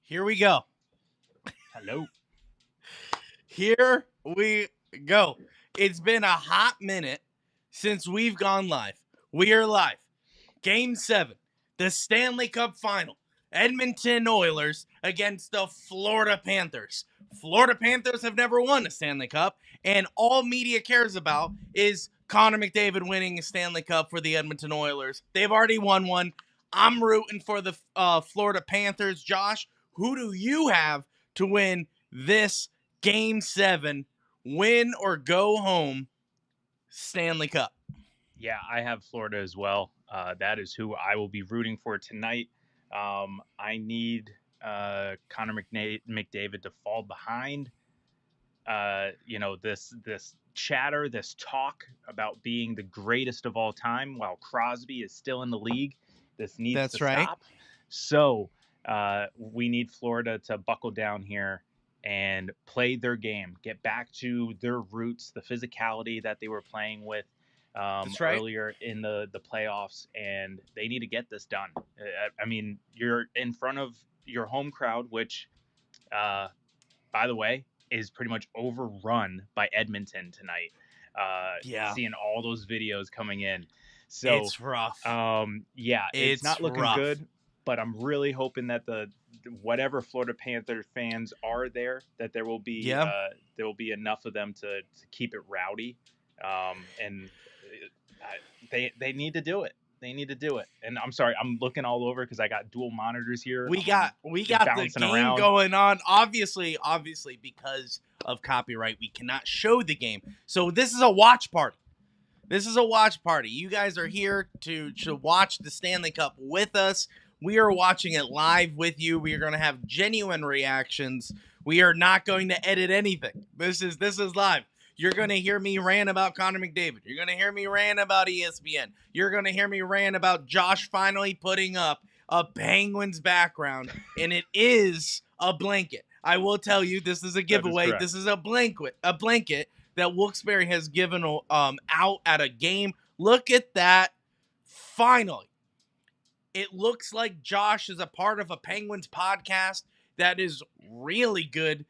Here we go. Hello. Here we go. It's been a hot minute since we've gone live. We are live. Game 7, the Stanley Cup Final. Edmonton Oilers against the Florida Panthers. Florida Panthers have never won a Stanley Cup, and all media cares about is Connor McDavid winning a Stanley Cup for the Edmonton Oilers. They've already won one. I'm rooting for the Florida Panthers. Josh, who do you have to win this Game 7, win or go home Stanley Cup? Yeah, I have Florida as well. That is who I will be rooting for tonight. I need Connor McDavid to fall behind. This chatter, this talk about being the greatest of all time while Crosby is still in the league. This needs That's to right. stop. So we need Florida to buckle down here and play their game, get back to their roots, the physicality that they were playing with That's right. earlier in the playoffs, and they need to get this done. I mean, you're in front of your home crowd, which, by the way, is pretty much overrun by Edmonton tonight. Yeah. Seeing all those videos coming in. So It's rough. yeah, it's not looking rough. good, but I'm really hoping that the whatever Florida Panther fans are there, that there will be enough of them to keep it rowdy, and they need to do it. They need to do it. And I'm sorry, I'm looking all over because I got dual monitors here. We got the game around. going on. Obviously, because of copyright, we cannot show the game. So this is a watch party. You guys are here to watch the Stanley Cup with us. We are watching it live with you. We are going to have genuine reactions. We are not going to edit anything. This is live. You're going to hear me rant about Connor McDavid. You're going to hear me rant about ESPN. You're going to hear me rant about Josh finally putting up a Penguins background, and it is a blanket. I will tell you, this is a giveaway. This is a blanket that Wilkes-Barre has given out at a game. Look at that. Finally. It looks like Josh is a part of a Penguins podcast that is really good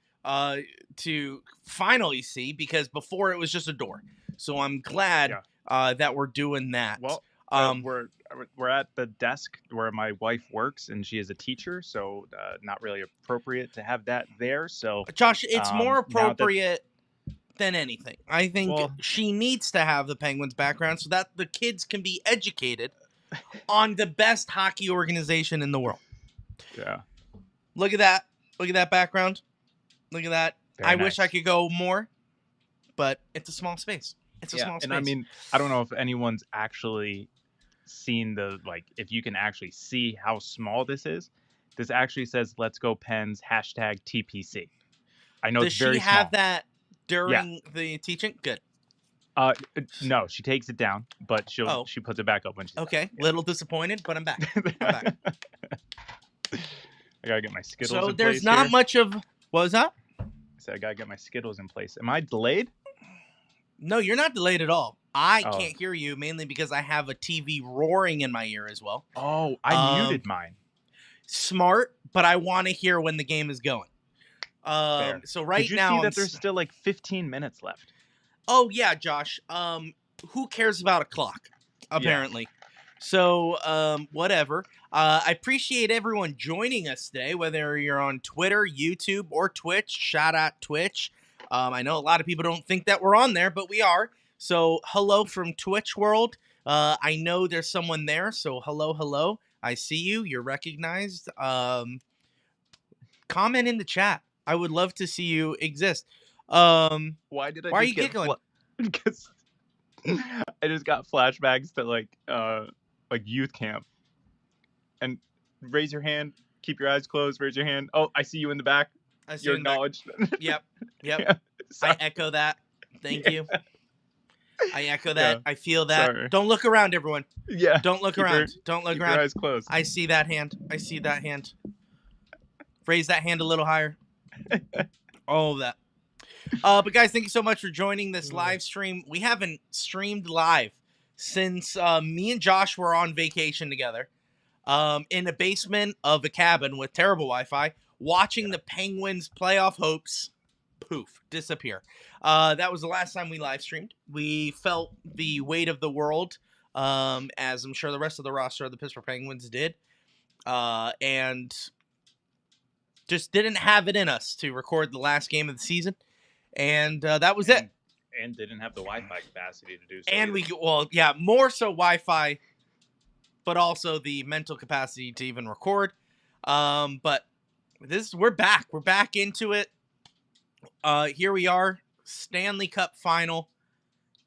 to finally see, because before it was just a door. So I'm glad that we're doing that. Well, we're at the desk where my wife works, and she is a teacher, so not really appropriate to have that there. So Josh, it's more appropriate than anything. I think she needs to have the Penguins background so that the kids can be educated on the best hockey organization in the world. Yeah. Look at that. Look at that background. Look at that. I wish I could go more, but it's a small space. It's a small space. And I mean, I don't know if anyone's actually seen if you can actually see how small this is. This actually says, "Let's go Pens," #TPC. I know it's very small. Does she have that during the teaching? Good. No, she takes it down, but she puts it back up when she's okay. Done. Little disappointed, but I'm back. I gotta get my Skittles in place. So there's not much of... What was that? I said I gotta get my Skittles in place. Am I delayed? No, you're not delayed at all. I can't hear you, mainly because I have a TV roaring in my ear as well. Oh, I muted mine. Smart, but I want to hear when the game is going. So right now... Did you see that there's still 15 minutes left? Oh, yeah, Josh. Who cares about a clock, apparently? Yeah. So, whatever. I appreciate everyone joining us today, whether you're on Twitter, YouTube, or Twitch. Shout out Twitch. I know a lot of people don't think that we're on there, but we are. So, hello from Twitch world. I know there's someone there, so hello. I see you. You're recognized. Comment in the chat. I would love to see you exist. Why are you giggling? Because I just got flashbacks to youth camp. And raise your hand, keep your eyes closed, raise your hand. Oh, I see you in the back. You're acknowledged. Yep. Yeah, I echo that. Thank you. I echo that. I feel that. Sorry. Don't look around, everyone. Yeah. Don't look around. Don't look around. Your eyes closed. I see that hand. Raise that hand a little higher. All of that. But guys, thank you so much for joining this live stream. We haven't streamed live since me and Josh were on vacation together in the basement of a cabin with terrible Wi-Fi. watching the Penguins' playoff hopes, poof, disappear. That was the last time we live streamed. We felt the weight of the world, as I'm sure the rest of the roster of the Pittsburgh Penguins did, and just didn't have it in us to record the last game of the season, and that was it. And didn't have the Wi-Fi capacity to do so. And either. more so Wi-Fi, but also the mental capacity to even record. But we're back. We're back into it. Here we are, Stanley Cup Final,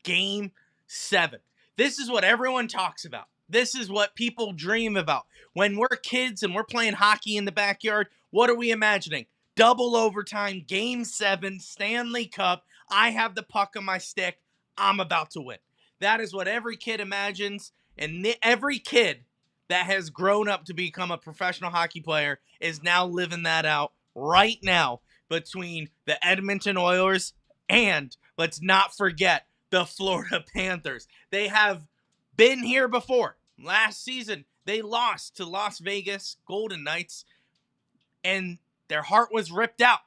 Game 7. This is what everyone talks about. This is what people dream about. When we're kids and we're playing hockey in the backyard, what are we imagining? Double overtime, Game 7, Stanley Cup. I have the puck on my stick. I'm about to win. That is what every kid imagines, and every kid that has grown up to become a professional hockey player is now living that out right now between the Edmonton Oilers and, let's not forget, the Florida Panthers. They have been here before. Last season, they lost to Las Vegas Golden Knights, and their heart was ripped out.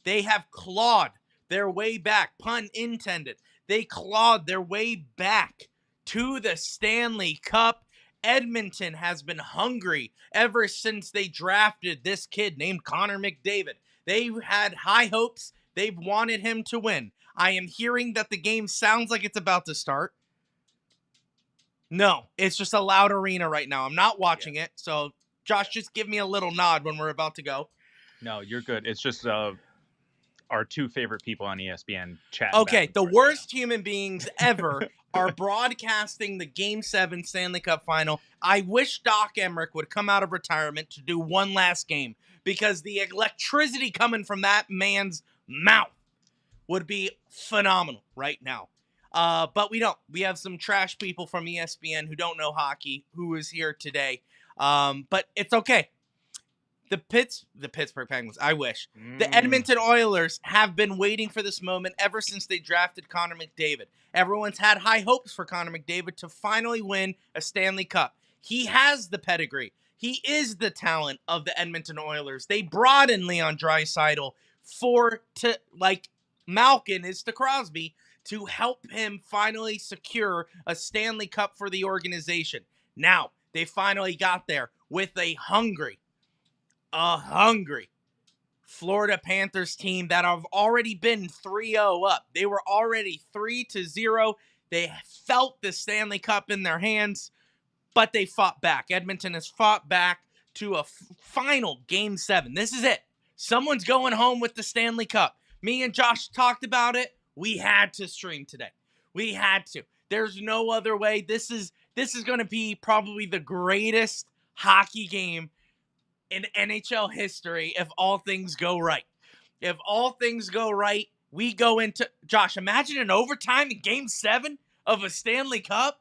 They have clawed their way back, pun intended. They clawed their way back to the Stanley Cup. Edmonton has been hungry ever since they drafted this kid named Connor McDavid. They had high hopes. They've wanted him to win. I am hearing that the game sounds like it's about to start. No, it's just a loud arena right now. I'm not watching it. So, Josh, just give me a little nod when we're about to go. No, you're good. It's just our two favorite people on ESPN chat. Okay, the worst human beings ever are broadcasting the Game 7 Stanley Cup Final. I wish Doc Emmerich would come out of retirement to do one last game, because the electricity coming from that man's mouth would be phenomenal right now. But we don't. We have some trash people from ESPN who don't know hockey who is here today. But it's okay. The Pittsburgh Penguins, I wish. The Edmonton Oilers have been waiting for this moment ever since they drafted Connor McDavid. Everyone's had high hopes for Connor McDavid to finally win a Stanley Cup. He has the pedigree. He is the talent of the Edmonton Oilers. They brought in Leon Draisaitl like Malkin is to Crosby, to help him finally secure a Stanley Cup for the organization. Now, they finally got there with a hungry Florida Panthers team that have already been 3-0 up. They were already 3-0. They felt the Stanley Cup in their hands, but they fought back. Edmonton has fought back to a final Game 7. This is it. Someone's going home with the Stanley Cup. Me and Josh talked about it. We had to stream today. We had to. There's no other way. This is going to be probably the greatest hockey game in NHL history if all things go right. If all things go right, we go into... Josh, imagine an overtime in Game 7 of a Stanley Cup.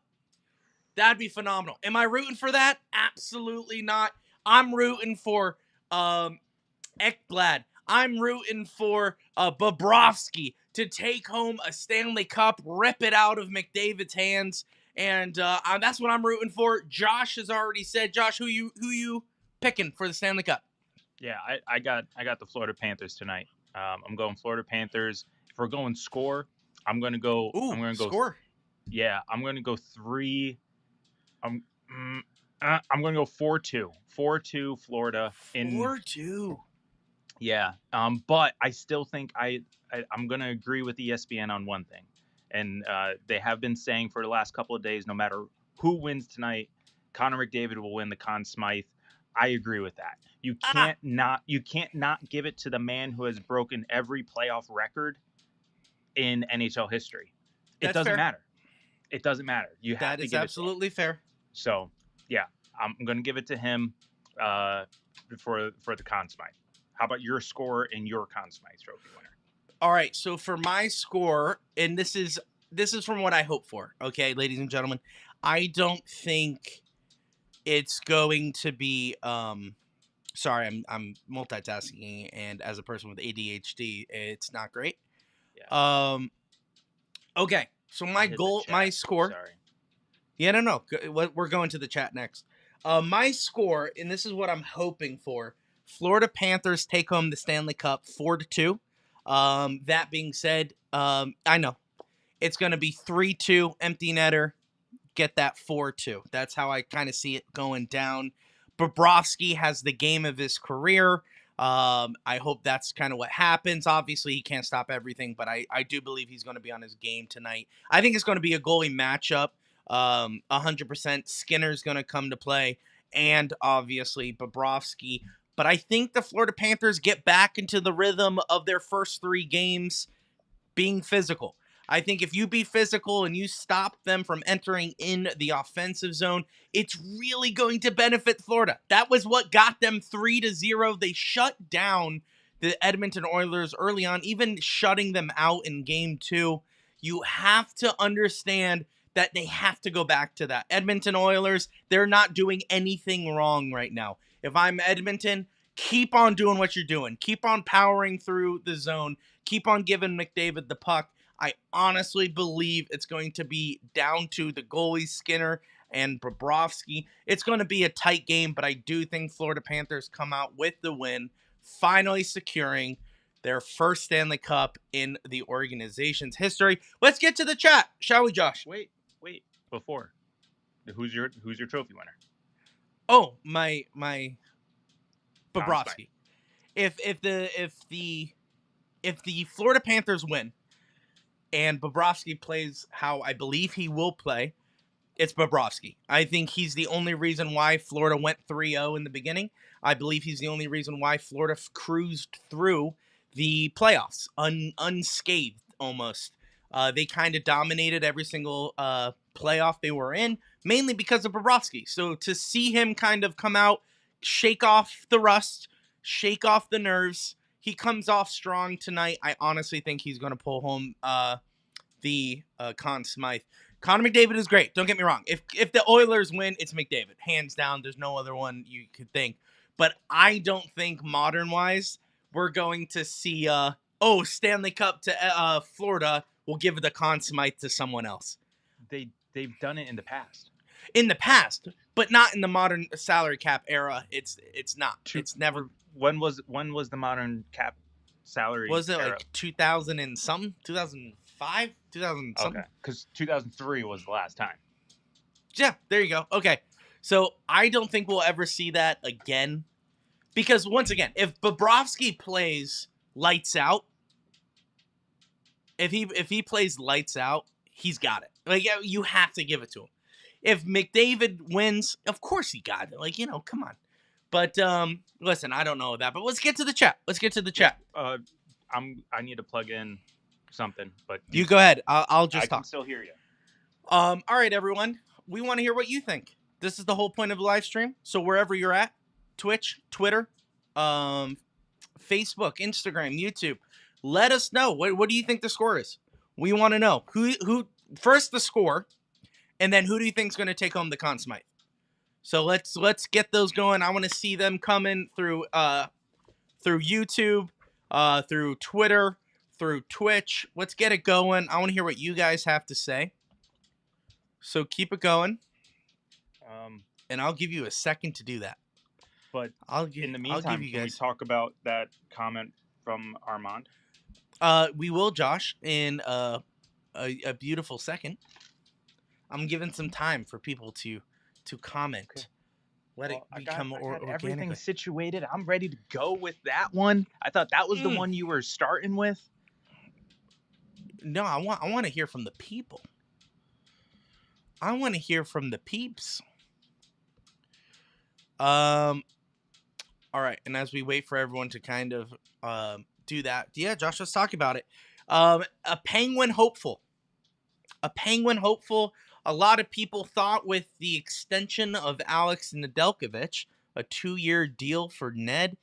That'd be phenomenal. Am I rooting for that? Absolutely not. I'm rooting for Ekblad. I'm rooting for Bobrovsky to take home a Stanley Cup, rip it out of McDavid's hands, and that's what I'm rooting for. Josh has already said. Josh, who you picking for the Stanley Cup? Yeah, I got the Florida Panthers tonight. I'm going Florida Panthers. If we're going score, I'm going to go. Ooh, I'm going to go score. Yeah, I'm going to go 3. I'm going to go 4-2. 4-2 Florida. 4-2. Yeah. But I still think I'm going to agree with ESPN on one thing, and they have been saying for the last couple of days, no matter who wins tonight, Connor McDavid will win the Conn Smythe. I agree with that. You can't not give it to the man who has broken every playoff record in NHL history. It doesn't matter. It doesn't matter. You have to give it to him. That is absolutely fair. So, yeah, I'm going to give it to him for the Conn Smythe. How about your score and your Conn Smythe trophy winner? All right, so for my score, and this is from what I hope for, okay, ladies and gentlemen, I don't think it's going to be sorry, I'm multitasking, and as a person with ADHD, it's not great. Yeah. Okay, so my score. Sorry. Yeah, no. We're going to the chat next. My score, and this is what I'm hoping for Florida Panthers take home the Stanley Cup 4-2. That being said, I know it's going to be 3-2 empty netter. Get that 4-2. That's how I kind of see it going down. Bobrovsky has the game of his career. I hope that's kind of what happens. Obviously, he can't stop everything, but I do believe he's going to be on his game tonight. I think it's going to be a goalie matchup. 100% Skinner's going to come to play, and obviously Bobrovsky. But I think the Florida Panthers get back into the rhythm of their first 3 games being physical. I think if you be physical and you stop them from entering in the offensive zone, it's really going to benefit Florida. That was what got them 3-0. They shut down the Edmonton Oilers early on, even shutting them out in game 2. You have to understand that they have to go back to that. Edmonton Oilers, they're not doing anything wrong right now. If I'm Edmonton, keep on doing what you're doing. Keep on powering through the zone. Keep on giving McDavid the puck. I honestly believe it's going to be down to the goalie Skinner and Bobrovsky. It's going to be a tight game, but I do think Florida Panthers come out with the win, finally securing their first Stanley Cup in the organization's history. Let's get to the chat, shall we, Josh? Wait. Before, who's your trophy winner? Oh, my Bobrovsky. If the Florida Panthers win and Bobrovsky plays how I believe he will play, it's Bobrovsky. I think he's the only reason why Florida went 3-0 in the beginning. I believe he's the only reason why Florida cruised through the playoffs unscathed almost. They kind of dominated every single playoff they were in, mainly because of Bobrovsky. So to see him kind of come out, shake off the rust, shake off the nerves, he comes off strong tonight. I honestly think he's going to pull home the Conn Smythe. Connor McDavid is great. Don't get me wrong. If the Oilers win, it's McDavid. Hands down. There's no other one you could think. But I don't think modern-wise we're going to see, Stanley Cup to Florida. We'll give the Conn Smythe to someone else. They've done it in the past. In the past, but not in the modern salary cap era. It's not. It's never. When was the modern cap salary? Was it era? like 2000 and something? 2005? 2000 something? Okay, because 2003 was the last time. Yeah, there you go. Okay, so I don't think we'll ever see that again, because once again, if Bobrovsky plays lights out, if he plays lights out, he's got it. Like, you have to give it to him. If McDavid wins, of course he got it. Like, come on. But listen, I don't know that. But let's get to the chat. I need to plug in something, but you go ahead. I'll just talk. I can still hear you. All right, everyone. We want to hear what you think. This is the whole point of the live stream. So wherever you're at, Twitch, Twitter, Facebook, Instagram, YouTube, let us know. What do you think the score is? We want to know who first the score, and then who do you think is going to take home the Conn Smythe? So let's get those going. I want to see them coming through YouTube, through Twitter, through Twitch. Let's get it going. I want to hear what you guys have to say. So keep it going. And I'll give you a second to do that. But in the meantime, can we talk about that comment from Armand? We will, Josh, in a beautiful second. I'm giving some time for people to comment. Okay. Let it become organic. Everything situated. I'm ready to go with that one. I thought that was the one you were starting with. No, I want to hear from the people. I want to hear from the peeps. All right, and as we wait for everyone to kind of do that, yeah, Josh, let's talk about it. A Penguin hopeful. A lot of people thought with the extension of Alex Nedeljkovic, a 2-year deal for Ned,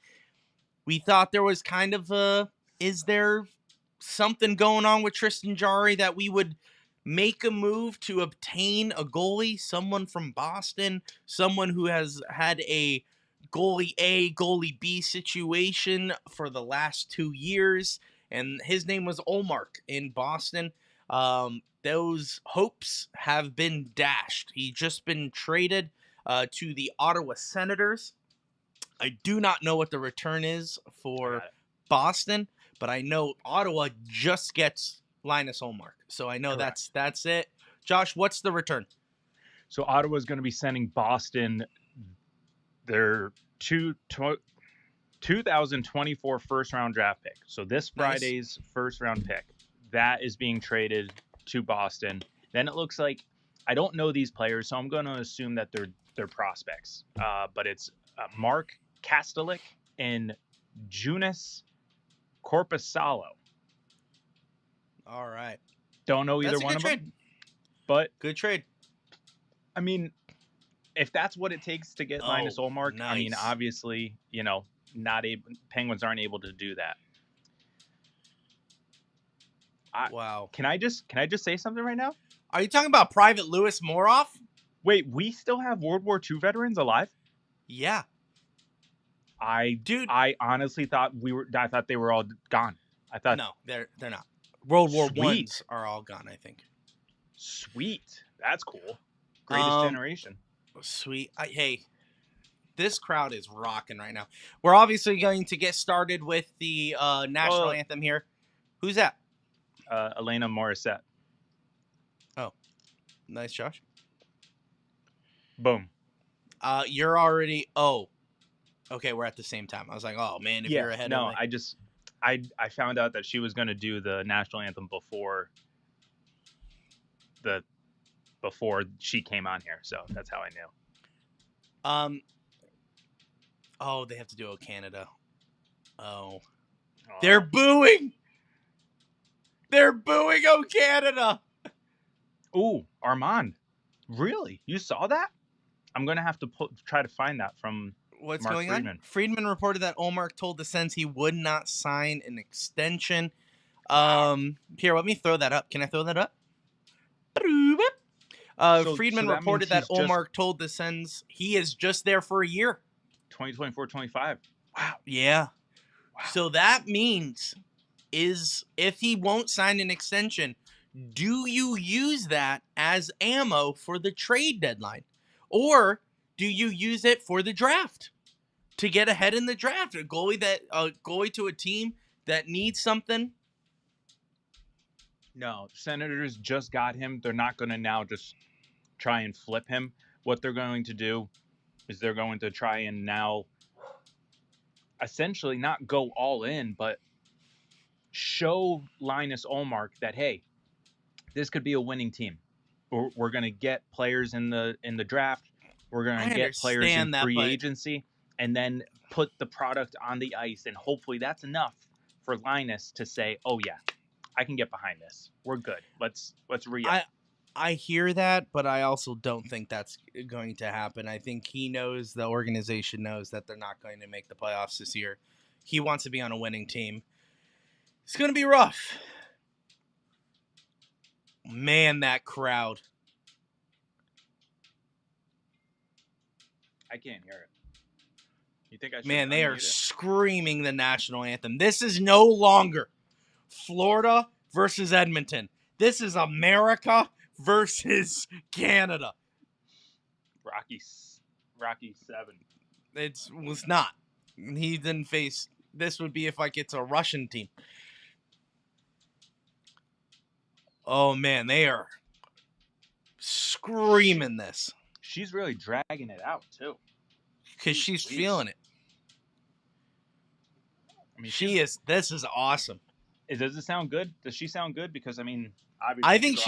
we thought there was kind of is there something going on with Tristan Jarry that we would make a move to obtain a goalie, someone from Boston, someone who has had a goalie A, goalie B situation for the last 2 years, and his name was Olmark in Boston. Those hopes have been dashed. He's just been traded to the Ottawa Senators. I do not know what the return is for Boston, but I know Ottawa just gets Linus Ullmark. So I know that's it. Josh, what's the return? So Ottawa is going to be sending Boston their 2024 first-round draft pick. So this Friday's first-round pick, that is being traded to Boston. Then it looks like, I don't know these players, so I'm going to assume that they're prospects. But it's Mark Kastelik and Joonas Korpisalo. All right. Don't know either one of them. But good trade. I mean, if that's what it takes to get Linus Ullmark, nice. I mean, obviously, Penguins aren't able to do that. Wow. Can I just say something right now? Are you talking about Private Louis Moroff? Wait, we still have World War II veterans alive? Yeah. I honestly thought they were all gone. I thought no, they're not. World War I's are all gone, I think. Sweet. That's cool. Greatest generation. Sweet. Hey, this crowd is rocking right now. We're obviously going to get started with the national anthem here. Who's that? Elena Morissette. Oh, nice, Josh. Boom. You're already. Oh, okay. We're at the same time. I was like, oh man, if you're ahead. No, of me. I found out that she was going to do the national anthem before she came on here, so that's how I knew. Oh, they have to do Canada. Oh. They're booing. They're booing Canada. Ooh, Armand. Really? You saw that? I'm going to have to try to find that from what's Mark going Friedman. on. Friedman reported that Ullmark told the Sens he would not sign an extension. Here, let me throw that up. Can I throw that up? Friedman reported that Ullmark told the Sens he is just there for a year. 2024-25. Wow. Yeah. Wow. So that means if he won't sign an extension, do you use that as ammo for the trade deadline? Or do you use it for the draft to get ahead in the draft? A goalie to a team that needs something? No, Senators just got him. They're not going to now just try and flip him. What they're going to do is they're going to try and now essentially not go all in, but show Linus Ullmark that, hey, this could be a winning team. We're going to get players in the draft. We're going to get players in free agency, and then put the product on the ice. And hopefully that's enough for Linus to say, oh, yeah, I can get behind this. We're good. Let's re-up. I hear that, but I also don't think that's going to happen. I think he knows, the organization knows that they're not going to make the playoffs this year. He wants to be on a winning team. It's going to be rough. Man, that crowd. I can't hear it. You think I should? Man, they are screaming the national anthem. This is no longer Florida versus Edmonton. This is America versus Canada. Rocky 7. It was not. He didn't face. This would be if like it's a Russian team. Oh man, they are screaming this. She's really dragging it out too. Because she's feeling it. I mean, she is. This is awesome. Does it sound good? Does she sound good? Because I mean, obviously, I think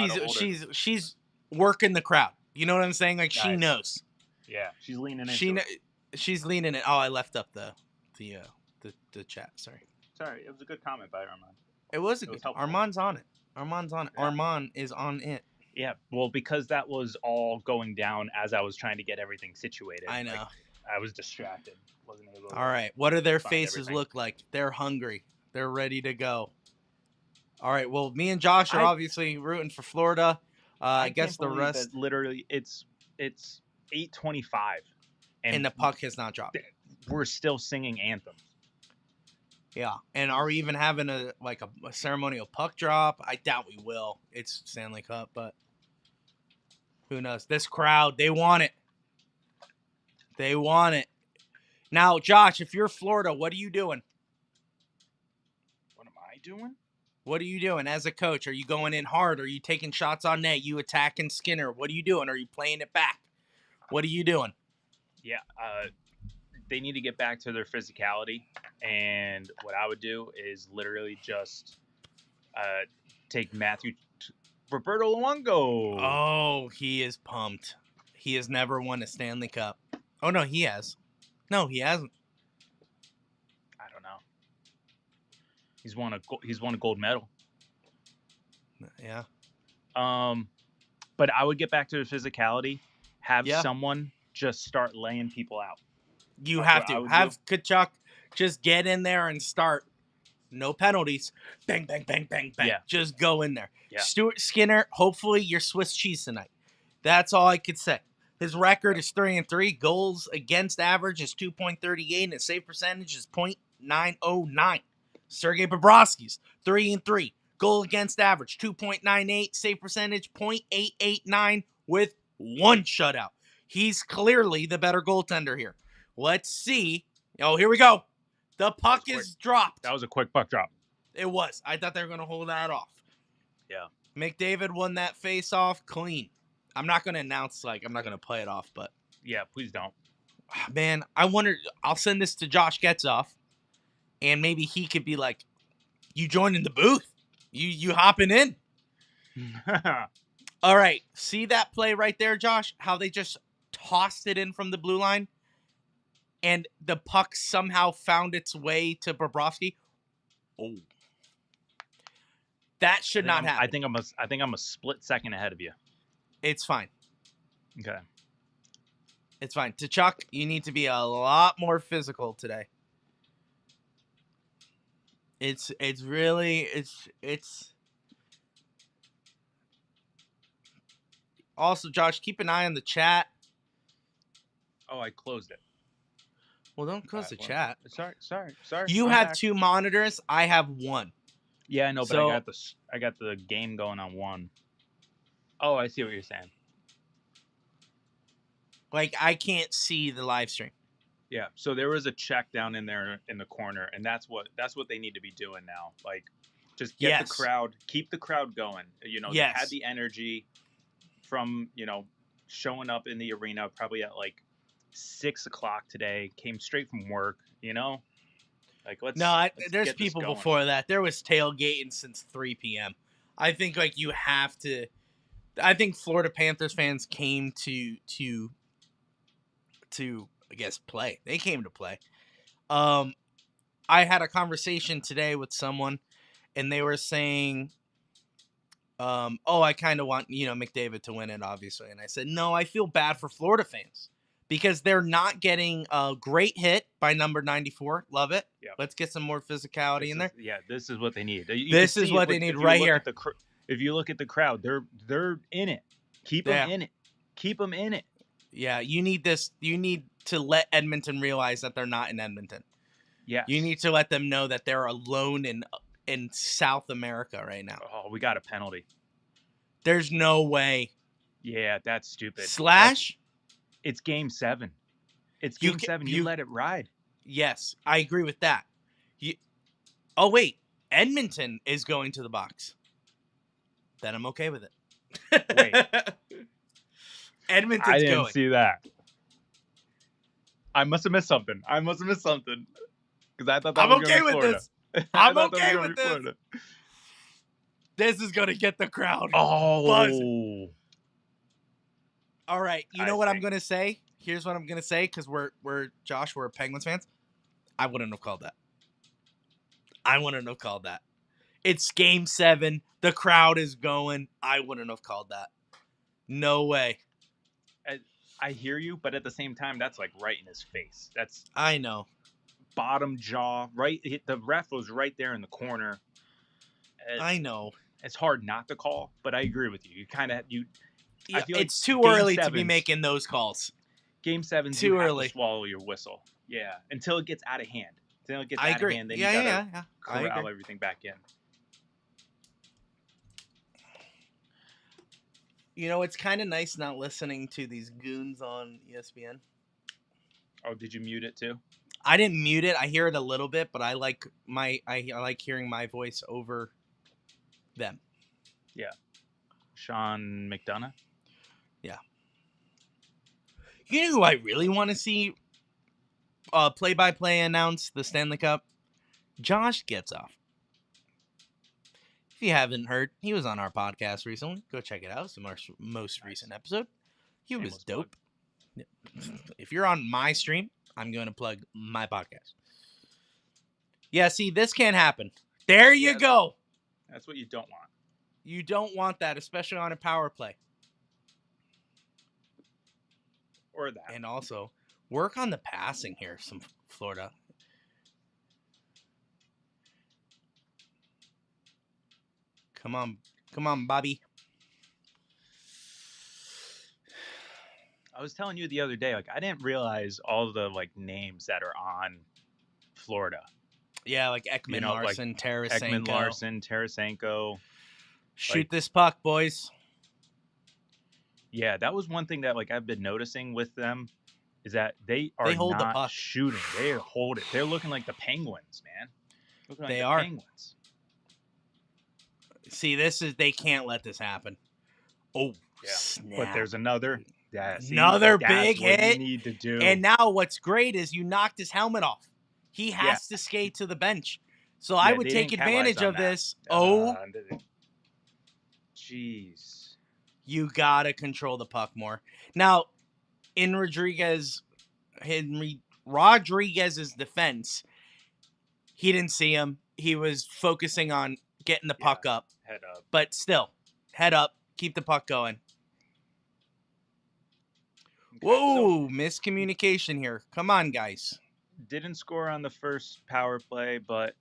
she's working the crowd. You know what I'm saying? Like she knows. Yeah, she's leaning in. She's leaning in. Oh, I left up the chat. Sorry. It was a good comment by Armand. It was good. Armand's on it. Yeah. Armand is on it. Yeah, well, because that was all going down as I was trying to get everything situated. I know. I was distracted. Wasn't able to. All right. What do their faces look like? They're hungry. They're ready to go. All right. Well, me and Josh are obviously rooting for Florida. I guess the rest. Literally, it's 8:25, and the puck has not dropped. We're still singing anthems. Yeah, and are we even having a ceremonial puck drop? I doubt we will. It's Stanley Cup, but who knows? This crowd, they want it. They want it. Now, Josh, if you're Florida, what are you doing? What am I doing? What are you doing as a coach? Are you going in hard? Are you taking shots on net? You attacking Skinner? What are you doing? Are you playing it back? What are you doing? Yeah, they need to get back to their physicality. And what I would do is literally just take Roberto Luongo. Oh, he is pumped. He has never won a Stanley Cup. Oh, no, he has. No, he hasn't. I don't know. He's won a gold medal. Yeah. But I would get back to the physicality. Have Yeah. someone just start laying people out. You That's have what I to. would Have do. Kachuk just get in there and start. No penalties. Bang, bang, bang, bang, bang. Yeah. Just go in there. Yeah. Stuart Skinner, hopefully you're Swiss cheese tonight. That's all I could say. His record is 3-3. Goals against average is 2.38, and his save percentage is .909. Sergei Bobrovsky's 3-3. Goal against average 2.98, save percentage .889 with one shutout. He's clearly the better goaltender here. Let's see. Oh, here we go. The puck is dropped. That was a quick puck drop. It was. I thought they were going to hold that off. Yeah. McDavid won that face-off clean. I'm not going to announce, I'm not going to play it off, but. Yeah, please don't. Man, I wonder. I'll send this to Josh Getzoff, and maybe he could be like, you joining the booth. You hopping in. All right. See that play right there, Josh? How they just tossed it in from the blue line? And the puck somehow found its way to Bobrovsky. Oh. That should not happen. I think I'm a split second ahead of you. It's fine. Okay. It's fine. Tkachuk, you need to be a lot more physical today. It's really also, Josh, keep an eye on the chat. Oh, I closed it. Well, don't close the chat. Sorry. You have 2 monitors. I have 1. Yeah, I know, but I got the game going on 1. Oh, I see what you're saying. I can't see the live stream. Yeah, so there was a check down in there in the corner, and that's what they need to be doing now. Just get the crowd, keep the crowd going. They had the energy from showing up in the arena probably at 6:00 today. Came straight from work. Let's there's people before that. There was tailgating since 3 p.m. I think you have to. I think Florida Panthers fans came to I guess play. They came to play. I had a conversation today with someone, and they were saying, I kind of want McDavid to win it, obviously. And I said, no, I feel bad for Florida fans because they're not getting a great hit by number 94. Love it. Yeah. Let's get some more physicality in there. Yeah, this is what they need. This is what they need right here. If you look at the crowd, they're in it. Keep them in it. Keep them in it. Yeah, you need this. You need to let Edmonton realize that they're not in Edmonton. Yeah. You need to let them know that they're alone in South America right now. Oh, we got a penalty. There's no way. Yeah, that's stupid. Slash? It's game 7. It's game 7. You let it ride. Yes, I agree with that. Oh, wait. Edmonton is going to the box. Then I'm okay with it. Wait. Edmonton's I didn't going. see that. I must have missed something. Because I thought that was okay with Florida. I'm okay with this. Florida. This is going to get the crowd buzzing. All right. You know what I'm going to say? Here's what I'm going to say because we're Penguins fans. I wouldn't have called that. It's game 7. The crowd is going. I wouldn't have called that. No way. I hear you, but at the same time, that's right in his face. I know. Bottom jaw, right? The ref was right there in the corner. I know. It's hard not to call, but I agree with you. You kind of I feel it's too early to be making those calls. Game 7, too early. Have to swallow your whistle. Yeah, until it gets out of hand. Until it gets out of hand, then you gotta corral everything back in. It's kind of nice not listening to these goons on ESPN. Oh, did you mute it too? I didn't mute it. I hear it a little bit, but I like hearing my voice over them. Yeah. Sean McDonough? Yeah. You know who I really want to see play-by-play announce the Stanley Cup? Josh Getzoff. If you haven't heard, he was on our podcast recently. Go check it out. It's the most recent episode. He was dope. If you're on my stream, I'm going to plug my podcast. Yeah, see, this can't happen. There you go. That's what you don't want. You don't want that, especially on a power play. Or that. And also, work on the passing here, some Florida. Come on, Bobby. I was telling you the other day, like I didn't realize all the like names that are on Florida. Yeah, like Ekman Larson, like Tarasenko. Ekman Larson, Tarasenko. Shoot this puck, boys. Yeah, that was one thing that like I've been noticing with them is that they hold not the puck. Shooting. They hold it. They're looking like the Penguins, man. Looking like they the are. Penguins. See, they can't let this happen. Oh, yeah. Snap. But there's another big hit. You need to do. And now what's great is you knocked his helmet off. He has to skate to the bench. So I would take advantage of this. Jeez. You got to control the puck more. Now, in Rodriguez's defense, he didn't see him. He was focusing on getting the puck up. Head up. But still, head up. Keep the puck going. Okay, whoa, miscommunication here. Come on, guys. Didn't score on the first power play, but,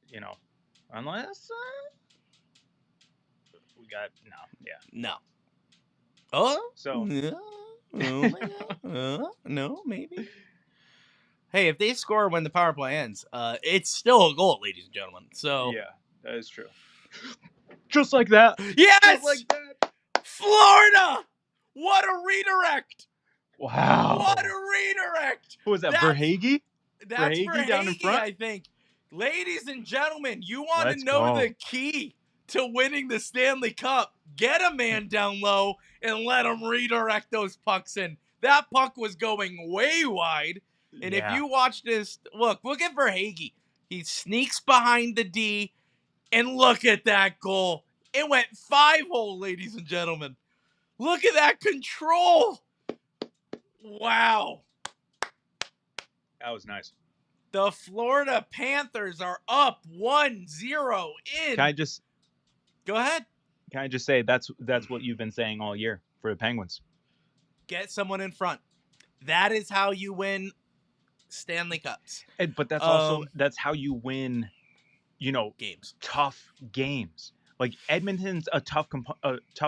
unless we got no. Oh? So. No, maybe. Hey, if they score when the power play ends, it's still a goal, ladies and gentlemen. So. Yeah, that is true. Just like that. Yes! Just like that. Florida! What a redirect! Wow. What a redirect! Who was that, Verhaeghe? That's Verhaeghe down in front? I think. Ladies and gentlemen, you want to know the key to winning the Stanley Cup? Get a man down low and let him redirect those pucks in. That puck was going way wide. And if you watch this, look at Verhaeghe. He sneaks behind the D, and look at that goal. It went 5-hole, ladies and gentlemen. Look at that control. Wow. That was nice. The Florida Panthers are up 1-0 in. Can I just go ahead? Can I just say that's what you've been saying all year for the Penguins? Get someone in front. That is how you win Stanley Cups. But that's how you win, games. Tough games. Like Edmonton's a tough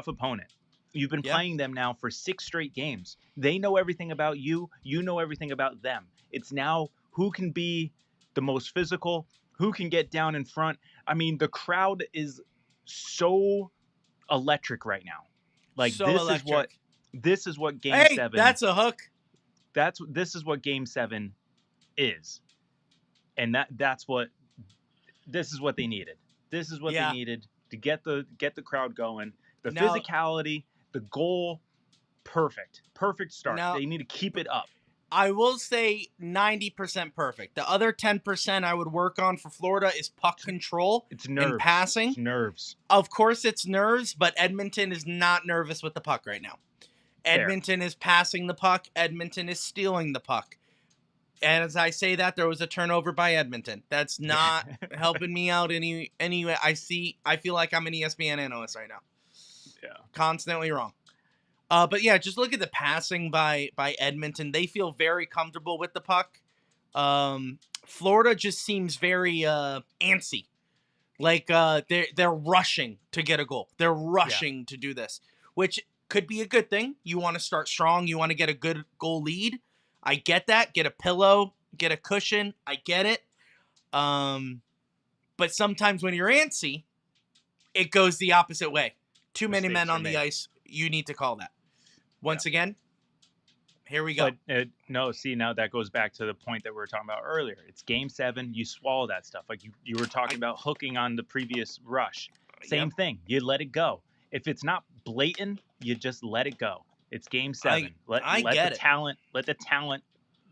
opponent. You've been playing them now for 6 straight games. They know everything about you. You know everything about them. It's now who can be the most physical, who can get down in front. I mean, the crowd is so electric right now. Like this is what Game 7. That's a hook. This is what Game 7 is, and this is what they needed. This is what they needed to get the crowd going. The physicality, the goal, perfect start. They need to keep it up. I will say 90% perfect. The other 10% I would work on for Florida is puck control. It's nerves. And passing. It's nerves. Of course it's nerves, but Edmonton is not nervous with the puck right now. Edmonton is passing the puck. Edmonton is stealing the puck. And as I say that, there was a turnover by Edmonton. That's not helping me out anyway. I feel like I'm an ESPN analyst right now. Yeah. Constantly wrong. But yeah, just look at the passing by Edmonton. They feel very comfortable with the puck. Florida just seems very antsy. Like they're rushing to get a goal. They're rushing to do this, which could be a good thing. You want to start strong. You want to get a good goal lead. I get that. Get a pillow, get a cushion. I get it. But sometimes when you're antsy, it goes the opposite way. Too many men on the ice. You need to call that. Once again, Here we go. But no, see, now that goes back to the point that we were talking about earlier. It's game 7. You swallow that stuff. Like you were talking about hooking on the previous rush. Same thing. You let it go. If it's not blatant, you just let it go. It's game 7. Let the talent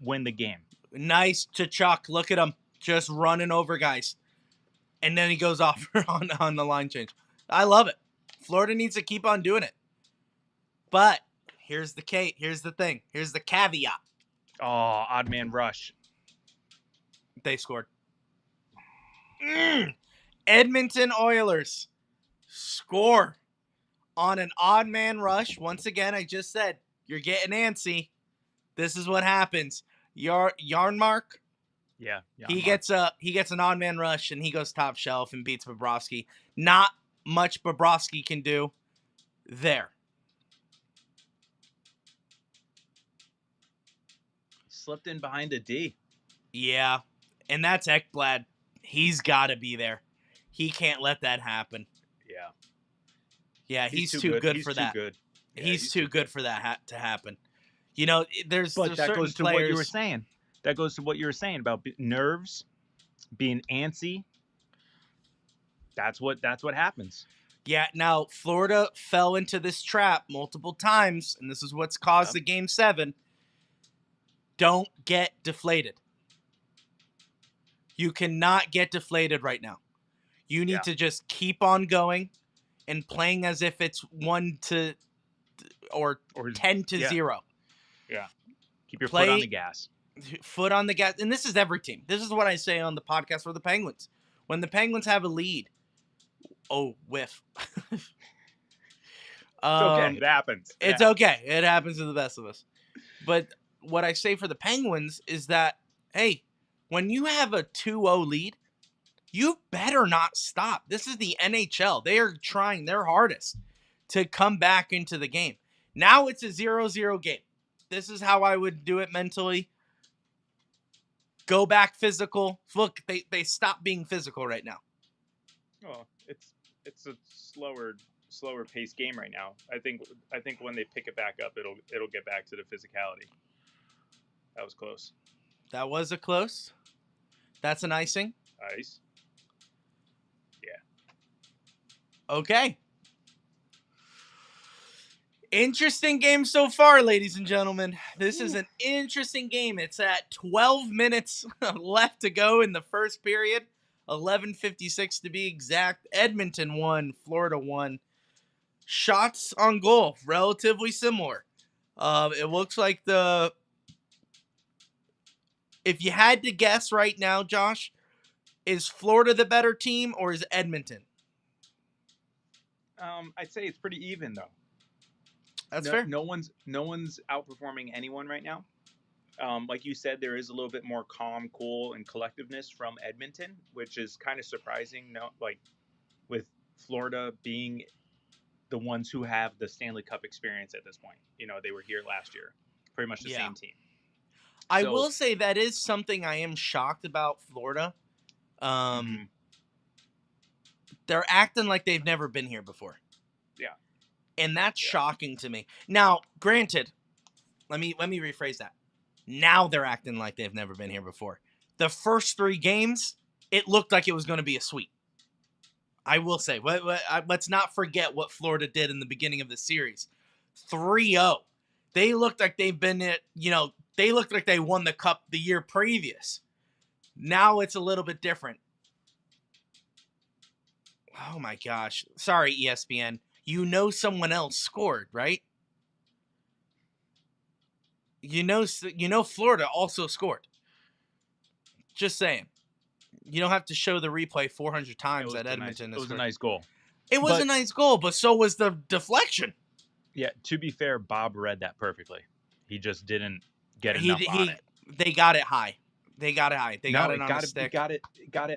win the game. Nice to Chuck. Look at him just running over guys. And then he goes off on the line change. I love it. Florida needs to keep on doing it. But here's the thing. Here's the caveat. Oh, odd man rush. They scored. Edmonton Oilers score on an odd man rush. Once again, I just said, you're getting antsy. This is what happens. Yarnmark. Yeah. He gets an odd man rush and he goes top shelf and beats Bobrovsky. Not much Bobrovsky can do there. Slipped in behind a D. Yeah. And that's Ekblad. He's got to be there. He can't let that happen. Yeah. Yeah, he's too good for that. Yeah, he's too good for that to happen. You know, there's that certain goes to players. What you were saying. That goes to what you were saying about nerves, being antsy. That's what happens. Yeah, now Florida fell into this trap multiple times, and this is what's caused the game 7. Don't get deflated. You cannot get deflated right now. You need to just keep on going and playing as if it's 1 to or 10 to 0. Yeah. Keep your foot on the gas. Foot on the gas. And this is every team. This is what I say on the podcast for the Penguins. When the Penguins have a lead, whiff. It's okay. It happens. It's okay. It happens to the best of us. But what I say for the Penguins is that, hey, when you have a 2-0 lead, you better not stop. This is the NHL. They are trying their hardest to come back into the game. Now it's a 0-0 game. This is how I would do it mentally. Go back physical. Look, they stopped being physical right now. Oh, it's a slower paced game right now. I think when they pick it back up, it'll get back to the physicality. That was close. That was a close. That's an icing. Ice. Yeah. Okay. Interesting game so far, ladies and gentlemen. This is an interesting game. It's at 12 minutes left to go in the first period. 11:56 to be exact. Edmonton won. Florida won. Shots on goal, relatively similar. It looks like if you had to guess right now, Josh, is Florida the better team or is Edmonton? I'd say it's pretty even though. That's fair. No one's outperforming anyone right now. Like you said, there is a little bit more calm, cool, and collectiveness from Edmonton, which is kind of surprising. No, like with Florida being the ones who have the Stanley Cup experience at this point. You know, they were here last year, pretty much the same team. I will say that is something I am shocked about Florida. They're acting like they've never been here before. Yeah. And that's shocking to me. Now, granted, let me rephrase that. Now they're acting like they've never been here before. The first 3 games, it looked like it was going to be a sweep. I will say, let's not forget what Florida did in the beginning of the series. 3-0. They looked like they've been, they looked like they won the cup the year previous. Now it's a little bit different. Oh my gosh. Sorry, ESPN. You know someone else scored, right? You know Florida also scored. Just saying. You don't have to show the replay 400 times at Edmonton. It was a nice goal. It was a nice goal, but so was the deflection. Yeah, to be fair, Bob read that perfectly. He just didn't get enough on it. They got it high. They got it high. They got it on the stick. Got it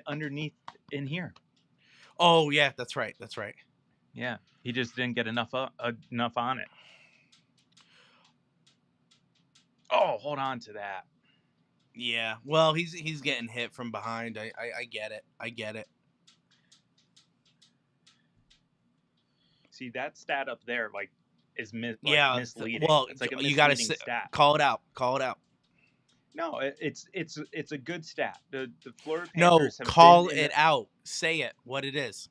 underneath in here. Oh, yeah, that's right. That's right. Yeah, he just didn't get enough on it. Oh, hold on to that. Yeah, well, he's getting hit from behind. I get it. I get it. See, that stat up there, like, is Yeah. misleading. Well, It's like a you got misleading to stat. call it out. Call it out. No, it's a good stat. The Florida No, Panthers have been call in it the out. Say it. What it is.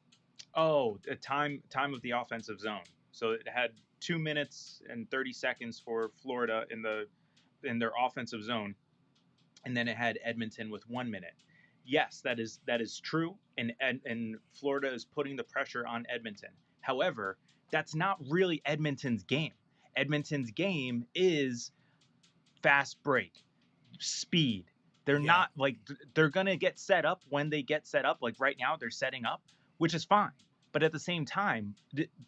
the time of the offensive zone. So it had 2 minutes and 30 seconds for Florida in their offensive zone, and then it had Edmonton with 1 minute. Yes, that is true, and Florida is putting the pressure on Edmonton. However, that's not really Edmonton's game. Edmonton's game is fast break, speed. They're not like they're gonna get set up when they get set up. Like right now, they're setting up, which is fine. But at the same time,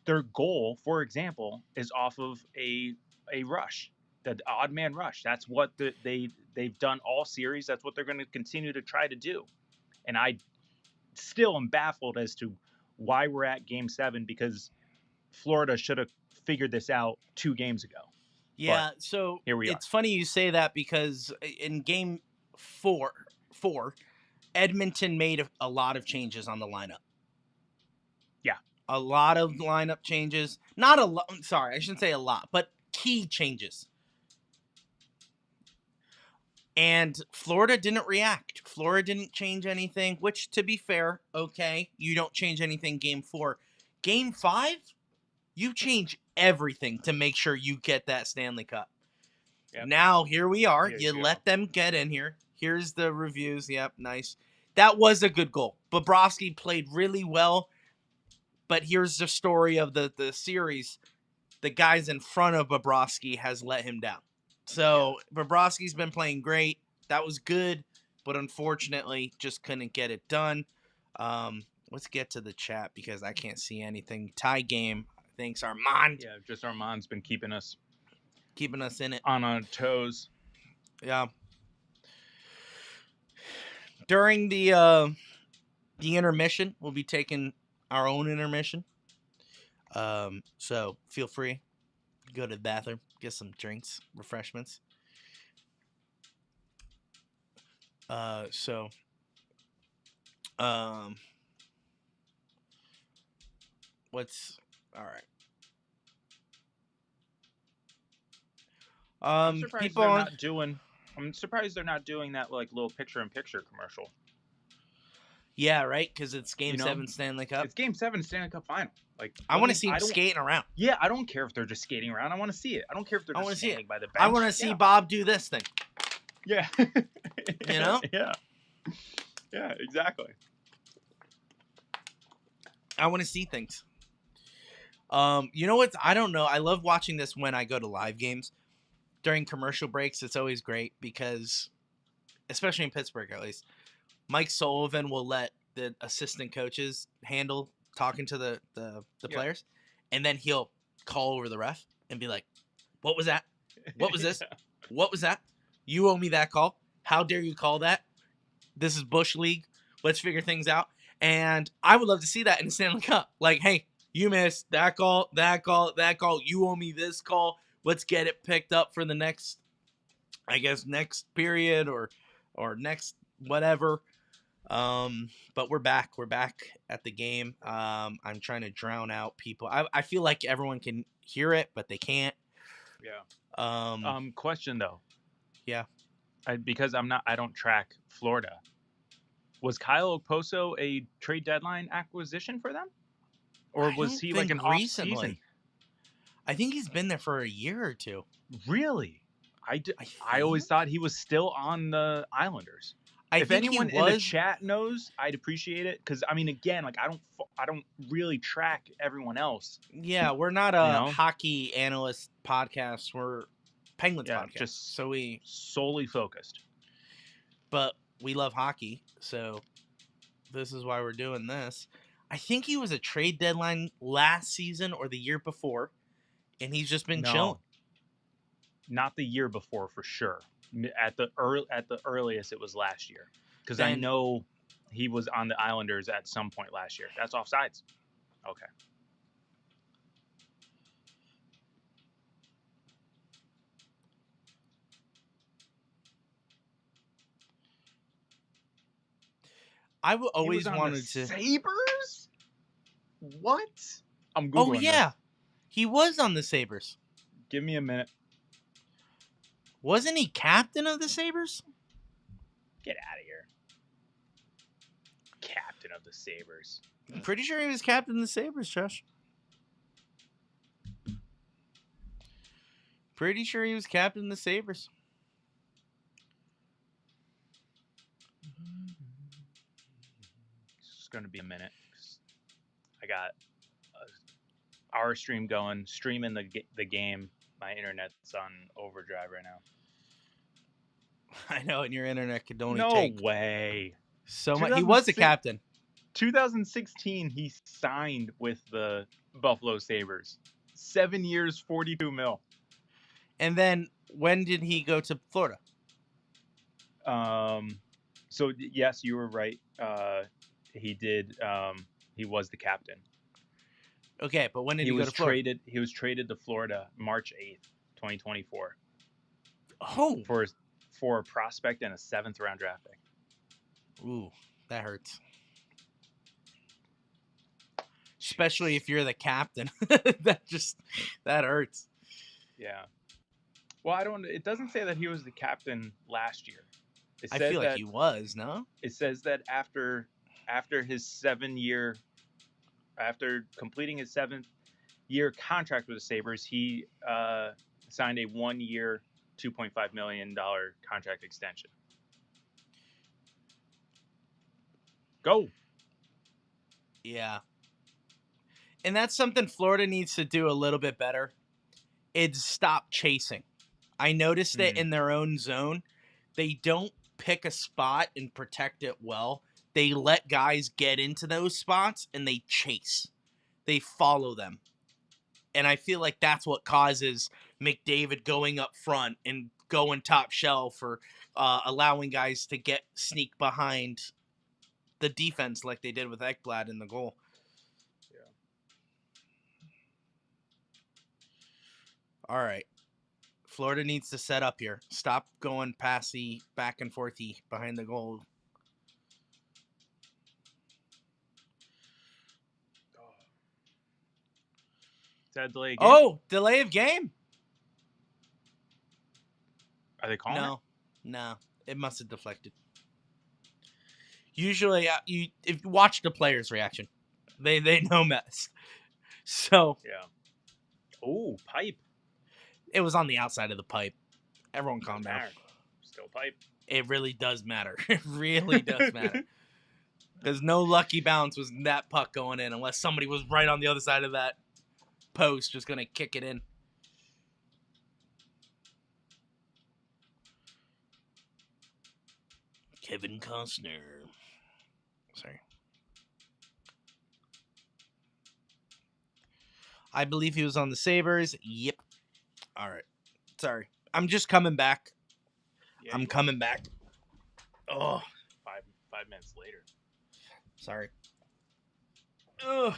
their goal, for example, is off of a rush, the odd man rush. That's what they've done all series. That's what they're going to continue to try to do. And I still am baffled as to why we're at Game 7, because Florida should have figured this out 2 games ago. Yeah, But so here we are. it's funny you say that because in game four, Edmonton made a lot of changes on the lineup. Yeah. A lot of lineup changes. Not a lot. Sorry, I shouldn't say a lot, but key changes. And Florida didn't react. Florida didn't change anything, which, to be fair, okay, you don't change anything game 4. Game 5, you change everything to make sure you get that Stanley Cup. Yep. Now, here we are. You let them get in here. Here's the reviews. Yep, nice. That was a good goal. Bobrovsky played really well, but here's the story of the series. The guys in front of Bobrovsky has let him down. So, Bobrovsky's been playing great. That was good, but unfortunately, just couldn't get it done. Let's get to the chat because I can't see anything. Tie game. Thanks, Armand. Yeah, just Armand's been keeping us in it. On our toes. Yeah. During the intermission, we'll be taking our own intermission. So feel free. Go to the bathroom, get some drinks, refreshments. What's all right? I'm surprised I'm surprised they're not doing that like little picture-in-picture commercial. Yeah, right. Because it's Game 7 Stanley Cup. It's Game 7 Stanley Cup Final. Like I want to see them skating around. Yeah, I don't care if they're just skating around. I want to see it. I don't care if they're just standing by the bench. I want to see Bob do this thing. Yeah. You know? Yeah. Yeah, exactly. I want to see things. You know what? I don't know. I love watching this when I go to live games. During commercial breaks, it's always great because, especially in Pittsburgh at least, Mike Sullivan will let the assistant coaches handle talking to the players, and then he'll call over the ref and be like, "What was that? What was this? What was that? You owe me that call. How dare you call that? This is Bush League. Let's figure things out." And I would love to see that in the Stanley Cup. Like, hey, you missed that call, that call, that call. You owe me this call. Let's get it picked up for the next, I guess, next period or next whatever. But we're back. We're back at the game. I'm trying to drown out people. I feel like everyone can hear it, but they can't. Yeah. Question though. Yeah. Because I don't track Florida. Was Kyle Okposo a trade deadline acquisition for them? Or was he like an off-season? I think he's been there for a year or two. Really? I always thought he was still on the Islanders. If anyone in the chat knows, I'd appreciate it. Because I mean, again, like I don't really track everyone else. Yeah, we're not a hockey analyst podcast. We're Penguins podcast. Just so we solely focused. But we love hockey, so this is why we're doing this. I think he was a trade deadline last season or the year before, and he's just been chilling. Not the year before for sure. At the earliest, it was last year, because I know he was on the Islanders at some point last year. That's offsides. Okay. I always wanted to Sabres. What? I'm Googling. Oh yeah, He was on the Sabres. Give me a minute. Wasn't he captain of the Sabres? Get out of here. Captain of the Sabres. I'm pretty sure he was captain of the Sabres, Josh. Pretty sure he was captain of the Sabres. It's going to be a minute. I got our stream going, streaming the game. My internet's on overdrive right now. I know, and your internet could only No take way. so much. He was a captain. 2016, he signed with the Buffalo Sabres. 7 years, $42 million. And then when did he go to Florida? So yes, you were right. He did. He was the captain. Okay, but when did he go to Florida? He was traded to Florida March 8th, 2024. Oh, for a prospect and a 7th round draft pick. Ooh, that hurts. Especially if you're the captain. that hurts. Yeah. Well, it doesn't say that he was the captain last year. I feel like he was, no? It says that after completing his 7th year contract with the Sabres, he signed a 1-year, $2.5 million contract extension. Go. Yeah. And that's something Florida needs to do a little bit better. It's stop chasing. I noticed it in their own zone. They don't pick a spot and protect it well. They let guys get into those spots and they chase. They follow them. And I feel like that's what causes McDavid going up front and going top shelf or allowing guys to sneak behind the defense like they did with Ekblad in the goal. Yeah. All right. Florida needs to set up here. Stop going passy back and forthy behind the goal. Is that a delay of game? Oh, delay of game. Are they calling it? No. It must have deflected. Usually, if you watch the players' reaction, they know mess. So yeah. Oh, pipe. It was on the outside of the pipe. Everyone calm down. Still pipe. It really does matter. It really does matter. There's no lucky bounce was that puck going in unless somebody was right on the other side of that post just going to kick it in. Kevin Costner. Sorry. I believe he was on the Sabres. Yep. All right. Sorry. I'm just coming back. Yeah, I'm coming back. Oh. 5 minutes later. Sorry. Ugh.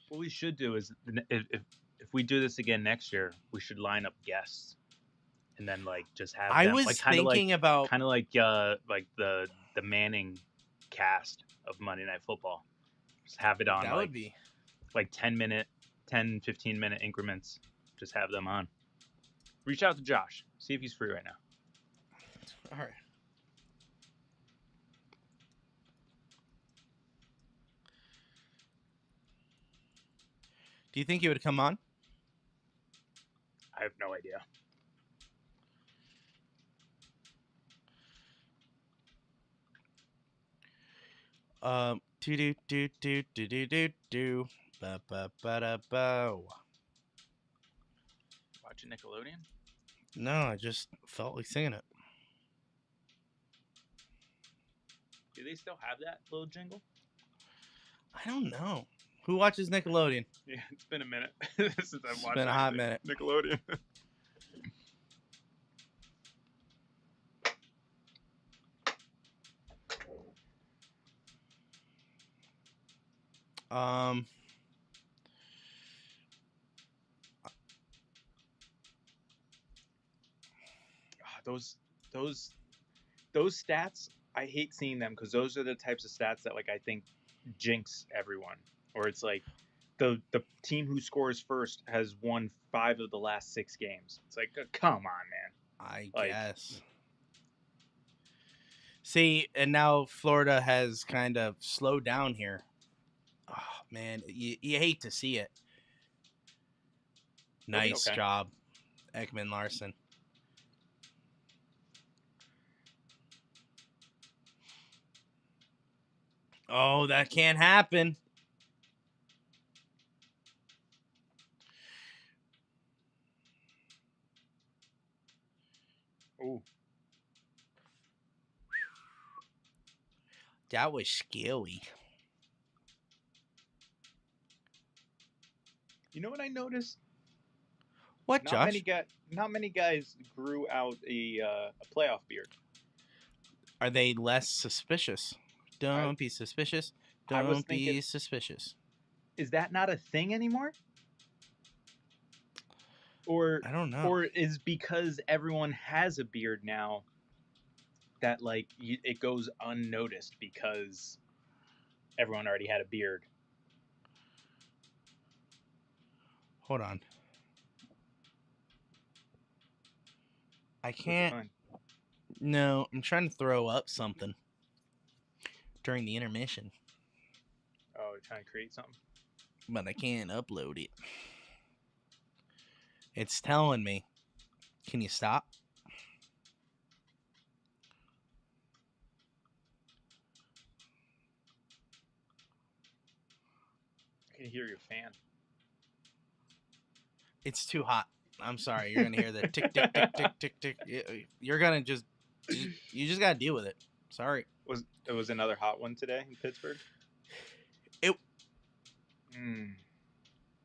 What we should do is if we do this again next year, we should line up guests and then just have them. I was thinking about kind of like the Manning cast of Monday Night Football. Just have it on. That would be 10, 15 minute increments. Just have them on. Reach out to Josh. See if he's free right now. All right. Do you think he would come on? I have no idea. Do ba ba ba da ba. Watching Nickelodeon? No, I just felt like singing it. Do they still have that little jingle? I don't know. Who watches Nickelodeon? Yeah, it's been a minute since I've watched. It's been a hot minute. Nickelodeon. Those stats, I hate seeing them because those are the types of stats that I think jinx everyone, or it's like the team who scores first has won 5 of the last 6 games. It's like, come on, man. I Like, guess. See, and now Florida has kind of slowed down here. Oh, man, you hate to see it. Nice okay. job, Ekman Larson. Oh, that can't happen. Ooh. That was scary. You know what I noticed? What, Not Josh? many guys grew out a playoff beard. Are they less suspicious? I Don't be suspicious. I was Don't thinking, be suspicious. is that not a thing anymore? Or I don't know. or is because everyone has a beard now that like it goes unnoticed because everyone already had a beard. Hold on. I What'd you can't. find? No, I'm trying to throw up something during the intermission, Oh, you're trying to create something? but I can't upload it. It's telling me. Can you stop? I can hear your fan. It's too hot. I'm sorry. You're gonna hear the tick tick tick tick tick tick. You're gonna you just gotta deal with it. Sorry. It was another hot one today in Pittsburgh? It Mm.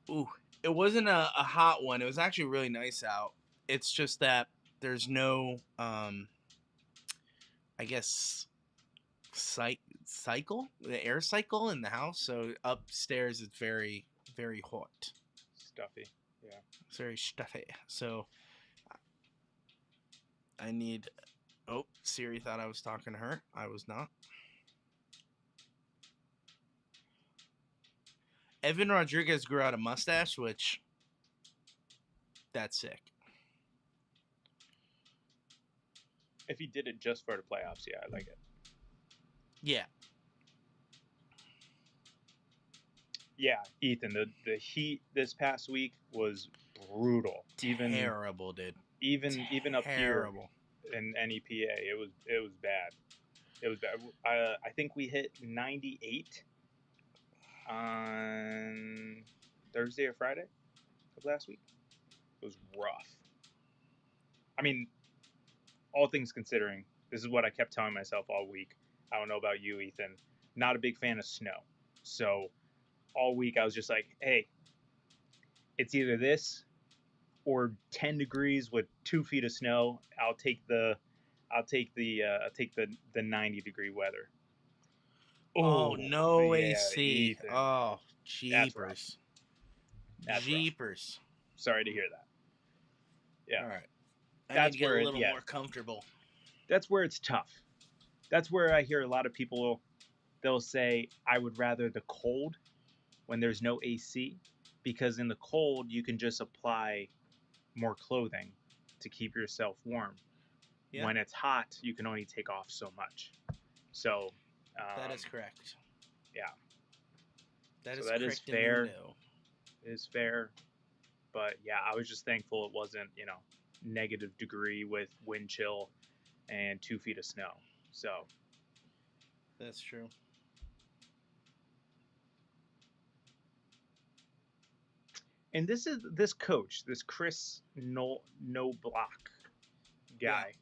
Ooh, it wasn't a hot one. It was actually really nice out. It's just that there's no I guess cycle, the air cycle in the house. So upstairs it's very hot. Stuffy. Yeah. It's very stuffy. So I need. Oh, Siri thought I was talking to her. I was not. Evan Rodriguez grew out a mustache, which that's sick. If he did it just for the playoffs, yeah, I like it. Yeah. Yeah, Ethan, the heat this past week was brutal. Terrible, dude. Even up here in NEPA, it was bad. It was bad. I think we hit 98 on Thursday or Friday of last week. It was rough. I mean, all things considering, this is what I kept telling myself all week. I don't know about you, Ethan. Not a big fan of snow. So all week I was just like, hey, it's either this or 10 degrees with 2 feet of snow. I'll take the 90-degree weather. Oh, no yeah, AC. Ethan. Oh, That's rough. jeepers. That's Jeepers. rough. Sorry to hear that. Yeah. All right. I That's need to get where a little more comfortable. That's where it's tough. That's where I hear a lot of people, they'll say, I would rather the cold when there's no AC, because in the cold you can just apply more clothing to keep yourself warm. Yeah. When it's hot, you can only take off so much. So that is correct. Yeah. That is fair. It is fair. But yeah, I was just thankful it wasn't, -degree with wind chill and 2 feet of snow. So that's true. And this coach, this Chris No Block guy.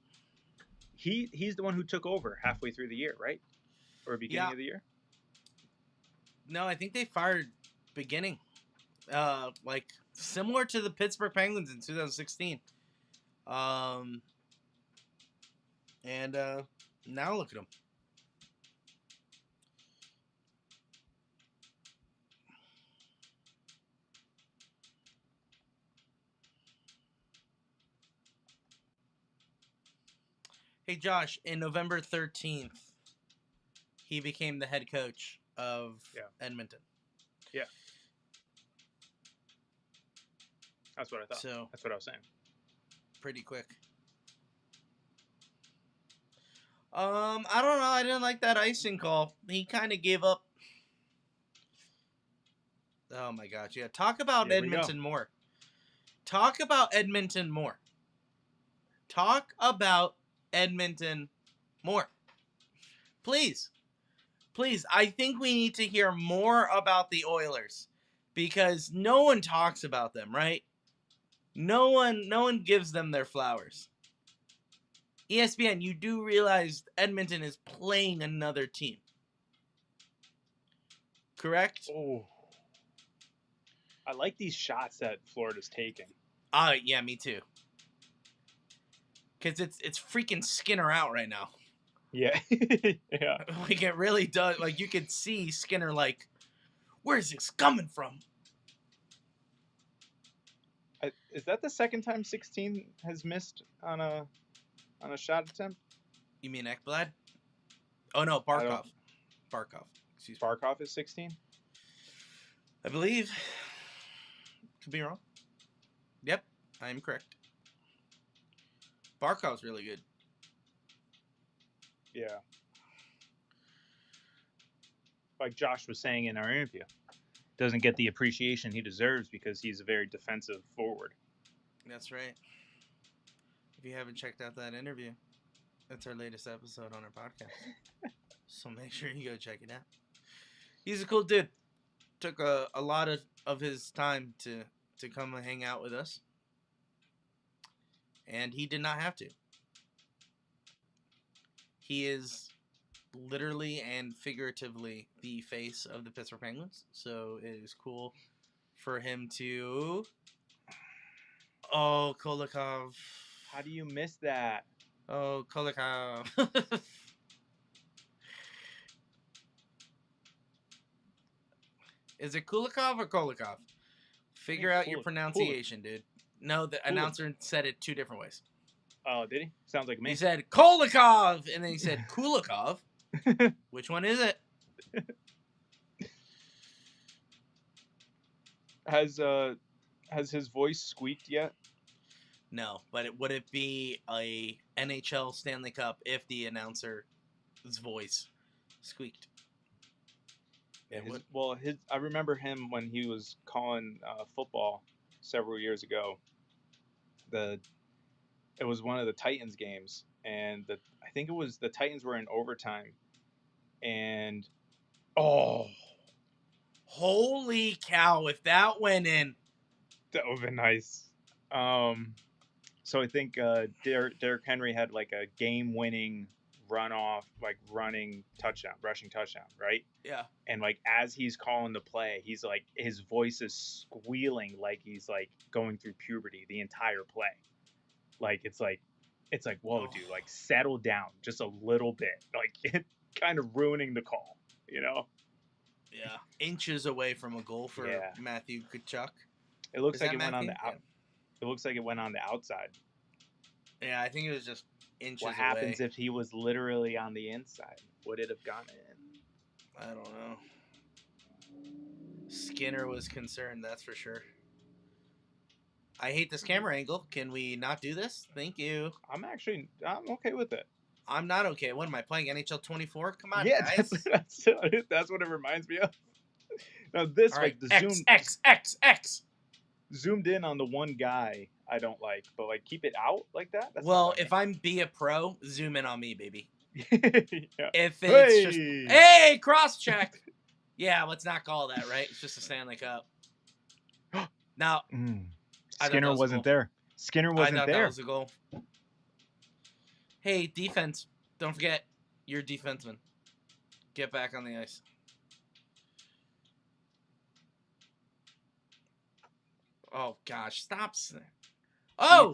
Yeah. He's the one who took over halfway through the year, right? Or beginning of the year? No, I think they fired beginning. Like similar to the Pittsburgh Penguins in 2016. And now look at them. Hey Josh, in November 13th, he became the head coach of Edmonton. Yeah. That's what I thought. So that's what I was saying. Pretty quick. I don't know. I didn't like that icing call. He kind of gave up. Oh my gosh. Yeah. Talk about Edmonton more. Talk about Edmonton more. Talk about Edmonton more. Please. Please. I think we need to hear more about the Oilers because no one talks about them, right? No one gives them their flowers. ESPN, you do realize Edmonton is playing another team. Correct? Oh. I like these shots that Florida's taking. Yeah, me too. Because it's freaking Skinner out right now. Yeah. Yeah. Like, it really does. Like, you could see Skinner, like, where's this coming from? Is that the second time 16 has missed on a shot attempt? You mean Ekblad? Oh, no, Barkov. Excuse me. Barkov is 16? I believe. Could be wrong. Yep, I am correct. Barkov's really good. Yeah. Like Josh was saying in our interview, doesn't get the appreciation he deserves because he's a very defensive forward. That's right. If you haven't checked out that interview, that's our latest episode on our podcast. So make sure you go check it out. He's a cool dude. Took a lot of his time to come and hang out with us. And he did not have to. He is literally and figuratively the face of the Pittsburgh Penguins. So it is cool for him to... Oh, Kolikov. How do you miss that? Oh, Kolikov. Is it Kulikov or Kolikov? Figure out your pronunciation, dude. No, the announcer said it two different ways. Oh, did he? Sounds like me. He said Kolikov, and then he said Kulikov. Which one is it? Has his voice squeaked yet? No, but would it be a NHL Stanley Cup if the announcer's voice squeaked? I remember him when he was calling football several years ago. It was one of the Titans games, and I think it was the Titans were in overtime, and holy cow! If that went in, that would have been nice. So I think Derrick Henry had like a game-winning runoff, like rushing touchdown, right? Yeah. And like as he's calling the play, he's like his voice is squealing like he's like going through puberty the entire play. Like it's like whoa, dude, like settle down just a little bit. Like it kind of ruining the call, you know? Yeah. Inches away from a goal for Matthew Tkachuk. It looks like it went on the out. It looks like it went on the outside. Yeah, I think it was just inches away. What happens if he was literally on the inside? Would it have gone in? I don't know. Skinner was concerned, that's for sure. I hate this camera angle. Can we not do this? Thank you. I'm okay with it. I'm not okay. What am I playing? NHL 24? Come on, yeah, guys. That's what it reminds me of. Now this, all right, like the X. Zoomed in on the one guy I don't like, but like keep it out like that. That's well, if I'm a pro, zoom in on me, baby. Yeah. If it's just cross check. Yeah, let's not call that, right? It's just a Stanley Cup. Now, Skinner wasn't there. Skinner wasn't there. I thought that was a goal. Hey, defense! Don't forget, you're a defenseman. Get back on the ice. Oh gosh, stop! Oh,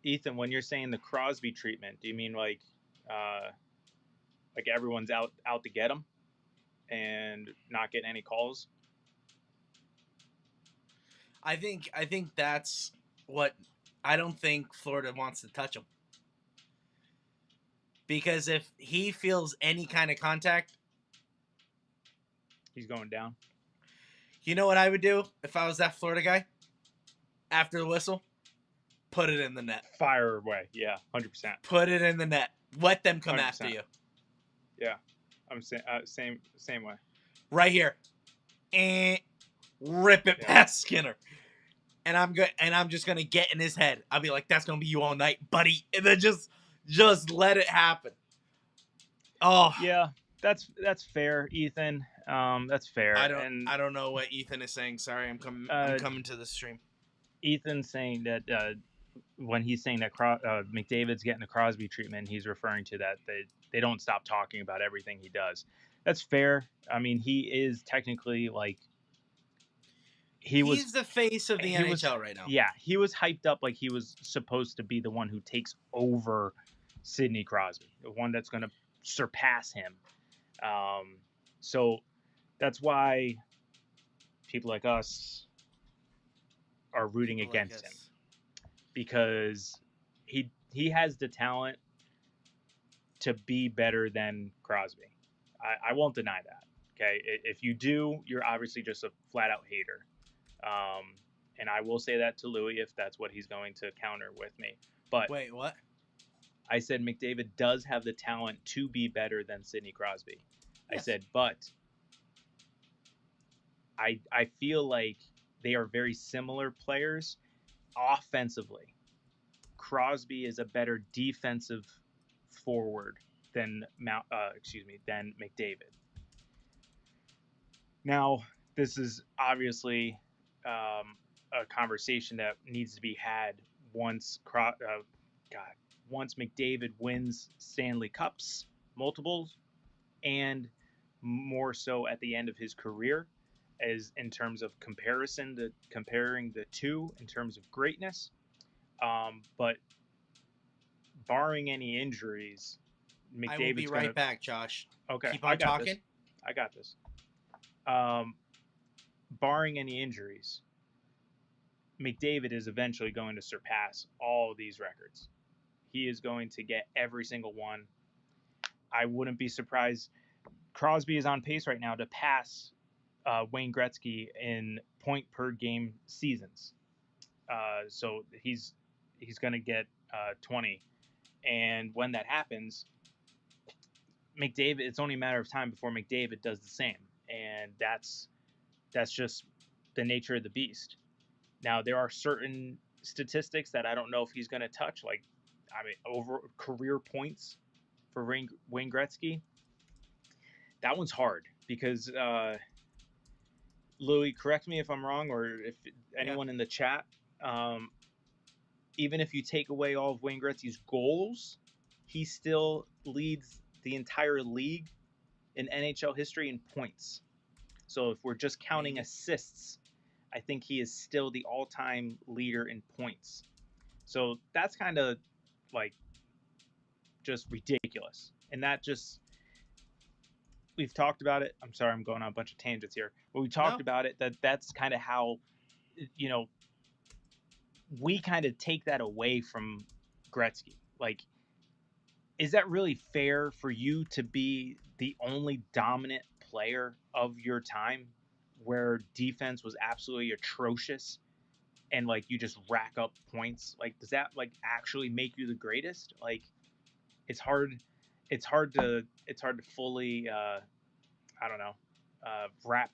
Ethan, when you're saying the Crosby treatment, do you mean like everyone's out to get him and not getting any calls? I think that's what I don't think Florida wants to touch him. Because if he feels any kind of contact, He's going down. You know what I would do if I was that Florida guy? After the whistle, put it in the net. Fire away. Yeah, 100%. Put it in the net. Let them come 100%. after you. Yeah, I'm same way. Right here. And rip it past Skinner. And I'm good. And I'm just gonna get in his head. I'll be like, "That's gonna be you all night, buddy." And then just let it happen. Oh yeah, that's fair, Ethan. That's fair. I don't know what Ethan is saying. Sorry, I'm coming to the stream. Ethan's saying that when he's saying that McDavid's getting the Crosby treatment, he's referring to that they don't stop talking about everything he does. That's fair. I mean, he is technically like he's the face of the NHL right now. Yeah, he was hyped up like he was supposed to be the one who takes over Sidney Crosby, the one that's going to surpass him. So that's why people like us are rooting against him, because he has the talent to be better than Crosby. I won't deny that. Okay, if you do, you're obviously just a flat out hater. And I will say that to Louie if that's what he's going to counter with me. But wait, what? I said McDavid does have the talent to be better than Sidney Crosby. Yes. I said, but I feel like they are very similar players offensively. Crosby is a better defensive forward than McDavid. Now, this is obviously a conversation that needs to be had once McDavid wins Stanley Cups, multiples, and more so at the end of his career, as in terms of comparing the two in terms of greatness. But barring any injuries, McDavid's I will be right back, Josh. Okay, keep on talking. I got this. Barring any injuries, McDavid is eventually going to surpass all these records. He is going to get every single one. I wouldn't be surprised. Crosby is on pace right now to pass Wayne Gretzky in point per game seasons. So he's going to get 20. And when that happens, McDavid, it's only a matter of time before McDavid does the same. And that's just the nature of the beast. Now, there are certain statistics that I don't know if he's going to touch, like, over career points for Wayne Gretzky. That one's hard because, Louie, correct me if I'm wrong, or if anyone in the chat, even if you take away all of Wayne Gretzky's goals, he still leads the entire league in NHL history in points. So if we're just counting assists, I think he is still the all-time leader in points. So that's kind of like just ridiculous. And that just, we've talked about it. I'm sorry, I'm going on a bunch of tangents here. But we talked about it, that's kind of how, we kind of take that away from Gretzky. Like, is that really fair for you to be the only dominant player of your time where defense was absolutely atrocious and like you just rack up points? Like, does that like actually make you the greatest? Like, it's hard to fully I don't know, wrap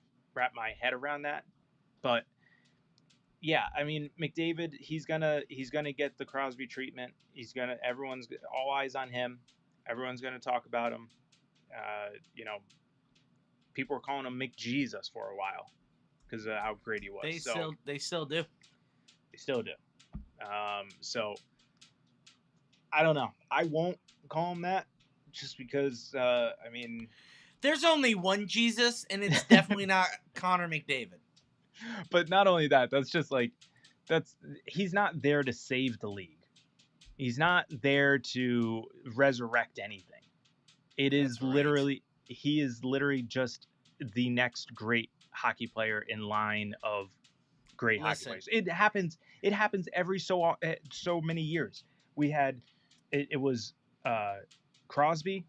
my head around that. But yeah, I mean, McDavid, he's gonna get the Crosby treatment. Everyone's all eyes on him. Everyone's gonna talk about him. People were calling him McJesus for a while because of how great he was. They still do. They still do. So I don't know. I won't call him that just because. I mean, there's only one Jesus, and it's definitely not Connor McDavid. But not only that, he's not there to save the league. He's not there to resurrect anything. He is literally just the next great hockey player in line of great hockey players. It happens every so many years. It was Crosby,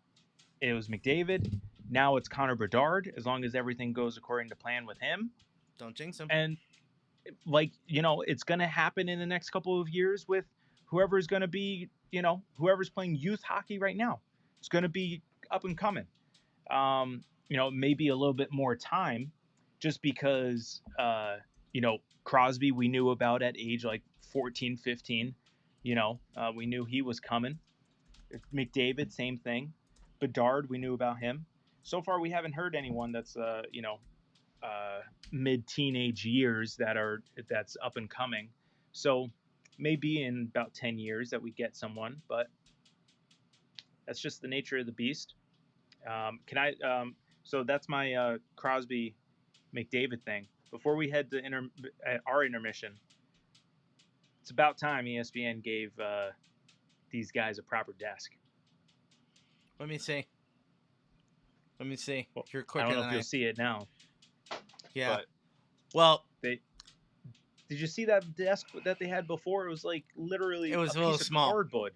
it was McDavid. Now it's Connor Bedard, as long as everything goes according to plan with him. Don't jinx him. And like, it's going to happen in the next couple of years with whoever's going to be, whoever's playing youth hockey right now. It's going to be up and coming. Maybe a little bit more time, just because, Crosby we knew about at age like 14, 15. We knew he was coming. McDavid, same thing. Bedard, we knew about him. So far, we haven't heard anyone that's, mid-teenage years that's up and coming. So maybe in about 10 years that we get someone, but that's just the nature of the beast. So that's my Crosby McDavid thing. Before we head to our intermission, it's about time ESPN gave these guys a proper desk. Let me see. Well, You're quicker I don't know than if you'll see it now. Yeah. But well, did you see that desk that they had before? It was like literally it was a a little piece small. of cardboard.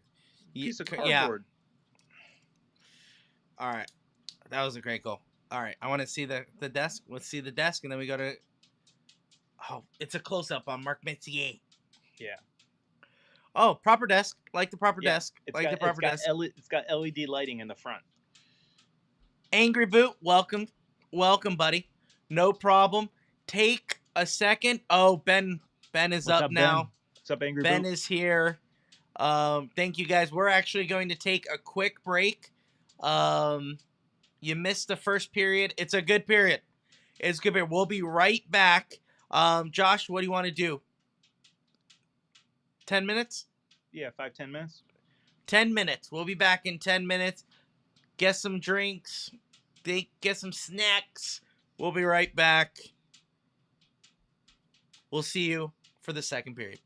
Piece of cardboard. Yeah. All right. That was a great goal. All right. I want to see the desk. Let's see the desk, and then we go to. Oh, it's a close up on Mark Messier. Yeah. Oh, proper desk. Like the proper desk. Like the proper desk. It's got LED lighting in the front. Angry Boot, welcome, buddy. No problem. Take a second. Oh, Ben is up now. Ben? What's up, Angry Boot? Ben is here. Thank you guys. We're actually going to take a quick break. You missed the first period. It's a good period. It's a good period. We'll be right back. Josh, what do you want to do? 10 minutes? Yeah, 5-10 minutes. 10 minutes. We'll be back in 10 minutes. Get some drinks. Get some snacks. We'll be right back. We'll see you for the second period.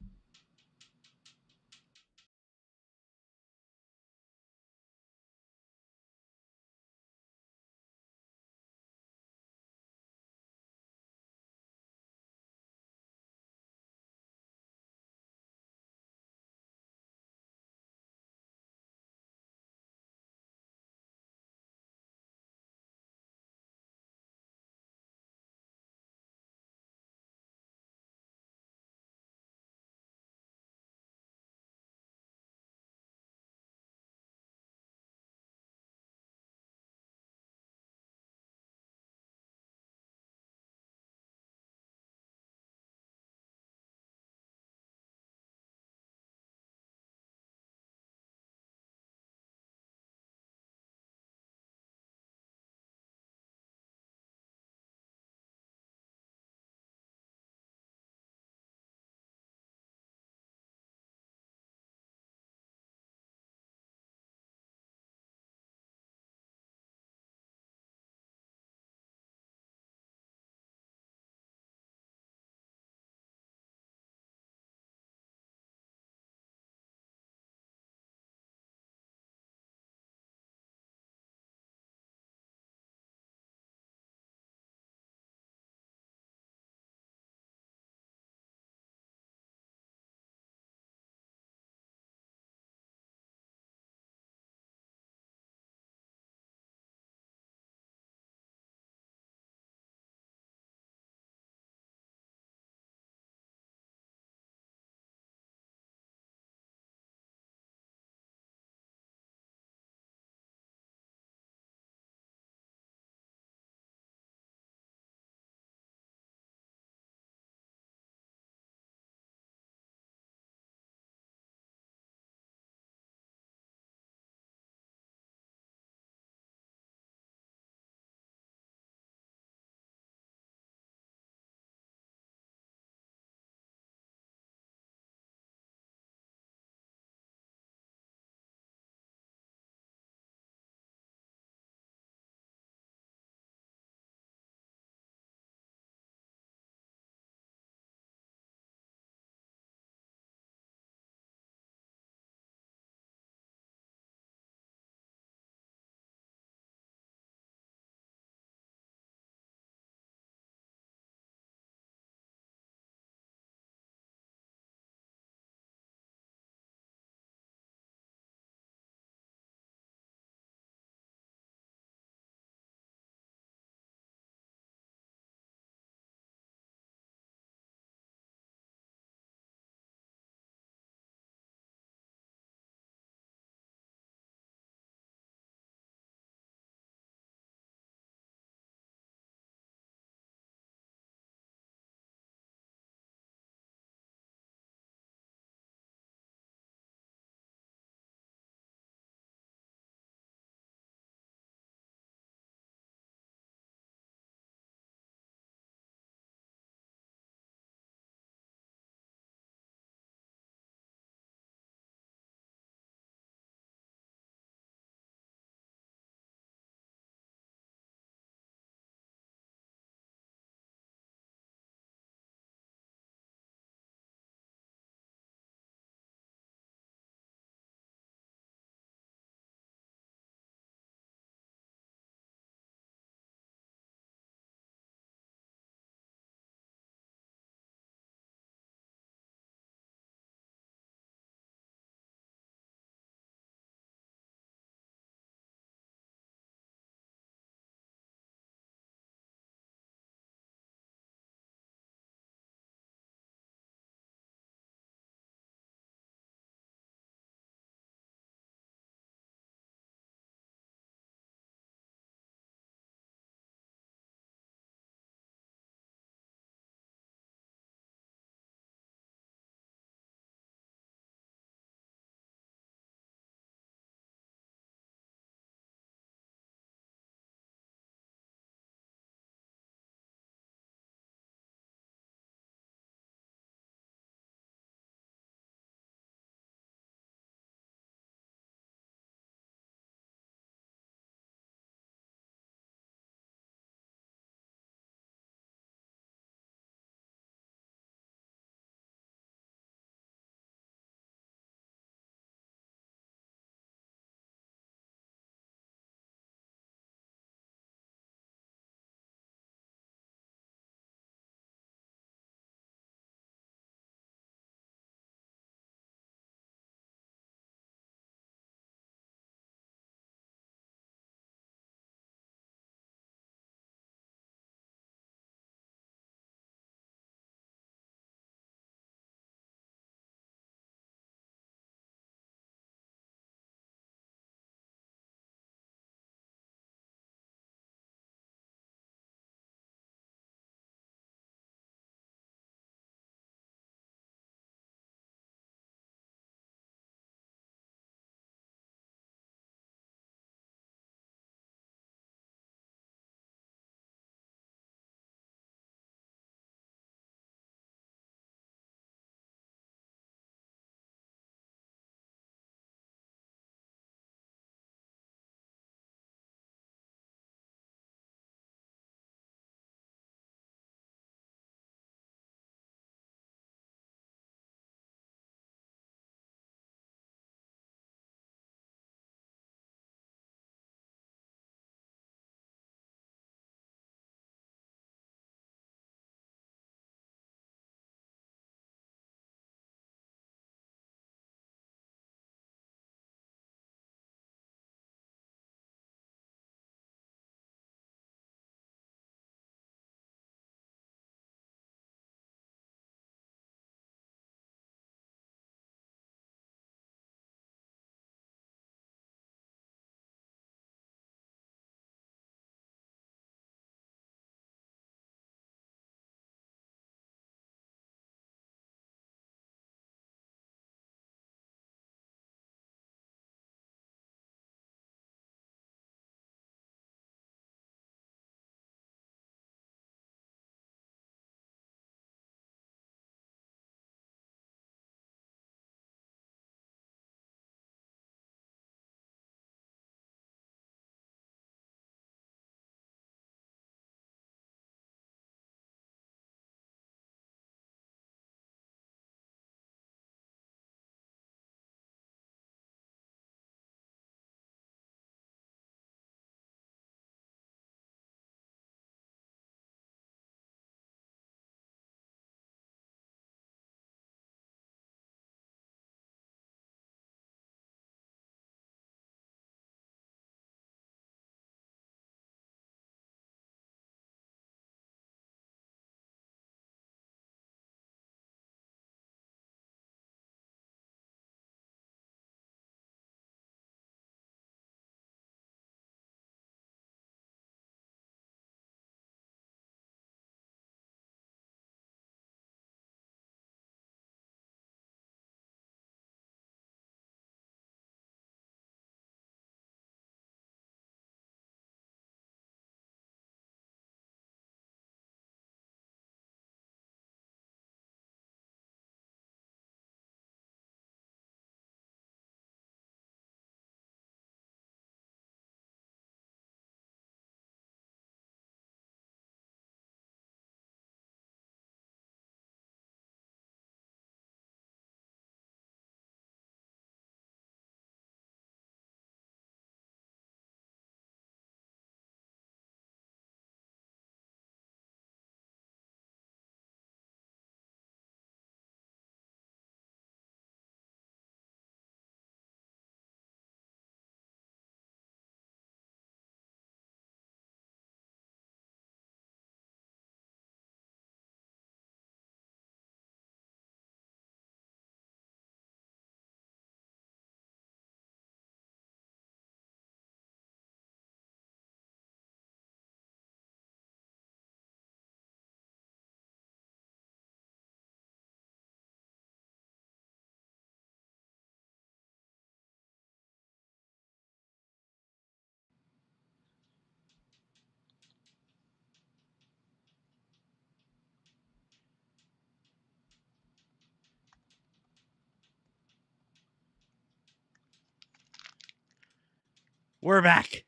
We're back.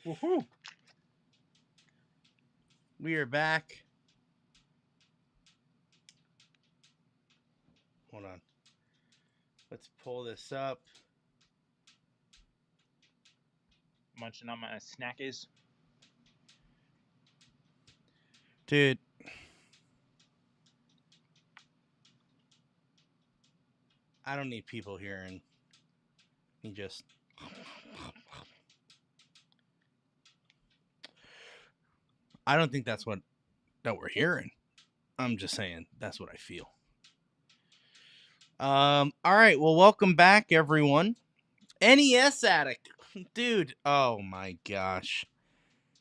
Woohoo! We are back. Hold on. Let's pull this up. Munching on my snackies. Dude. I don't need people hearing. You just... I don't think that's what we're hearing. I'm just saying that's what I feel. All right. Well, welcome back, everyone. NES Addict. Dude. Oh, my gosh.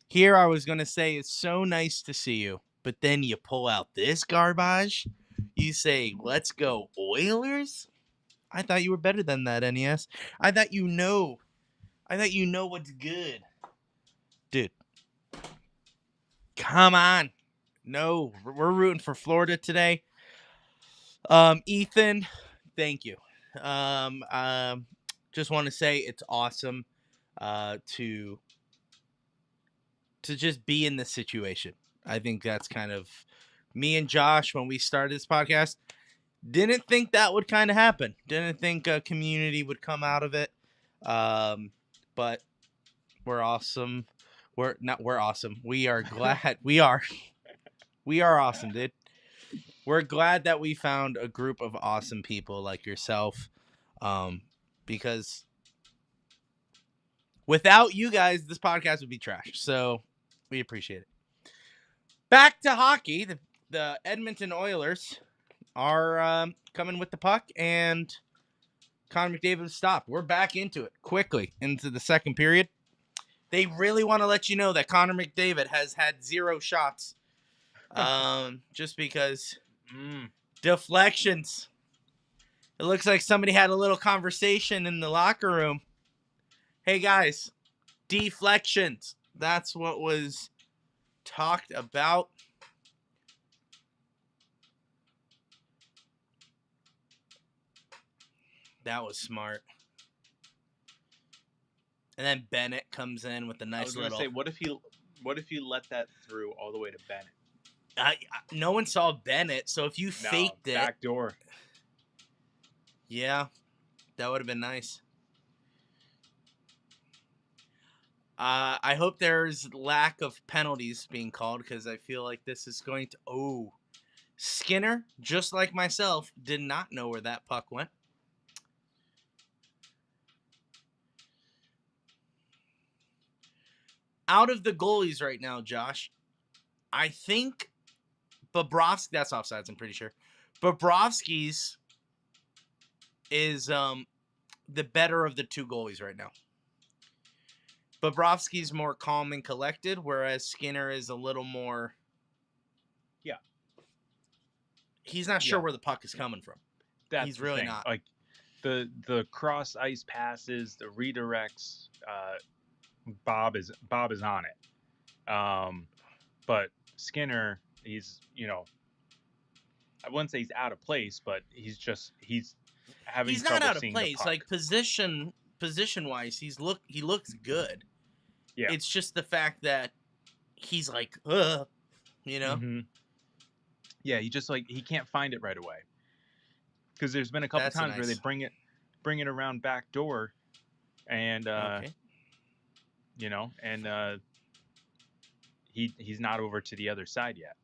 Here I was going to say it's so nice to see you. But then you pull out this garbage. You say, let's go Oilers? I thought you were better than that, NES. I thought you know what's good. Dude. Come on. No, we're rooting for Florida today. Ethan, thank you. Just want to say it's awesome to just be in this situation. I think that's kind of me and Josh when we started this podcast. Didn't think that would kind of happen. Didn't think a community would come out of it. But we're awesome. We're awesome. We are glad. We are awesome, dude. We're glad that we found a group of awesome people like yourself. Because without you guys, this podcast would be trash. So we appreciate it. Back to hockey. The Edmonton Oilers are coming with the puck, and Connor McDavid stopped. We're back into it quickly into the second period. They really want to let you know that Connor McDavid has had 0 shots. Just because deflections. It looks like somebody had a little conversation in the locker room. Hey guys, deflections. That's what was talked about. That was smart. And then Bennett comes in with a nice little. Say, what if you let that through all the way to Bennett? No one saw Bennett, so if you faked it, back door. Yeah, that would have been nice. I hope there's lack of penalties being called because I feel like this is going to. Oh, Skinner, just like myself, did not know where that puck went. Out of the goalies right now, Josh, I think Bobrovsky, that's offsides, I'm pretty sure. Bobrovsky's is the better of the 2 goalies right now. Bobrovsky's more calm and collected, whereas Skinner is a little more... Yeah. He's not sure where the puck is coming from. He's really not. Like, the cross-ice passes, the redirects, Bob is on it. But Skinner, he's, I wouldn't say he's out of place, but he's having he's trouble not out of seeing place. the puck. Like position wise, he looks good. Yeah. It's just the fact that he's like, Mm-hmm. Yeah, he can't find it right away. Because there's been a couple times where they bring it around back door, and he's not over to the other side yet.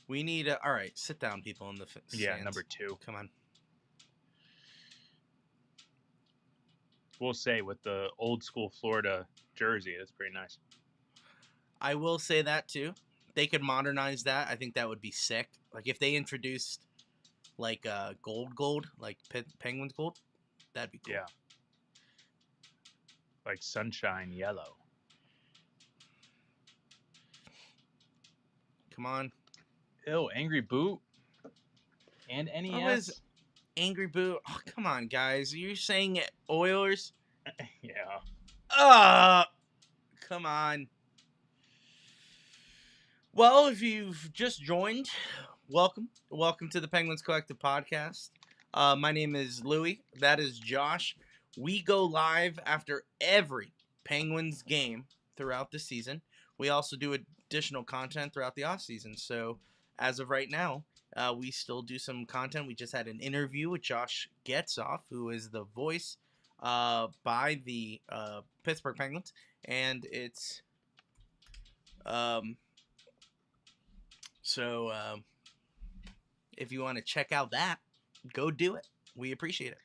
We need all right, sit down, people in the stands. Yeah, number 2. Come on. We'll say with the old school Florida jersey, that's pretty nice. I will say that too. They could modernize that. I think that would be sick. Like if they introduced like gold, like Penguins gold, that'd be cool. Yeah. Like sunshine yellow. Come on. Ew, Angry Boot. And NES. Angry Boot. Oh, come on, guys. Are you saying it Oilers? Yeah. Come on. Well, if you've just joined, welcome. Welcome to the Penguins Collective Podcast. My name is Louie. That is Josh. We go live after every Penguins game throughout the season. We also do additional content throughout the off season. So as of right now, we still do some content. We just had an interview with Josh Getzoff, who is the voice by the Pittsburgh Penguins, and it's if you want to check out that, go do it. We appreciate it.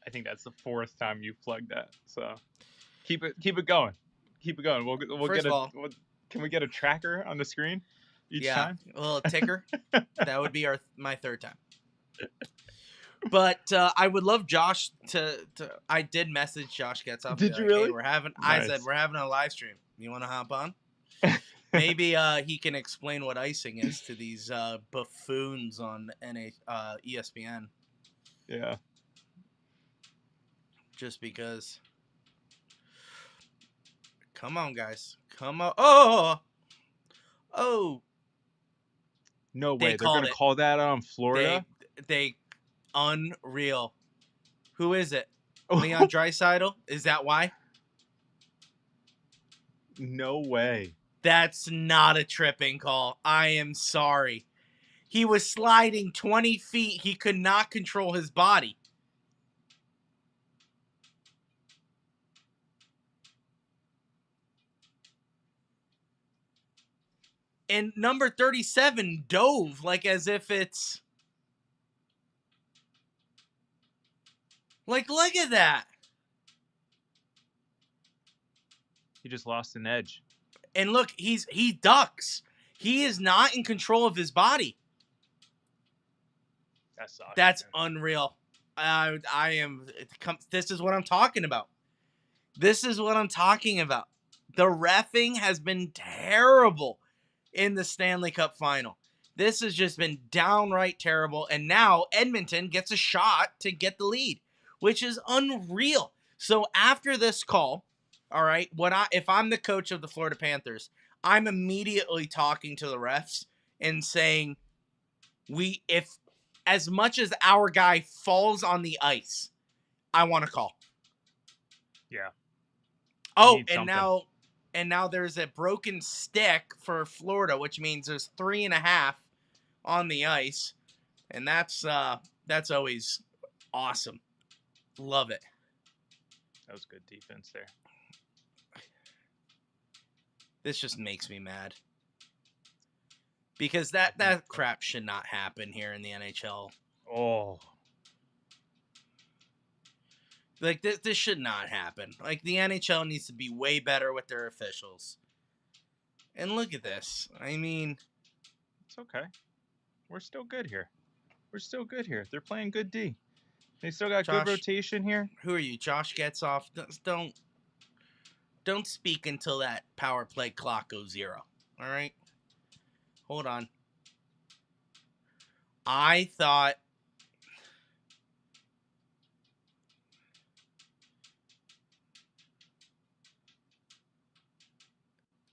I think that's the 4th time you plugged that. So keep it going. Keep it going. We'll First get of all, can we get a tracker on the screen each time? A little ticker. That would be my 3rd time. But I would love Josh to. I did message Josh Getzoff. Did you really? Hey, I said we're having a live stream. You want to hop on? Maybe he can explain what icing is to these buffoons on ESPN. Yeah. Just because. Come on, guys. Come on. Oh. No way. They're going to call that on Florida? They unreal. Who is it? Leon Draisaitl? Is that why? No way. That's not a tripping call. I am sorry. He was sliding 20 feet. He could not control his body. And number 37 dove like as if it's... Like, look at that. He just lost an edge. And look, he ducks. He is not in control of his body. That sucks. That's unreal. I am. This is what I'm talking about. This is what I'm talking about. The reffing has been terrible in the Stanley Cup Final. This has just been downright terrible. And now Edmonton gets a shot to get the lead, which is unreal. So after this call, all right, if I'm the coach of the Florida Panthers, I'm immediately talking to the refs and saying, if as much as our guy falls on the ice, I want to call. Yeah. Oh, and now there's a broken stick for Florida, which means there's 3.5 on the ice, and that's always awesome. Love it. That was good defense there. This just makes me mad. Because that crap should not happen here in the NHL. Oh. Like, this should not happen. Like, the NHL needs to be way better with their officials. And look at this. I mean... It's okay. We're still good here. They're playing good D. They still got good rotation here. Who are you? Josh Getzoff. Don't speak until that power play clock goes 0. All right? Hold on. I thought...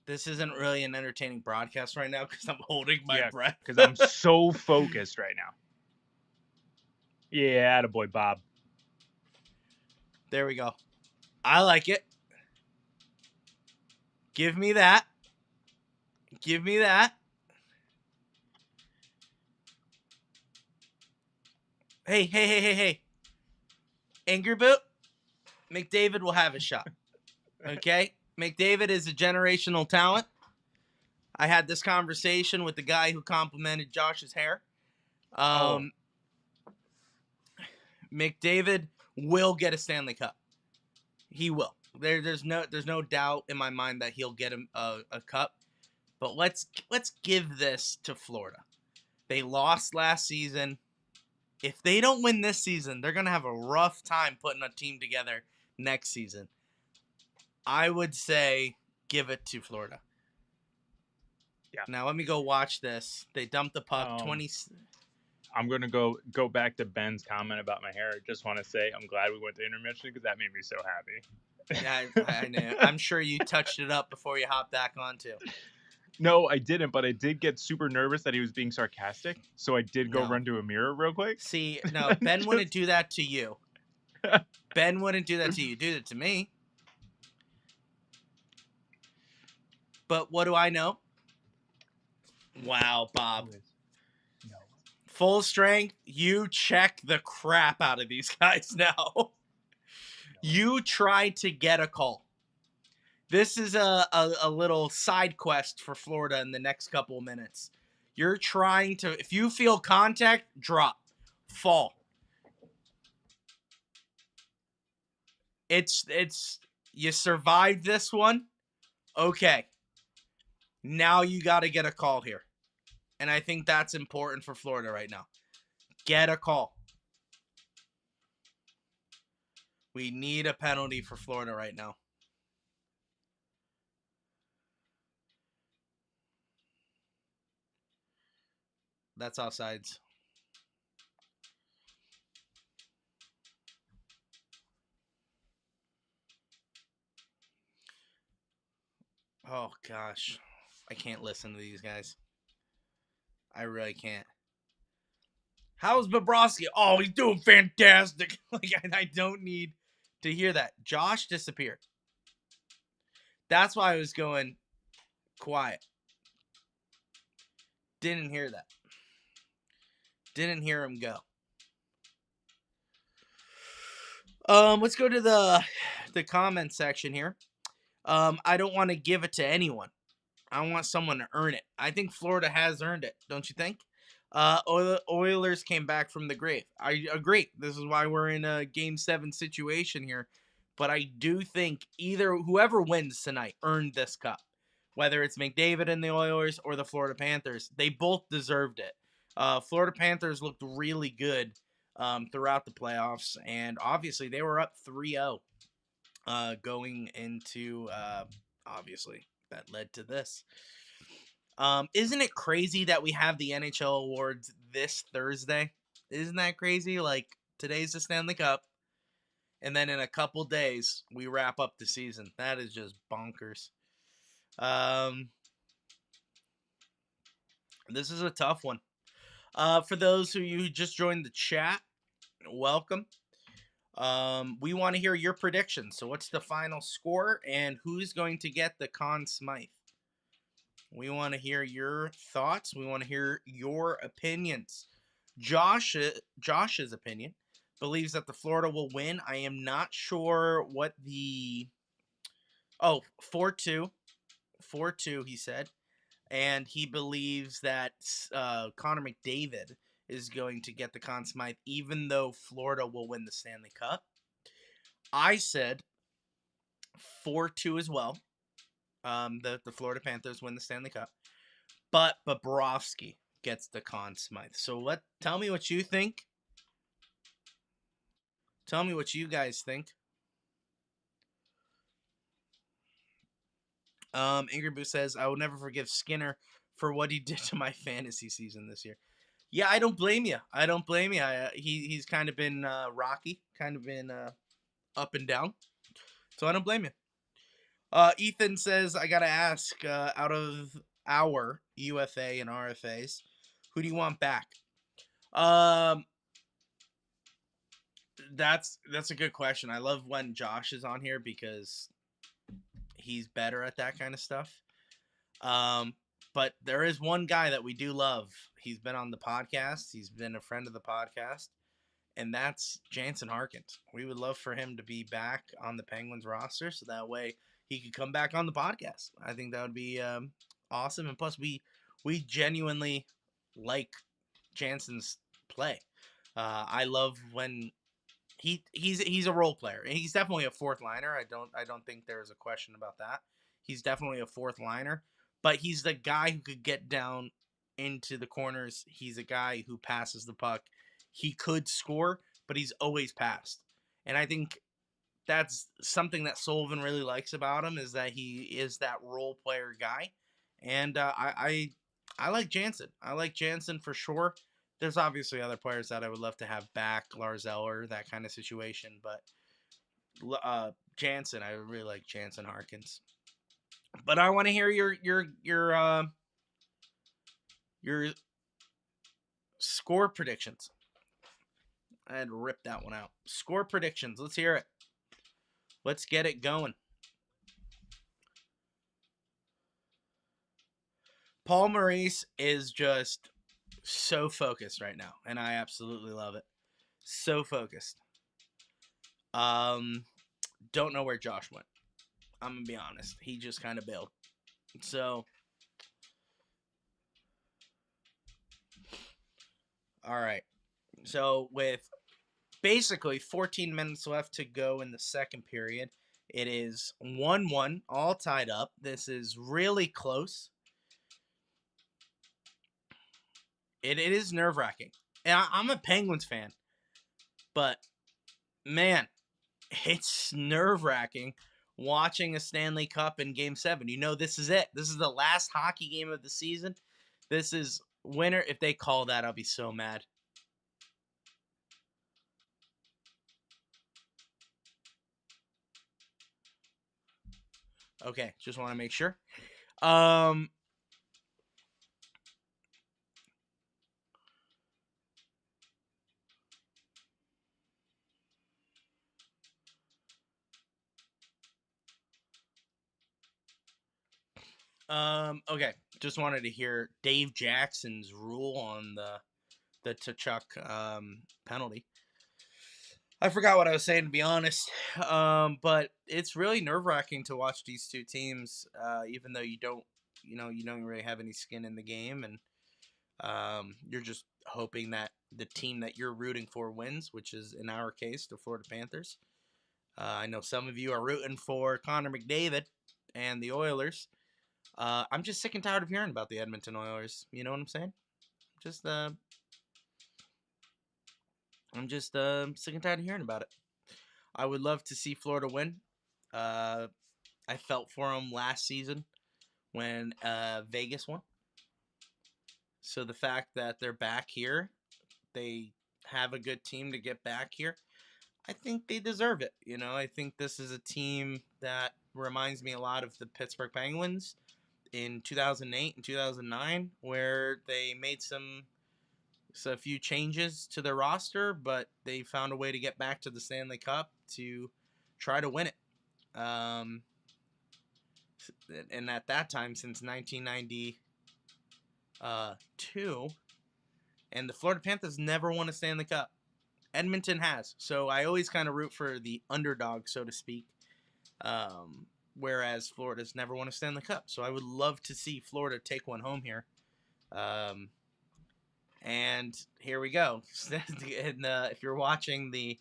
This isn't really an entertaining broadcast right now because I'm holding my breath. Because I'm so focused right now. Yeah, attaboy, Bob. There we go. I like it. Give me that. Give me that. Hey. Angry Boot, McDavid will have a shot. Okay? McDavid is a generational talent. I had this conversation with the guy who complimented Josh's hair. McDavid will get a Stanley Cup. He will. There's no doubt in my mind that he'll get a cup. But let's give this to Florida. They lost last season. If they don't win this season, they're going to have a rough time putting a team together next season. I would say give it to Florida. Yeah. Now let me go watch this. They dumped the puck 20. I'm going to go back to Ben's comment about my hair. I just want to say I'm glad we went to intermission because that made me so happy. Yeah, I know. I'm sure you touched it up before you hopped back on too. No, I didn't, but I did get super nervous that he was being sarcastic. So I did go run to a mirror real quick. See, no, Ben wouldn't do that to you. Ben wouldn't do that to you. Do it to me. but what do I know? Wow, Bob. No. Full strength, you check the crap out of these guys now. You try to get a call. This is a little side quest for Florida in the next couple of minutes. You're trying to, if you feel contact, drop, fall. It's you survived this one. Okay. Now you got to get a call here. And I think that's important for Florida right now. Get a call. We need a penalty for Florida right now. That's offsides. Oh, gosh. I can't listen to these guys. I really can't. How's Bobrovsky? Oh, he's doing fantastic. Like, I don't need to hear that. Josh disappeared. That's why I was going quiet. Didn't hear that. Didn't hear him go. Let's go to the comment section here. I don't want to give it to anyone. I want someone to earn it. I think Florida has earned it, don't you think? Oilers came back from the grave. I agree. This is why we're in a Game 7 situation here. But I do think either whoever wins tonight earned this cup. Whether it's McDavid and the Oilers or the Florida Panthers, they both deserved it. Florida Panthers looked really good throughout the playoffs, and obviously they were up 3-0 going into, obviously, that led to this. Isn't it crazy that we have the NHL awards this Thursday? Isn't that crazy? Like, today's the Stanley Cup, and then in a couple days, we wrap up the season. That is just bonkers. This is a tough one. For those of you who just joined the chat, welcome. We want to hear your predictions. So what's the final score and who's going to get the Conn Smythe? We want to hear your thoughts. We want to hear your opinions. Josh's opinion believes that the Florida will win. I am not sure what the 4-2. 4-2 he said. And he believes that Connor McDavid is going to get the Conn Smythe, even though Florida will win the Stanley Cup. I said 4-2 as well. The Florida Panthers win the Stanley Cup. But Bobrovsky gets the Conn Smythe. So tell me what you think. Tell me what you guys think. Angry Boo says, I will never forgive Skinner for what he did to my fantasy season this year. Yeah, I don't blame you. I don't blame you. He's kind of been rocky, kind of been up and down. So I don't blame you. Ethan says, I got to ask, out of our UFA and RFAs, who do you want back? That's a good question. I love when Josh is on here because he's better at that kind of stuff. But there is one guy that we do love. He's been on the podcast. He's been a friend of the podcast. And that's Jansen Harkins. We would love for him to be back on the Penguins roster so that way he could come back on the podcast. I think that would be awesome. And plus, we genuinely like Jansen's play. I love when he's a role player. He's definitely a fourth liner. I don't think there's a question about that. He's definitely a fourth liner, but he's the guy who could get down into the corners. He's a guy who passes the puck. He could score, but he's always passed. And I think that's something that Sullivan really likes about him is that he is that role player guy. And I like Jansen. I like Jansen for sure. There's obviously other players that I would love to have back, Lars Eller, that kind of situation. But Jansen, I really like Jansen Harkins. But I want to hear your score predictions. I had to rip that one out. Score predictions. Let's hear it. Let's get it going. Paul Maurice is just so focused right now, and I absolutely love it. So focused. Don't know where Josh went. I'm gonna be honest. He just kind of bailed. So, all right. So with basically 14 minutes left to go in the second period, it is 1-1, all tied up. This is really close. It is nerve-wracking. And I'm a Penguins fan, but man, it's nerve-wracking watching a Stanley Cup in Game 7. You know this is it. This is the last hockey game of the season. This is winner. If they call that, I'll be so mad. Okay, just want to make sure. Okay, just wanted to hear Dave Jackson's rule on the Tkachuk penalty. I forgot what I was saying, to be honest. But it's really nerve-wracking to watch these two teams, even though you don't really have any skin in the game, and you're just hoping that the team that you're rooting for wins, which is in our case the Florida Panthers. I know some of you are rooting for Connor McDavid and the Oilers. I'm just sick and tired of hearing about the Edmonton Oilers. You know what I'm saying? Just I'm just sick and tired of hearing about it. I would love to see Florida win. I felt for them last season when Vegas won. So the fact that they're back here, they have a good team to get back here. I think they deserve it. You know, I think this is a team that reminds me a lot of the Pittsburgh Penguins in 2008 and 2009, where they made a few changes to their roster, but they found a way to get back to the Stanley Cup to try to win it. And at that time, since 1992, and the Florida Panthers never won a Stanley Cup. Edmonton has, so I always kind of root for the underdog, so to speak. Whereas Florida's never won a Stanley Cup, so I would love to see Florida take one home here. And here we go. And, if you're watching the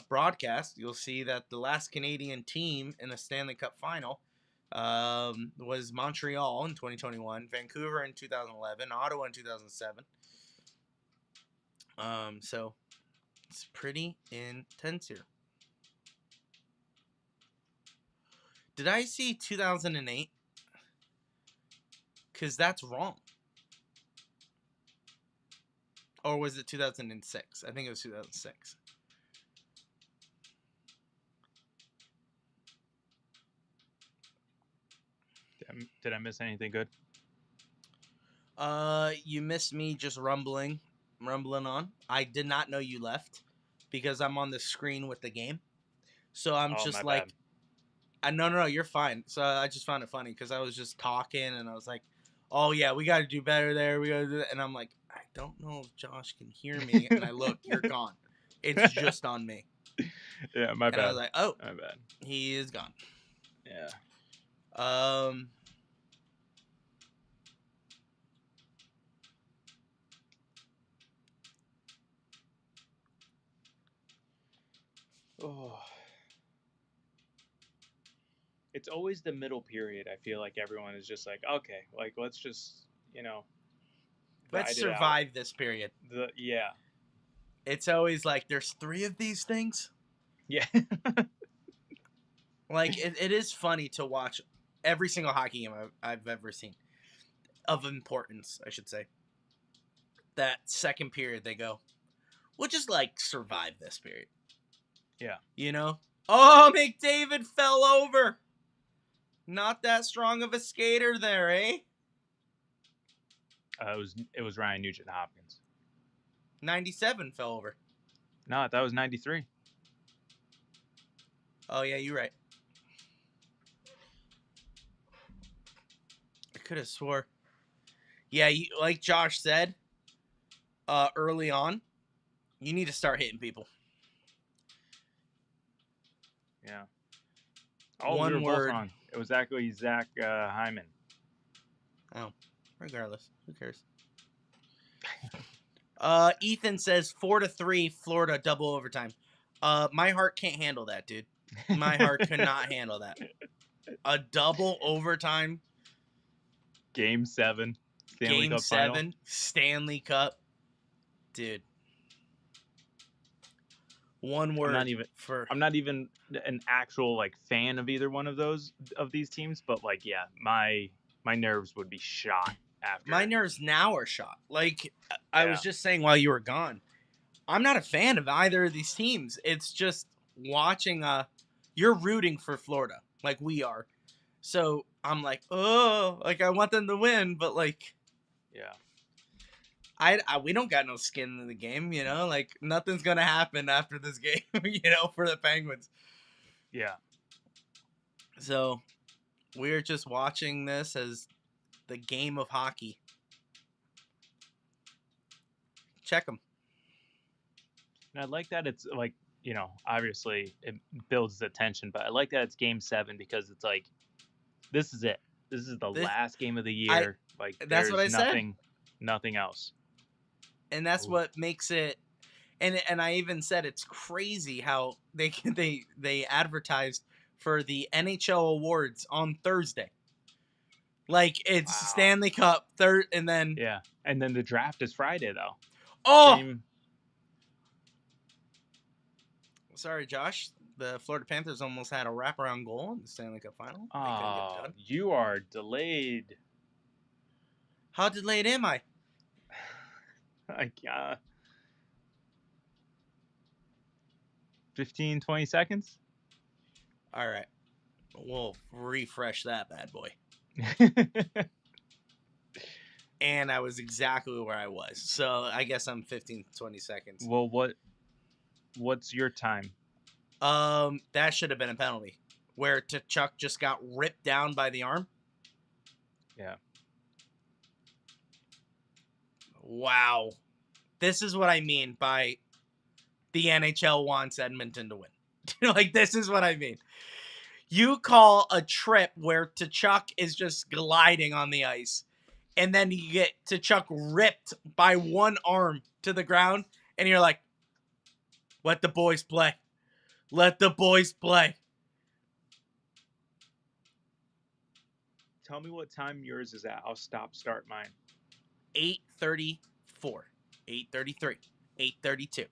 broadcast, you'll see that the last Canadian team in the Stanley Cup Final was Montreal in 2021, Vancouver in 2011, Ottawa in 2007. So it's pretty intense here. Did I see 2008? Because that's wrong. Or was it 2006? I think it was 2006. Did I miss anything good? You missed me just rumbling on. I did not know you left because I'm on the screen with the game. So I'm just like, no, you're fine. So I just found it funny because I was just talking and I was like, oh yeah, we got to do better there. We got to do that. And I'm like, I don't know if Josh can hear me. And I look, you're gone. It's just on me. Yeah, my bad. And I was like, oh, my bad. He is gone. Yeah. Oh. It's always the middle period. I feel like everyone is just like, okay, like let's just, let's survive this period. Yeah. It's always like there's 3 of these things. Yeah. Like it is funny to watch every single hockey game I've ever seen of importance, I should say. That second period, they go, we'll just like survive this period. Yeah. You know? Oh, McDavid fell over. Not that strong of a skater there, eh? It was Ryan Nugent-Hopkins. 97 fell over. No, that was 93. Oh yeah, you're right. I could have swore Yeah, like Josh said early on, you need to start hitting people. Yeah. Oh, we One were both word. wrong. It was actually Zach Hyman. Oh, regardless, who cares? Ethan says 4-3 Florida double overtime. My heart can't handle that, dude. My heart could not handle that. A double overtime. Game 7. Stanley Game Cup Final. 7 Stanley Cup, dude. One word. I'm not even an actual like fan of either one of these teams, but like yeah, my nerves would be shot after. My nerves now are shot. Like I was just saying while you were gone, I'm not a fan of either of these teams. It's just watching. You're rooting for Florida, like we are. So I'm like, oh, like I want them to win, but like, yeah, we don't got no skin in the game, you know. Like nothing's gonna happen after this game, you know, for the Penguins. Yeah. So we're just watching this as the game of hockey. Check them. And I like that it's like, you know, obviously it builds the tension, but I like that it's game 7 because it's like, this is it. This is the last game of the year. That's what I said. Nothing else. And that's what makes it. And I even said it's crazy how they advertised for the NHL awards on Thursday. Like it's Stanley Cup third, and then and then the draft is Friday though. Oh, sorry, Josh. The Florida Panthers almost had a wraparound goal in the Stanley Cup Final. Oh, you are delayed. How delayed am I? 15, 20 seconds. All right, we'll refresh that bad boy. And I was exactly where I was. So I guess I'm 15, 20 seconds. Well, what's your time? That should have been a penalty. Where Chuck just got ripped down by the arm. Yeah. Wow. This is what I mean by the NHL wants Edmonton to win. Like, this is what I mean. You call a trip where Tkachuk is just gliding on the ice, and then you get Tkachuk ripped by one arm to the ground, and you're like, let the boys play. Let the boys play. Tell me what time yours is at. I'll start mine. 8:34, 8:33, 8:32,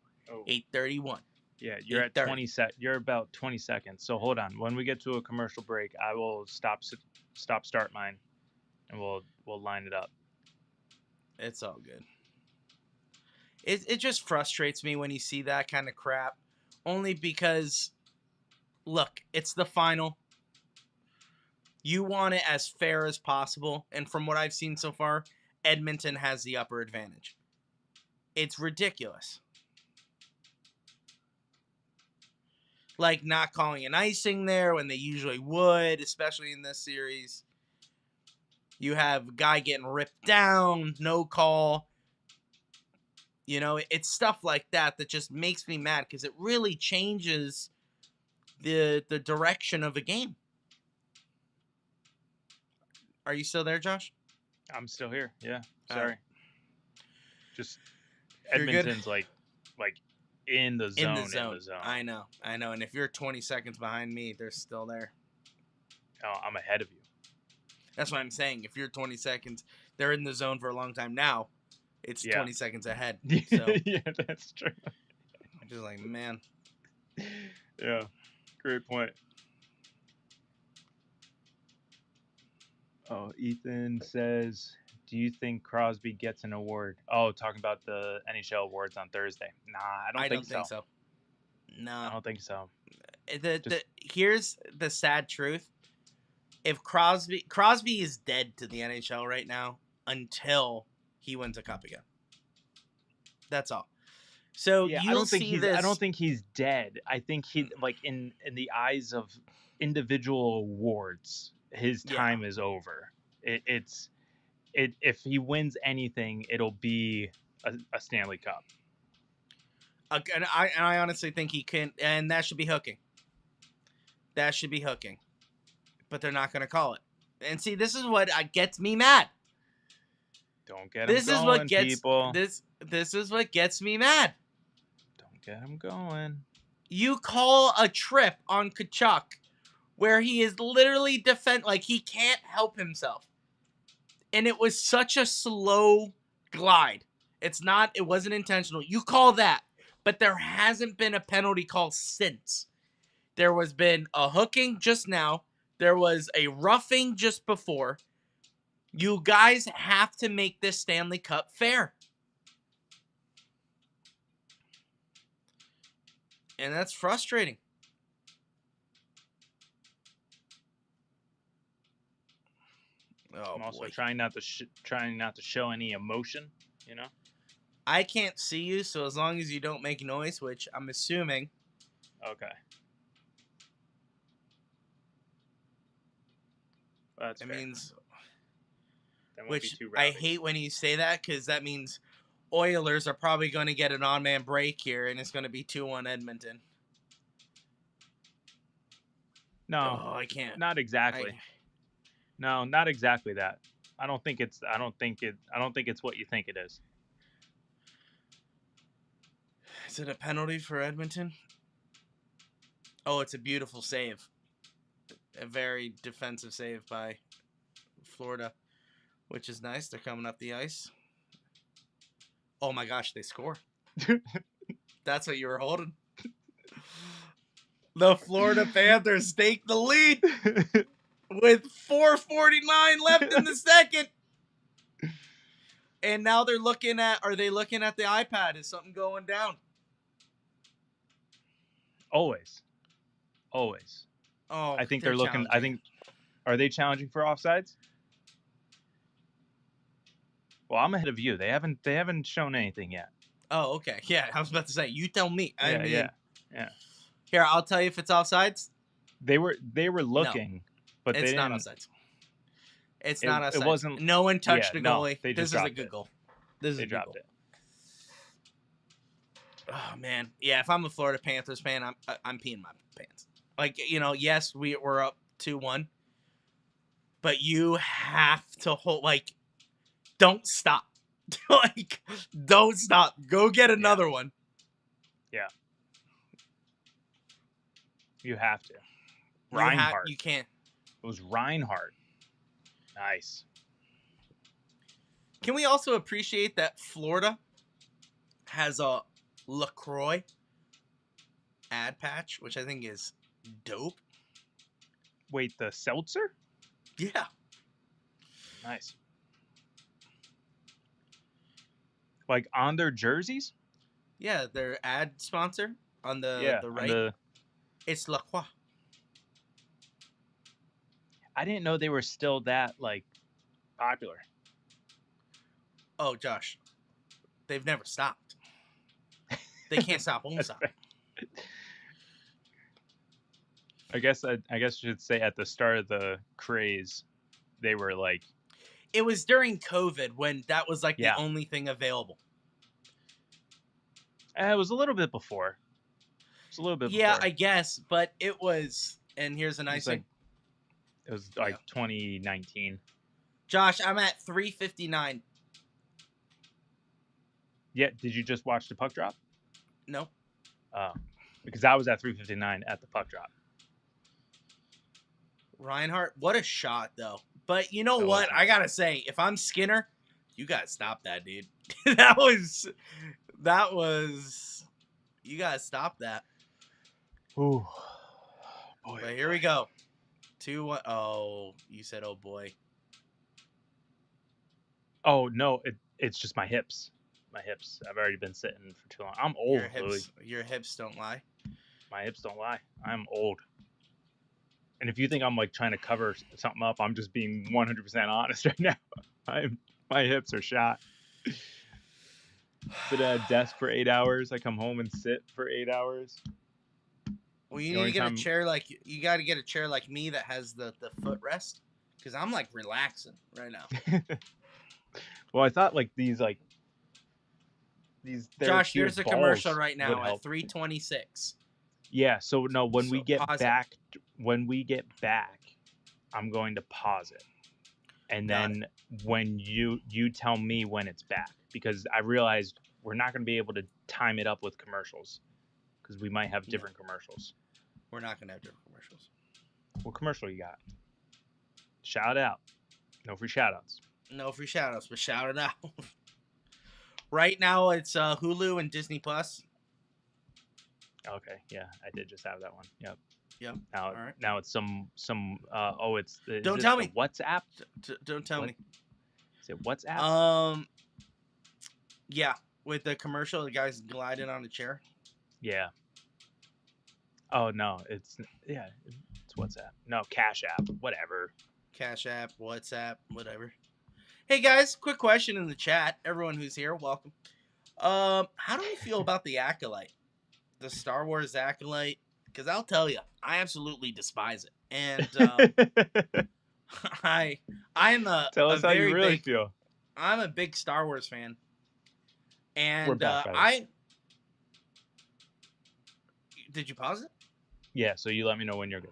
8:31. Yeah, you're at 20 You're about 20 seconds. So hold on. When we get to a commercial break, I will start mine, and we'll line it up. It's all good. It just frustrates me when you see that kind of crap, only because, look, it's the final. You want it as fair as possible, and from what I've seen so far, Edmonton has the upper advantage. It's ridiculous. Like not calling an icing there when they usually would, especially in this series. You have a guy getting ripped down, no call. You know, it's stuff like that that just makes me mad because it really changes the direction of a game. Are you still there, Josh? I'm still here. Yeah. Sorry. Just Edmonton's like in the zone. In the zone. I know. And if you're 20 seconds behind me, they're still there. Oh, I'm ahead of you. That's what I'm saying. If you're 20 seconds, they're in the zone for a long time now. It's 20 seconds ahead. So yeah, that's true. I'm just like, man. Yeah. Great point. Oh, Ethan says, do you think Crosby gets an award? Oh, talking about the NHL awards on Thursday. Nah, I don't think so. No. I don't think so. Here's the sad truth. If Crosby is dead to the NHL right now until he wins a cup again. That's all. So yeah, I don't think he's dead. I think he in the eyes of individual awards, his time is over. if he wins anything, it'll be a Stanley Cup. And I honestly think he can, and that should be hooking. That should be hooking. But they're not going to call it. And see, this is what gets me mad. Don't get him going, people. This is what gets me mad. Don't get him going. You call a trip on Tkachuk where he is literally like he can't help himself. And it was such a slow glide. It wasn't intentional. You call that. But there hasn't been a penalty call since. There was been a hooking just now. There was a roughing just before. You guys have to make this Stanley Cup fair. And that's frustrating. Oh, I'm also trying not to show any emotion, you know? I can't see you, so as long as you don't make noise, which I'm assuming. Okay. That's fair. Means, which I hate when you say that, because that means Oilers are probably going to get an on-man break here, and it's going to be 2-1 Edmonton. No, I can't. Not exactly. No, not exactly that. I don't think it's what you think it is. Is it a penalty for Edmonton? Oh, it's a beautiful save. A very defensive save by Florida, which is nice. They're coming up the ice. Oh my gosh, they score. That's what you were holding. The Florida Panthers take the lead with 4:49 left in the second. And now are they looking at the iPad? Is something going down? Always. Oh, I think they're looking. Are they challenging for offsides? Well, I'm ahead of you. They haven't shown anything yet. Oh, okay. Yeah, I was about to say. You tell me. Yeah. Here, I'll tell you if it's offsides. They were looking, but it's not offsides. It's not offsides. It wasn't. No one touched the goalie. No, this is a good goal. They dropped it. Oh man, yeah. If I'm a Florida Panthers fan, I'm peeing my pants. Like, yes, we're up 2-1, but you have to hold. Like, don't stop. Like, don't stop. Go get another one. Yeah. You have to. Reinhardt. You can't. It was Reinhardt. Nice. Can we also appreciate that Florida has a LaCroix ad patch, which I think is dope. Wait, the seltzer? Yeah. Nice. Like on their jerseys? Yeah, their ad sponsor on the right. It's LaCroix. I didn't know they were still that popular. Oh, Josh, they've never stopped. They can't stop. Won't stop. I guess you should say at the start of the craze, they were like. It was during COVID when that was the only thing available. It was a little bit before. Yeah, I guess, but it was. And here's a nice thing. It was 2019. Josh, I'm at 3:59. Yeah, did you just watch the puck drop? No. Because I was at 3:59 at the puck drop. Reinhardt, what a shot, though. But you know what? I got to say, if I'm Skinner, you got to stop that, dude. That was... You got to stop that. Ooh. Boy, but here we go. 2-1. Oh, you said, oh, boy. Oh, no. It's just my hips. My hips. I've already been sitting for too long. I'm old, Louie. Your hips don't lie. My hips don't lie. I'm old. And if you think I'm trying to cover something up, I'm just being 100% honest right now. My hips are shot. Sit at a desk for 8 hours. I come home and sit for 8 hours. Well, you need to get a chair you got to get a chair like me that has the footrest, because I'm relaxing right now. Well, I thought like these Josh, therapeutic there's a commercial balls right would now at help. 3:26. Yeah. So no, when we So get pause it. back, I'm going to pause it, and Got then when you tell me when it's back, because I realized we're not going to be able to time it up with commercials because we might have different commercials. We're not going to have different commercials. What commercial you got? Shout out. No free shout outs. No free shout outs, but shout it out. Right now it's Hulu and Disney Plus. Okay, yeah, I did just have that one. Yep. Yep. Now, All right. now it's some. It's Don't tell me. WhatsApp. Don't tell me. Is it WhatsApp? Yeah, with the commercial, the guy's gliding on a chair. Yeah. Oh no, it's WhatsApp. No, Cash App. Whatever. Cash App, WhatsApp, whatever. Hey guys, quick question in the chat. Everyone who's here, welcome. How do we feel about the Acolyte, the Star Wars Acolyte? Because I'll tell you, I absolutely despise it, and I'm Tell us how you really big, feel. I'm a big Star Wars fan, and We're back, did you pause it? Yeah, so you let me know when you're good,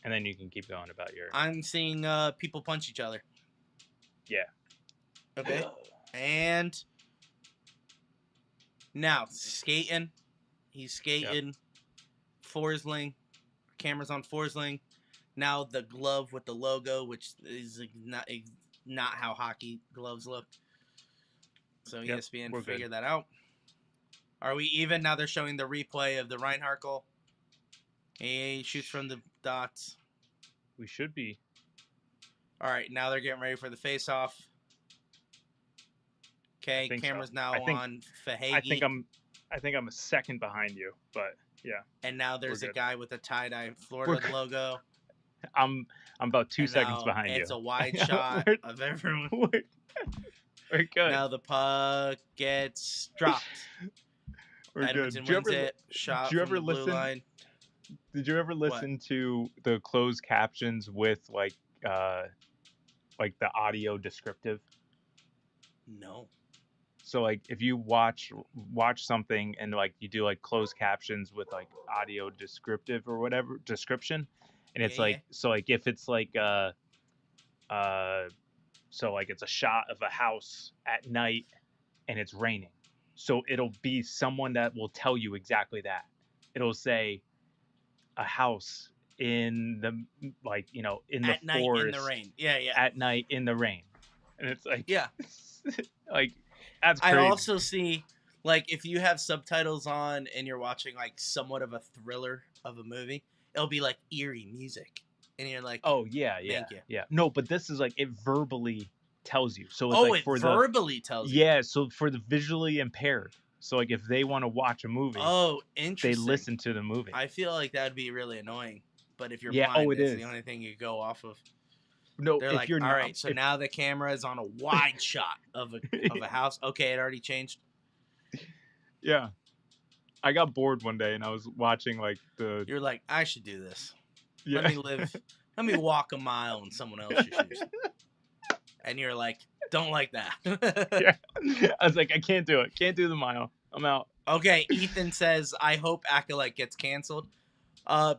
and then you can keep going about your. I'm seeing people punch each other. Yeah. Okay. And now skating. He's skating. Yep. Forsling. Camera's on Forsling. Now the glove with the logo, which is not how hockey gloves look. So ESPN figured that out. Are we even? Now they're showing the replay of the Reinhardt goal. He shoots from the dots. We should be. All right, now they're getting ready for the face-off. Okay, camera's now on Fahey. I think I'm a second behind you, but yeah. And now there's a guy with a tie-dye Florida logo. I'm about 2 seconds behind you. It's a wide shot of everyone. We're good. Now the puck gets dropped. We're Edmonton good. wins it. Shot from the blue line. Did you ever listen to the closed captions with like the audio descriptive? No. So like if you watch something and like you do like closed captions with like audio descriptive or whatever description, and it's so like if it's like so like it's a shot of a house at night and it's raining, so it'll be someone that will tell you exactly that. It'll say a house in the in the at night forest in the rain. Yeah. At night in the rain, and it's like like. That's crazy. I also see, like, if you have subtitles on and you're watching, like, somewhat of a thriller of a movie, it'll be, like, eerie music. And you're like, oh, yeah. Thank you. Yeah. No, but this is, like, it verbally tells you. So it's it verbally tells you. Yeah, so for the visually impaired. So, like, if they want to watch a movie. Oh, interesting. They listen to the movie. I feel like that would be really annoying. But if you're blind, it's the only thing you go off of. No, they're like, all right, so now the camera is on a wide shot of a house. Okay, it already changed. Yeah. I got bored one day and I was watching like the... You're like, I should do this. Yeah. Let me walk a mile in someone else's shoes. And you're like, don't like that. Yeah. I was like, I can't do it. Can't do the mile. I'm out. Okay, Ethan says, I hope Acolyte gets canceled.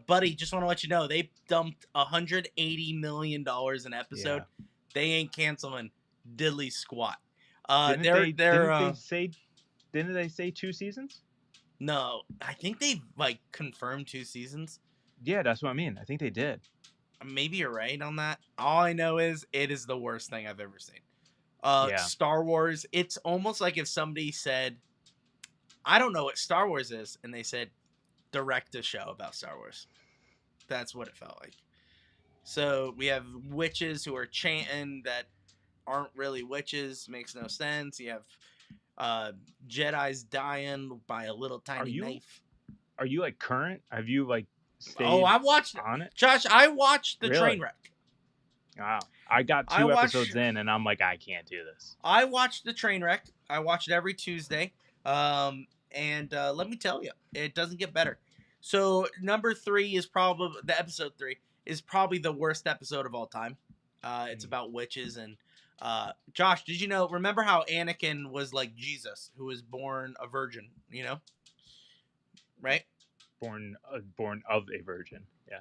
Buddy, just want to let you know, they dumped $180 million an episode. Yeah. They ain't canceling diddly squat. Didn't they say 2 seasons? No, I think they like confirmed 2 seasons. Yeah, that's what I mean. I think they did. Maybe you're right on that. All I know is it is the worst thing I've ever seen. Star Wars, it's almost like if somebody said, I don't know what Star Wars is, and they said, direct a show about Star Wars. That's what it felt like. So we have witches who are chanting that aren't really witches. Makes no sense. You have Jedis dying by a little tiny knife. Are you like current? Have you like stayed I watched on it? Josh, I watched the train wreck. Wow. I got 2 episodes in and I'm like, I can't do this. I watched the train wreck. I watch it every Tuesday. And let me tell you, it doesn't get better. So number 3 is probably the episode 3 is probably the worst episode of all time. It's about witches and Josh, did you know? Remember how Anakin was like Jesus, who was born a virgin? You know, right? Born of a virgin. Yeah.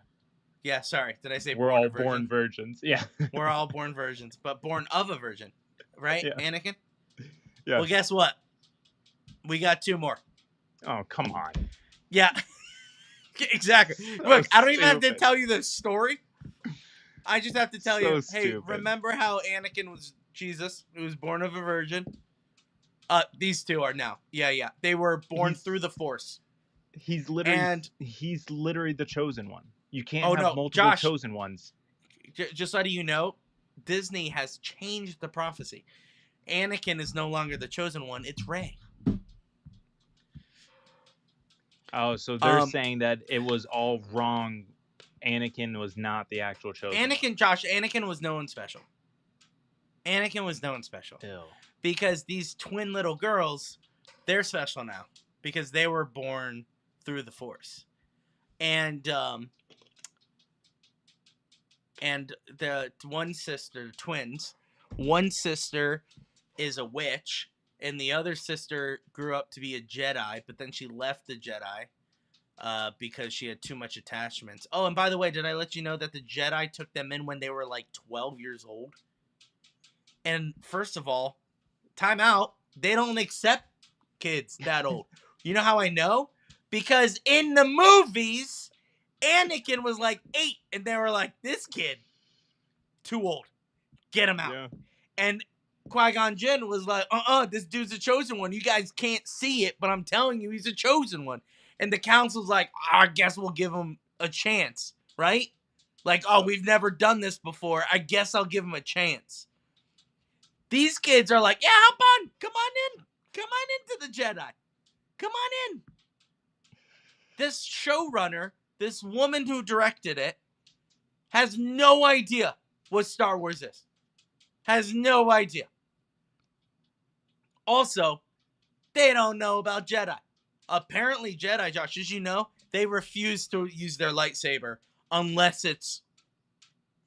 Yeah. Sorry, did I say We're born all a virgin? born virgins. Yeah. We're all born virgins, but born of a virgin, right? Yeah. Anakin. Yes. Well, guess what? We got 2 more. Oh, come on. Yeah. Exactly. So Look, I don't even have to stupid. tell you the story. I just have to tell you, hey, Stupid. remember how Anakin was Jesus, who was born of a virgin? These 2 are now. Yeah. They were born through the Force. He's literally the chosen one. You can't have multiple Josh, chosen ones. Just letting you know, Disney has changed the prophecy. Anakin is no longer the chosen one. It's Rey. Oh, so they're saying that it was all wrong. Anakin was not the actual chosen one. Josh, Anakin was no one special. Ew. Because these twin little girls, they're special now because they were born through the Force. And the one sister, twins, one sister is a witch, and the other sister grew up to be a Jedi, but then she left the Jedi because she had too much attachments. Oh, and by the way, did I let you know that the Jedi took them in when they were like 12 years old? And first of all, time out. They don't accept kids that old. You know how I know? Because in the movies, Anakin was like 8, and they were like, this kid, too old. Get him out. Yeah. And Qui-Gon Jinn was like, this dude's a chosen one. You guys can't see it, but I'm telling you, he's a chosen one. And the council's like, I guess we'll give him a chance, right? Like, we've never done this before. I guess I'll give him a chance. These kids are like, yeah, hop on. Come on in. Come on into the Jedi. Come on in. This showrunner, this woman who directed it, has no idea what Star Wars is. Has no idea. Also, they don't know about Jedi. Apparently, Jedi, Josh, as you know, they refuse to use their lightsaber unless it's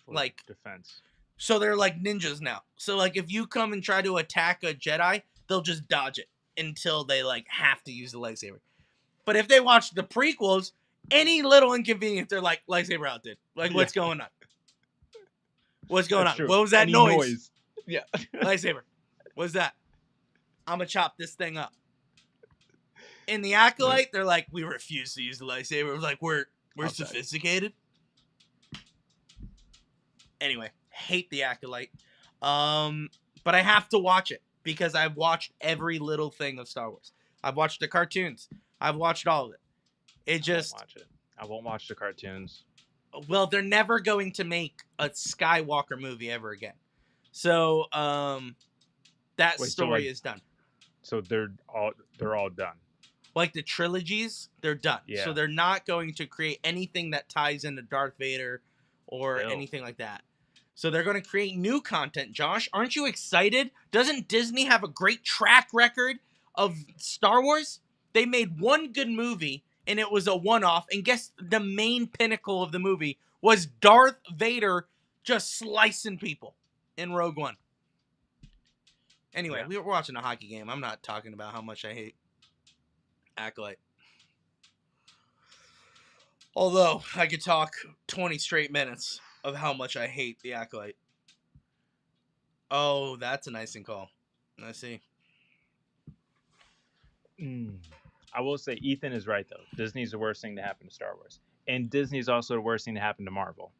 like defense. So they're like ninjas now. So like if you come and try to attack a Jedi, they'll just dodge it until they like have to use the lightsaber. But if they watch the prequels, any little inconvenience, they're like, lightsaber out, dude. Like, what's going on? What's going on? True. What was that Any noise? Yeah. Lightsaber. What's that? I'm going to chop this thing up. In the Acolyte, they're like, we refuse to use the lightsaber. We're like, we're sophisticated. Anyway, hate the Acolyte. But I have to watch it because I've watched every little thing of Star Wars. I've watched the cartoons. I've watched all of it. I won't watch the cartoons. Well, they're never going to make a Skywalker movie ever again. So, that story is done. So they're all done. Like the trilogies, they're done. Yeah. So they're not going to create anything that ties into Darth Vader or anything like that. So they're going to create new content. Josh, aren't you excited? Doesn't Disney have a great track record of Star Wars? They made one good movie, and it was a one-off. And guess the main pinnacle of the movie was Darth Vader just slicing people in Rogue One. Anyway, we were watching a hockey game. I'm not talking about how much I hate Acolyte. Although, I could talk 20 straight minutes of how much I hate the Acolyte. Oh, that's an icing call. I see. I will say Ethan is right, though. Disney's the worst thing to happen to Star Wars. And Disney's also the worst thing to happen to Marvel.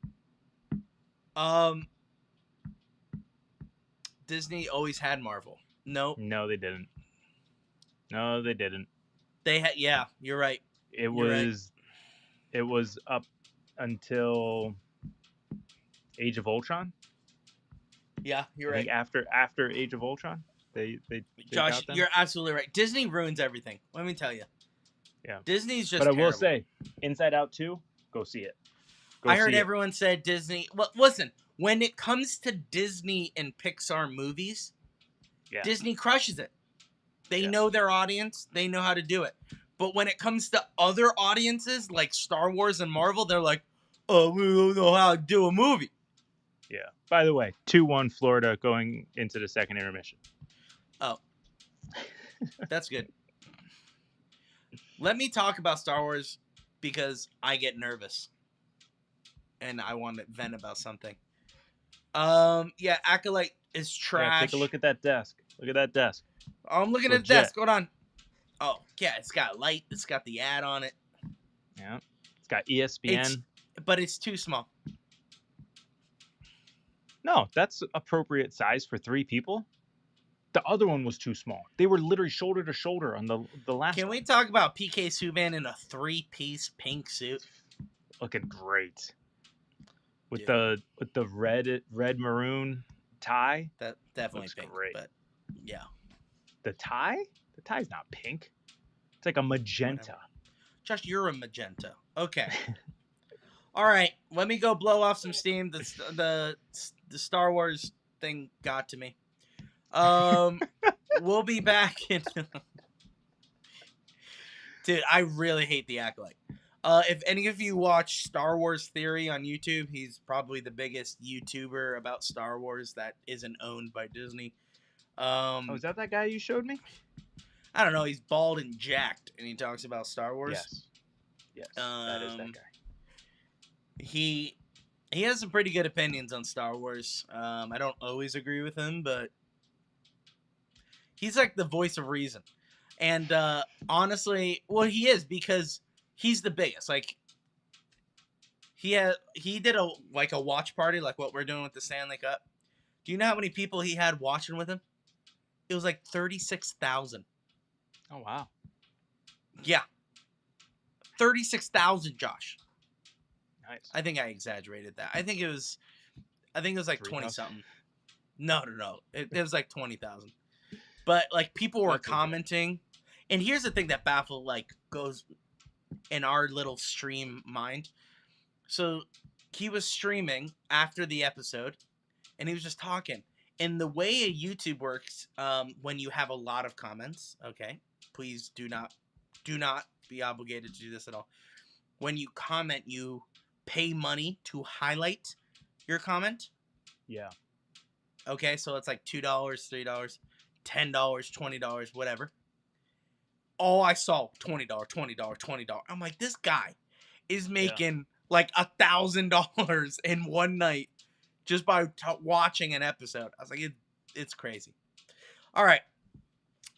Disney always had Marvel. No, they didn't. They had, yeah, you're right. It was up until Age of Ultron. Yeah, you're right. After Age of Ultron, they Josh, you're absolutely right. Disney ruins everything. Let me tell you. Yeah. Disney's just But I terrible. will say, Inside Out 2, go see it. I heard everyone said Disney. Well, listen, when it comes to Disney and Pixar movies, Disney crushes it. They know their audience. They know how to do it. But when it comes to other audiences like Star Wars and Marvel, they're like, oh, we don't know how to do a movie. Yeah. By the way, 2-1 Florida going into the second intermission. Oh, that's good. Let me talk about Star Wars because I get nervous and I want to vent about something. Yeah, Acolyte is trash. Yeah, take a look at that desk. Look at that desk. Oh, I'm looking at the desk. Hold on. Oh, yeah, it's got light. It's got the ad on it. Yeah. It's got ESPN. But it's too small. No, that's appropriate size for 3 people. The other one was too small. They were literally shoulder to shoulder on the last one. Can we talk about PK Subban in a 3-piece pink suit? Looking great. With the red maroon tie. That definitely looks pink. Great. But yeah. The tie? The tie's not pink. It's like a magenta. Whatever. Josh, you're a magenta. Okay. All right, let me go blow off some steam. The Star Wars thing got to me. We'll be back in. Dude, I really hate the Acolyte. If any of you watch Star Wars Theory on YouTube, he's probably the biggest YouTuber about Star Wars that isn't owned by Disney. Is that guy you showed me? I don't know. He's bald and jacked, and he talks about Star Wars. Yes, that is that guy. He has some pretty good opinions on Star Wars. I don't always agree with him, but he's like the voice of reason. And honestly, well, he is because he's the biggest. Like he did a watch party like what we're doing with the Stanley Cup. Do you know how many people he had watching with him? It was like 36,000. Oh wow. Yeah. 36,000, Josh. Nice. I think I exaggerated that. I think it was like 20 something. No. It was like 20,000. But like people were commenting. And here's the thing that baffled goes in our little stream mind. So he was streaming after the episode and he was just talking. And the way a YouTube works, when you have a lot of comments, okay, please do not be obligated to do this at all. When you comment, you pay money to highlight your comment. Yeah. Okay, so it's like $2, $3, $10, $20, whatever. All I saw, $20, $20, $20. I'm like, this guy is making like $1,000 in one night just by watching an episode. I was like, it's crazy. All right.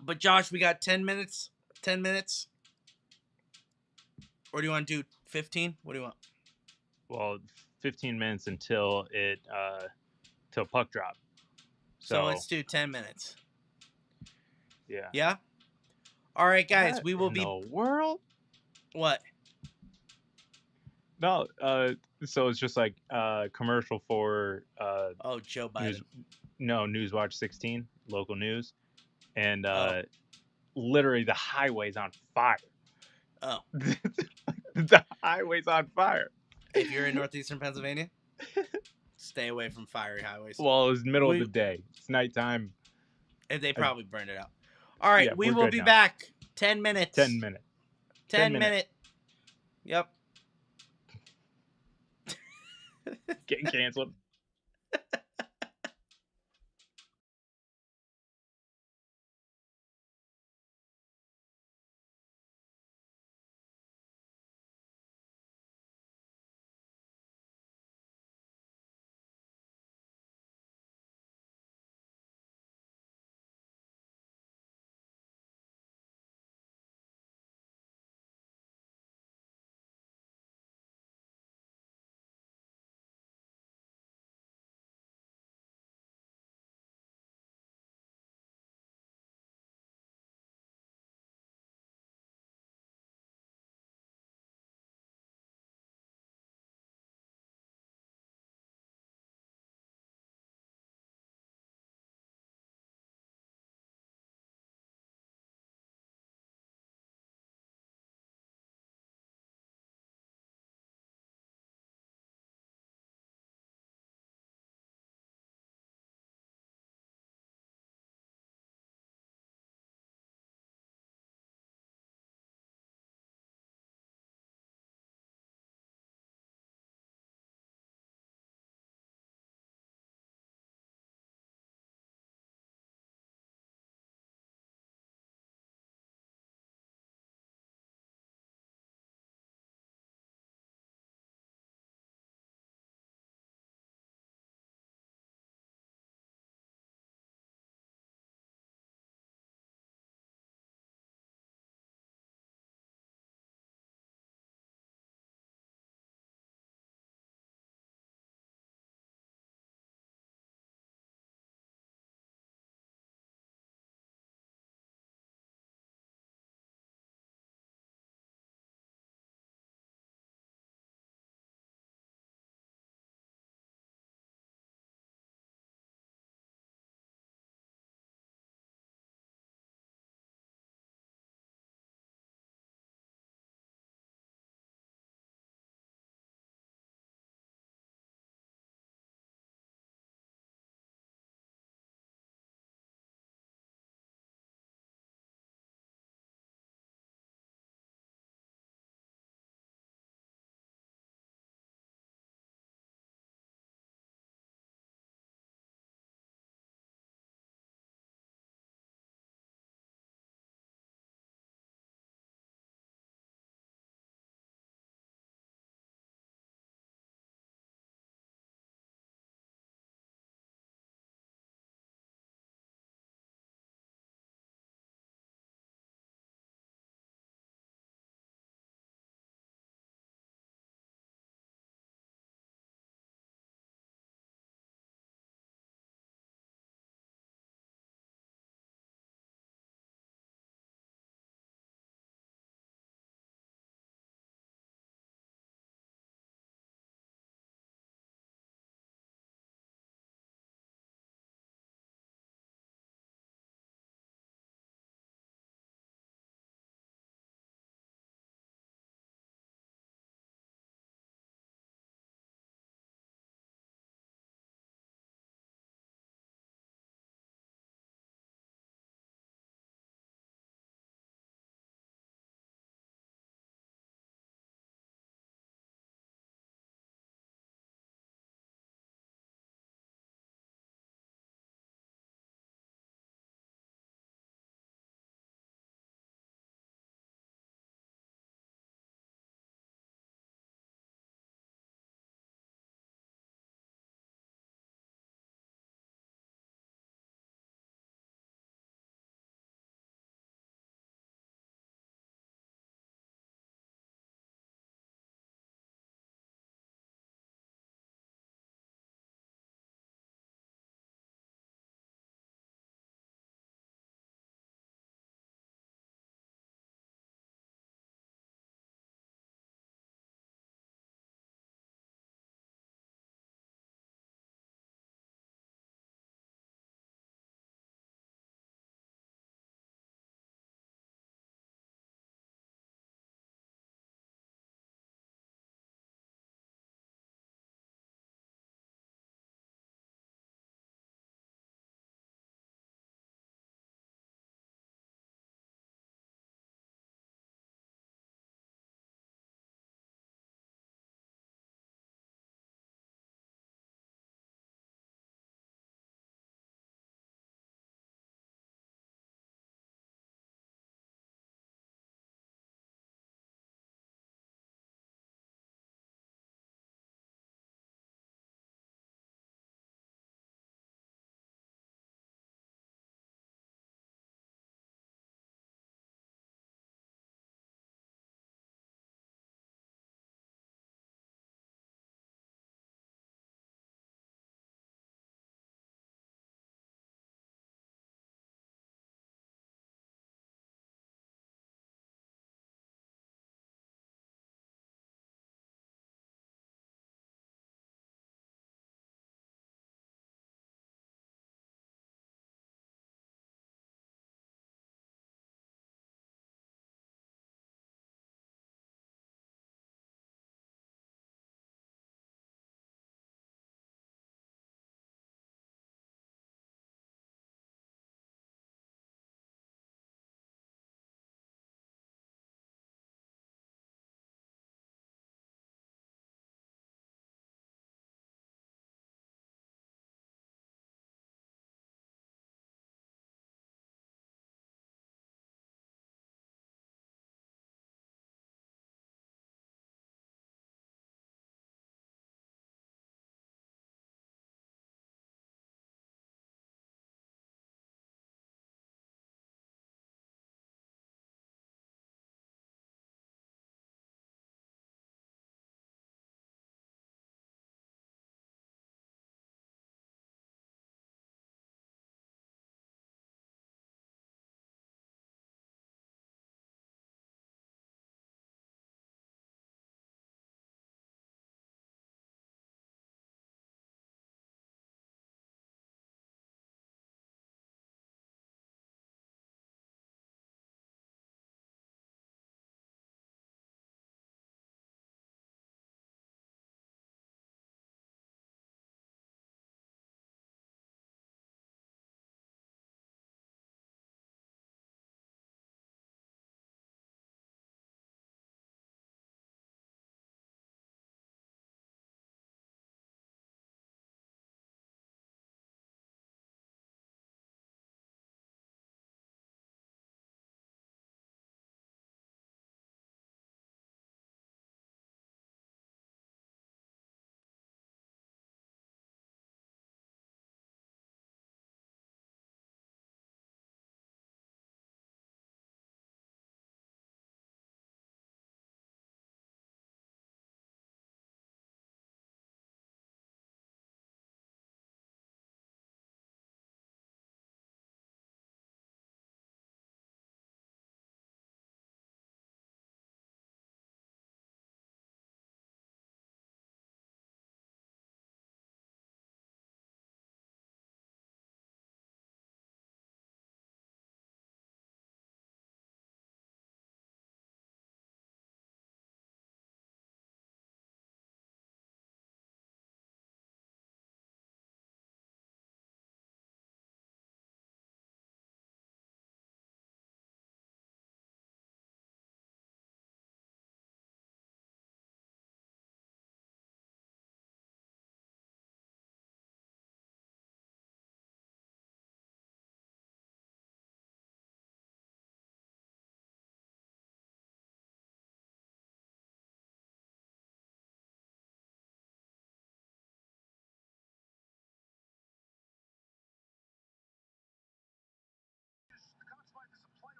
But Josh, we got 10 minutes. 10 minutes. Or do you want to do 15? What do you want? Well, 15 minutes until till puck drop. So let's do 10 minutes. Yeah. Yeah? All right, guys. What we will in be. The world? What? No. So it's just like commercial for. Joe Biden. Newswatch 16, local news, and literally the highway's on fire. Oh. The highway's on fire. If you're in northeastern Pennsylvania, stay away from fiery highways. Well, it was middle of the day. It's nighttime. They probably burned it out. All right, we will be back. 10 minutes. 10 minutes. 10 minutes. Yep. Getting canceled.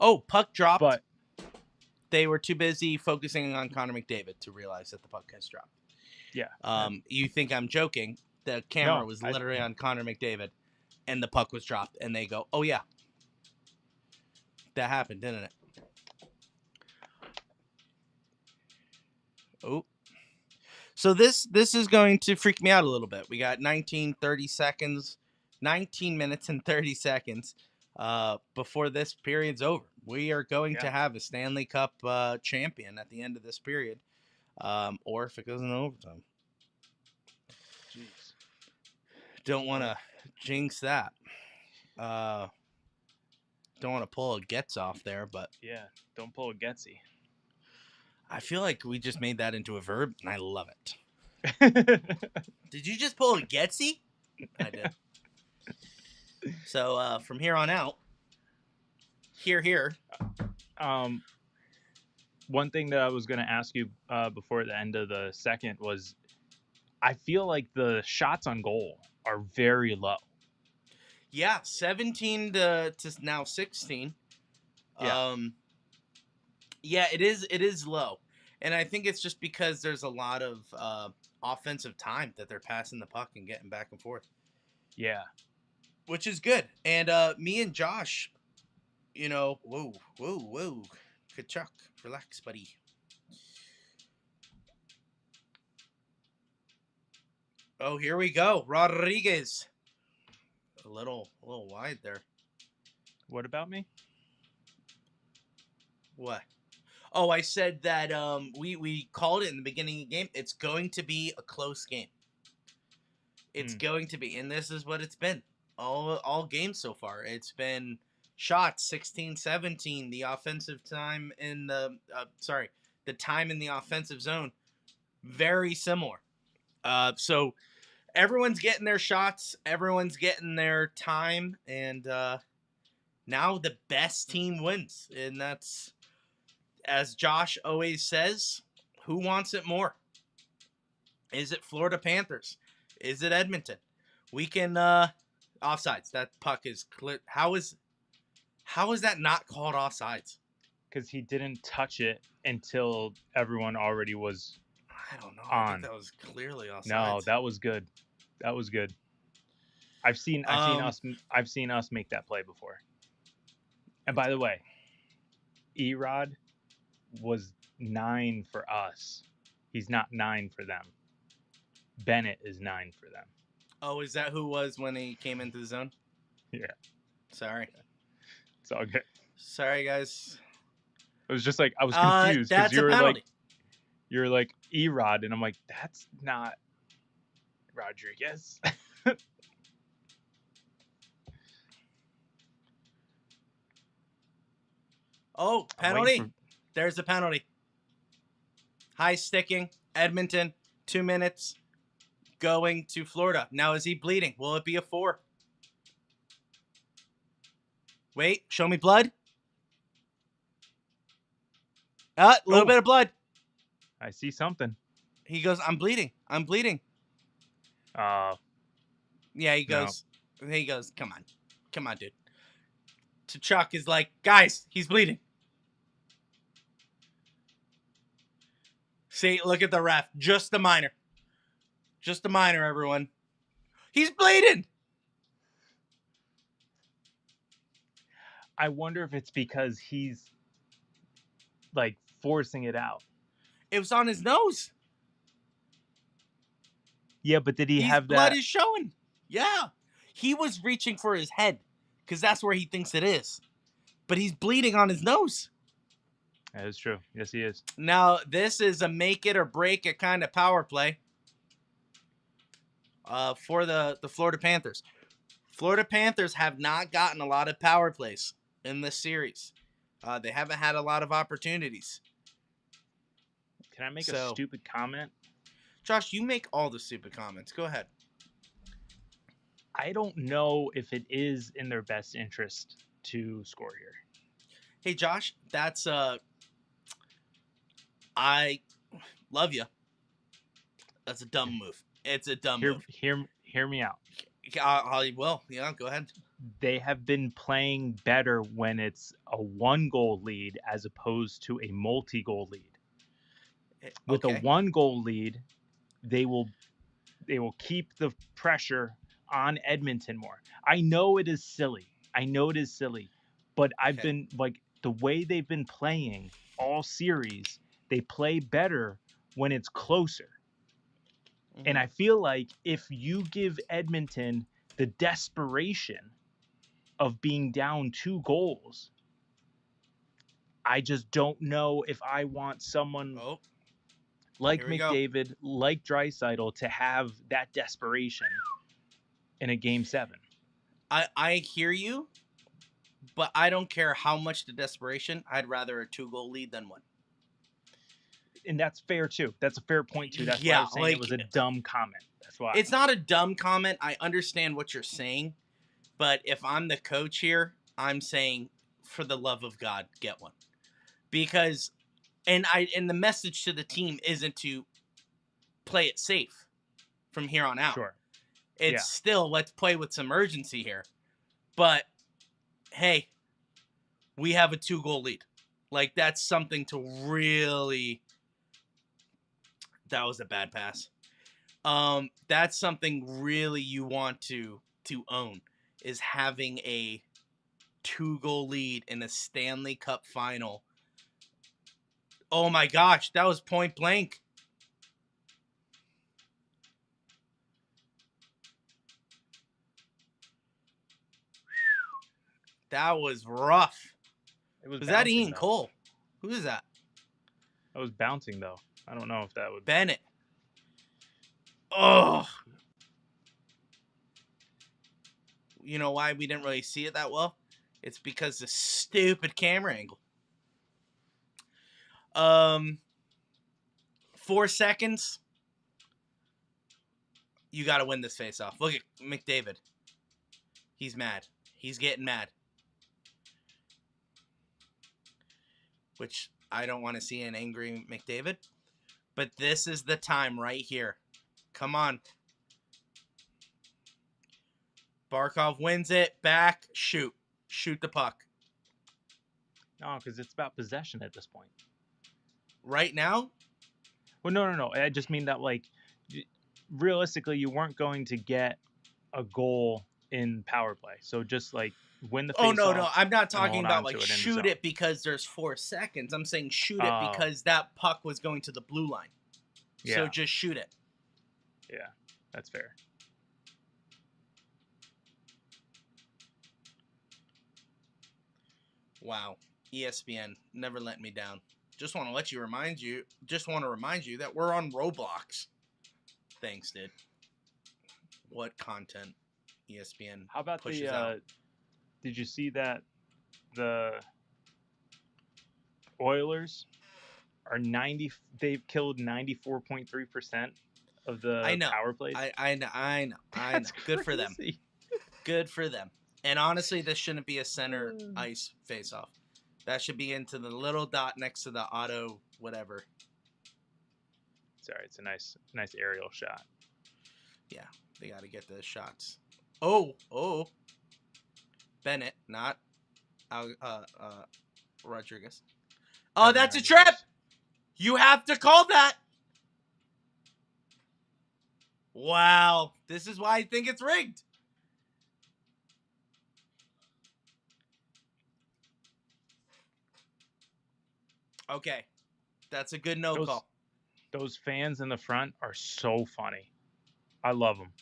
Oh, puck dropped. But they were too busy focusing on Connor McDavid to realize that the puck has dropped. yeah. You think I'm joking? The camera was literally on Connor McDavid, and the puck was dropped, and they go, "Oh yeah, that happened, didn't it?" Oh, so this is going to freak me out a little bit. We got 19 minutes and 30 seconds before this period's over. We are going to have a Stanley Cup champion at the end of this period, or if it goes into overtime. Jeez. Don't want to jinx that. Don't want to pull a gets off there, but yeah, don't pull a Getsy. I feel like we just made that into a verb, and I love it. Did you just pull a Getsy? I did. So from here on out, here. One thing that I was going to ask you before the end of the second was, I feel like the shots on goal are very low. Yeah, 17 to now 16. Yeah. Yeah, it is low. And I think it's just because there's a lot of offensive time that they're passing the puck and getting back and forth. Yeah. Which is good. And me and Josh, whoa. Kachuk, relax, buddy. Oh, here we go. Rodriguez. A little wide there. What about me? What? Oh, I said that we called it in the beginning of the game. It's going to be a close game. It's going to be, and this is what it's been all games so far. It's been shots 16-17. The offensive time in the time in the offensive zone very similar. So everyone's getting their shots, everyone's getting their time, and now the best team wins, and that's, as Josh always says, who wants it more? Is it Florida Panthers? Is it Edmonton? We can offsides. That puck is clear. How is that not called offsides? Because he didn't touch it until everyone already was. I don't know. I think that was clearly offsides. No, that was good. That was good. I've seen us make that play before. And by the way, Erod was 9 for us. He's not 9 for them. Bennett is 9 for them. Oh, is that who was when he came into the zone? Yeah. Sorry. It's all good. Sorry, guys. It was just like, I was confused because you were like Erod, and I'm like, that's not Rodriguez. Oh, penalty. There's a penalty. High sticking. Edmonton, 2 minutes. Going to Florida. Now, is he bleeding? Will it be a 4? Wait, show me blood. A little bit of blood. I see something. He goes, I'm bleeding. Yeah, he goes. No. He goes, come on, dude. To Chuck is like, guys, he's bleeding. See, look at the ref. Just a minor. Everyone. He's bleeding. I wonder if it's because he's like forcing it out. It was on his nose. Yeah, but did he have blood is showing. Yeah. He was reaching for his head because that's where he thinks it is. But he's bleeding on his nose. That is true. Yes, he is. Now, this is a make it or break it kind of power play for the Florida Panthers. Florida Panthers have not gotten a lot of power plays in this series. They haven't had a lot of opportunities. Can I make a stupid comment? Josh, you make all the stupid comments. Go ahead. I don't know if it is in their best interest to score here. Hey, Josh, that's I love you. That's a dumb move. It's a dumb move. Hear me out. I will. Yeah, go ahead. they have been playing better when it's a 1-goal lead as opposed to a multi-goal lead. With a 1-goal lead, they will keep the pressure on Edmonton more. I know it is silly. But I've been like the way they've been playing all series, they play better when it's closer. And I feel like if you give Edmonton the desperation of being down 2 goals, I just don't know if I want someone like McDavid, like Draisaitl to have that desperation in a Game 7. I hear you, but I don't care how much the desperation. I'd rather a 2-goal lead than 1. And that's fair too. That's a fair point too. That's why I was saying it was a dumb comment. That's why. It's not a dumb comment. I understand what you're saying, but if I'm the coach here, I'm saying, for the love of God, get 1. Because, and the message to the team isn't to play it safe from here on out. Sure. It's still, let's play with some urgency here. But, hey, we have a 2-goal lead. Like, that's something to really... That was a bad pass. That's something really you want to own, is having a 2-goal lead in a Stanley Cup Final. Oh my gosh, that was point blank. That was rough. Was that Ian Cole? Who is that? That was bouncing, though. I don't know if that would... Bennett. Oh. You know why we didn't really see it that well? It's because the stupid camera angle. 4 seconds. You got to win this face-off. Look at McDavid. He's mad. He's getting mad. Which I don't want to see an angry McDavid. But this is the time right here. Come on. Barkov wins it. Back. Shoot. Shoot the puck. No, because it's about possession at this point. Right now? Well, no. I just mean that, like, realistically, you weren't going to get a goal in power play. So just, like, win the face-off. Oh, no. I'm not talking about, like, shoot it because there's 4 seconds. I'm saying shoot it because that puck was going to the blue line. Yeah. So just shoot it. Yeah, that's fair. Wow. ESPN never let me down. Just want to remind you that we're on Roblox. Thanks, dude. What content ESPN How about pushes out. Did you see that the Oilers are they've killed 94.3% of the power plays? I know. Good for them. Good for them. And honestly, this shouldn't be a center ice face-off. That should be into the little dot next to the auto whatever. Sorry, it's a nice aerial shot. Yeah, they got to get the shots. Oh. Bennett, not Rodriguez. Oh, that's a trip! You have to call that! Wow. This is why I think it's rigged. Okay. That's a good no call. Those fans in the front are so funny. I love them.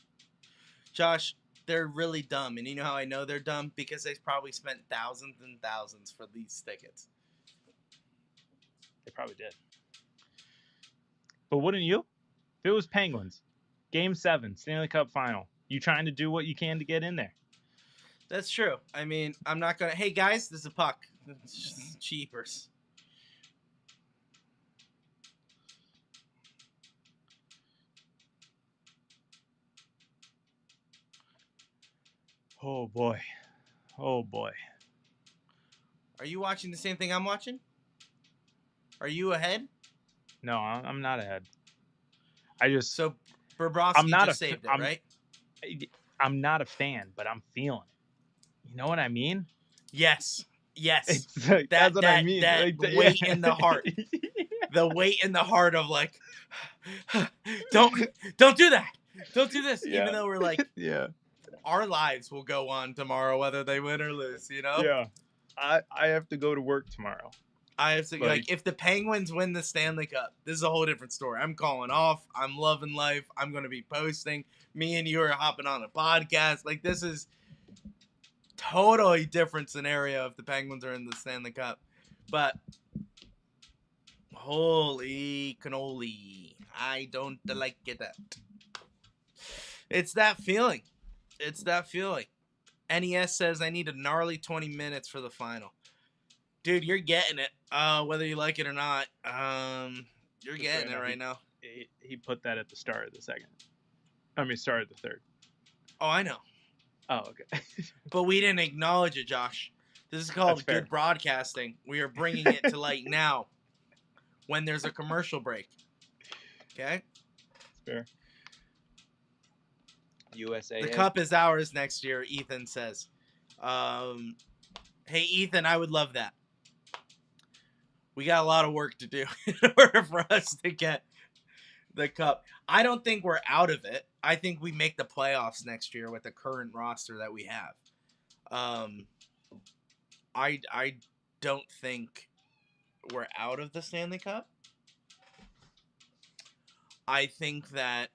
Josh, they're really dumb. And you know how I know they're dumb? Because they probably spent thousands and thousands for these tickets. They probably did. But wouldn't you? If it was Penguins, Game 7, Stanley Cup Final, you trying to do what you can to get in there. That's true. I mean, I'm not going to... Hey, guys, this is a puck. Cheapers. Oh, boy. Oh, boy. Are you watching the same thing I'm watching? Are you ahead? No, I'm not ahead. So, Bobrovsky just saved it, right? I'm not a fan, but I'm feeling it. know what I mean? Yes. It's like, that's what I mean. That Like, weight in the heart. The weight in the heart of like, don't do that. Don't do this. Yeah. Even though we're like, Yeah. our lives will go on tomorrow, whether they win or lose, you know? Yeah. I have to go to work tomorrow. I have to, like, if the Penguins win the Stanley Cup, this is a whole different story. I'm calling off. I'm loving life. I'm going to be posting. Me and you are hopping on a podcast. Like, this is totally different scenario if the Penguins are in the Stanley Cup. But holy cannoli, I don't like it. It's that feeling. It's that feeling. NES says I need a gnarly 20 minutes for the final. Dude, you're getting it. Whether you like it or not, you're getting it right now. He put that at the start of the second. I mean, start of the third. Oh, I know. Oh, okay. But we didn't acknowledge it, Josh. This is called good broadcasting. We are bringing it to light now when there's a commercial break. Okay? That's fair. USA. The cup is ours next year, Ethan says. Hey, Ethan, I would love that. We got a lot of work to do in order for us to get the cup. I don't think we're out of it. I think we make the playoffs next year with the current roster that we have. I don't think we're out of the Stanley Cup. I think that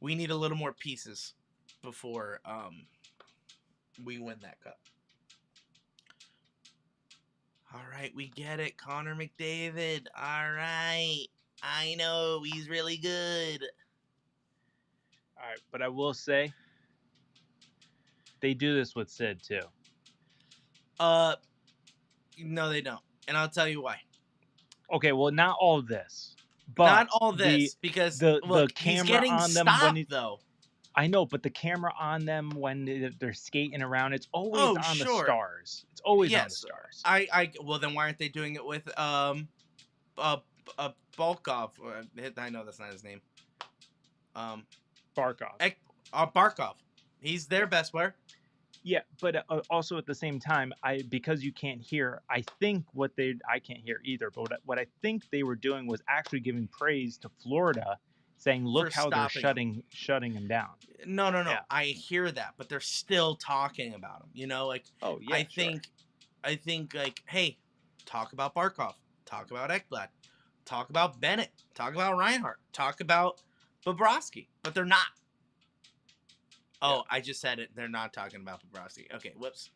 we need a little more pieces before we win that cup. All right, we get it. Connor McDavid. All right. I know. He's really good. All right, but I will say they do this with Sid too. No, they don't. And I'll tell you why. Okay, well, not all this. But not all this, because look, camera he's getting on them stopped, though. I know, but the camera on them when they're skating around, it's always on the Stars. It's always on the Stars. Well, then why aren't they doing it with Volkov? I know that's not his name. Barkov. Barkov. He's their best player. Yeah, but also at the same time, because you can't hear, I think I can't hear either, but what I think they were doing was actually giving praise to Florida, saying, look how they're shutting him down. No. Yeah. I hear that, but they're still talking about him. You know, like, oh yeah, I think like, hey, talk about Barkov, talk about Ekblad, talk about Bennett, talk about Reinhart, talk about Bobrovsky, but they're not. Oh, I just said it. They're not talking about Bobrovsky. Okay, whoops.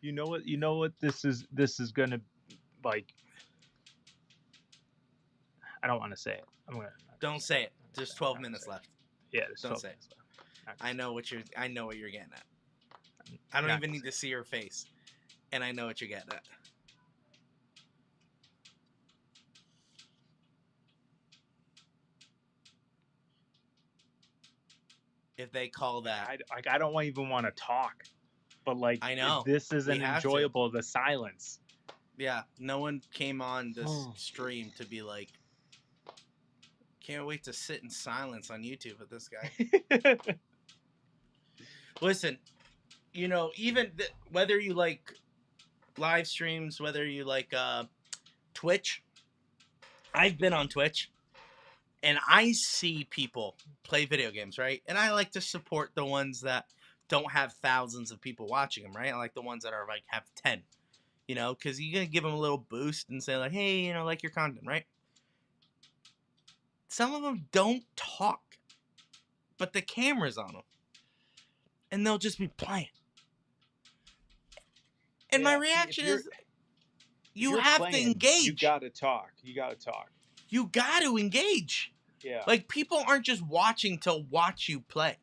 You know what this is gonna, like, I don't want to say it. Don't say it. There's 12 minutes left. Yeah, there's 12 minutes left. I know what you're getting at. I don't even need to see your face, and I know what you're getting at. If they call that, I don't even want to talk, but like, I know this isn't enjoyable. The silence. Yeah, no one came on this stream to be like, can't wait to sit in silence on YouTube with this guy. Listen, you know, even whether you like live streams, whether you like Twitch, I've been on Twitch. And I see people play video games, right? And I like to support the ones that don't have thousands of people watching them, right? I like the ones that are like have 10, you know, because you're going to give them a little boost and say like, hey, you know, like your content, right? Some of them don't talk, but the camera's on them. And they'll just be playing. And my reaction is, you have to engage. You got to talk. You got to engage. Yeah. Like, people aren't just watching to watch you play.